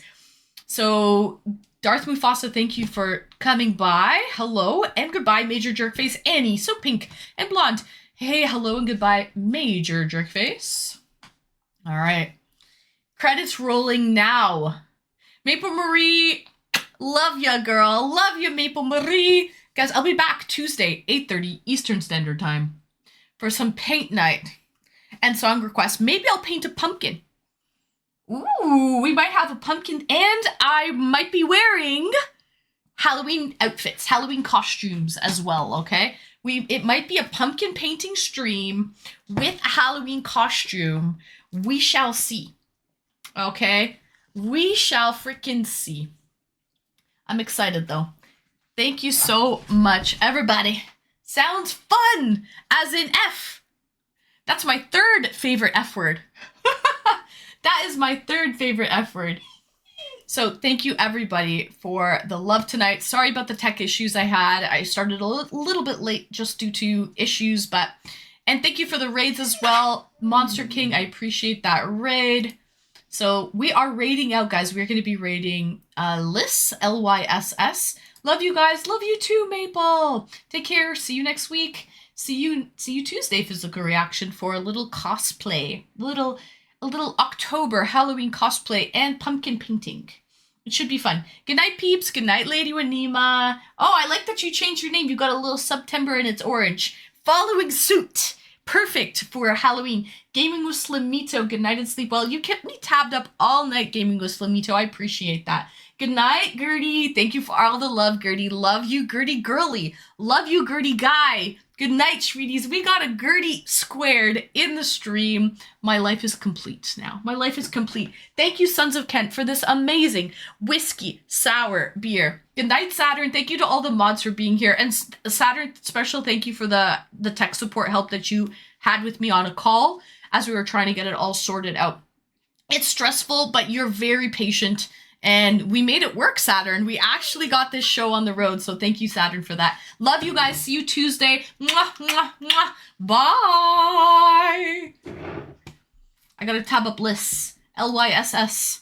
So Darth Mufasa, thank you for coming by. Hello and goodbye, Major Jerkface. Annie, so pink and blonde. Hey, hello and goodbye, Major Jerkface. All right. Credits rolling now. Maple Marie, love ya, girl. Love you, Maple Marie. Guys, I'll be back Tuesday, 8:30 Eastern Standard Time for some paint night and song requests. Maybe I'll paint a pumpkin. Ooh, we might have a pumpkin, and I might be wearing Halloween outfits, Halloween costumes as well, okay? It might be a pumpkin painting stream with a Halloween costume. We shall see. Okay? We shall freaking see. I'm excited though. Thank you so much, everybody. Sounds fun, as in F. That's my third favorite F word. That is my third favorite F word. So thank you, everybody, for the love tonight. Sorry about the tech issues I had. I started a little bit late just due to issues, and thank you for the raids as well. Monster King, I appreciate that raid. So we are raiding out, guys. We're going to be raiding Lyss, Lyss. Love you guys. Love you too, Maple. Take care. See you next week. See you Tuesday, physical reaction, for a little cosplay. A little October Halloween cosplay and pumpkin painting. It should be fun. Good night, peeps. Good night, Lady Wanima. Oh, I like that you changed your name. You got a little September and it's orange. Following suit. Perfect for Halloween. Gaming with Slimito. Good night and sleep well. You kept me tabbed up all night, Gaming with Slimito. I appreciate that. Good night, Gertie. Thank you for all the love, Gertie. Love you, Gertie Girly. Love you, Gertie Guy. Good night, sweeties. We got a Gertie squared in the stream. My life is complete now. My life is complete. Thank you, Sons of Kent, for this amazing whiskey sour beer. Good night, Saturn. Thank you to all the mods for being here. And Saturn, special thank you for the tech support help that you had with me on a call as we were trying to get it all sorted out. It's stressful, but you're very patient. And we made it work, Saturn. We actually got this show on the road, so thank you, Saturn, for that. Love you guys. See you Tuesday. Mwah, mwah, mwah. Bye. I gotta tab up Lyss. Lyss.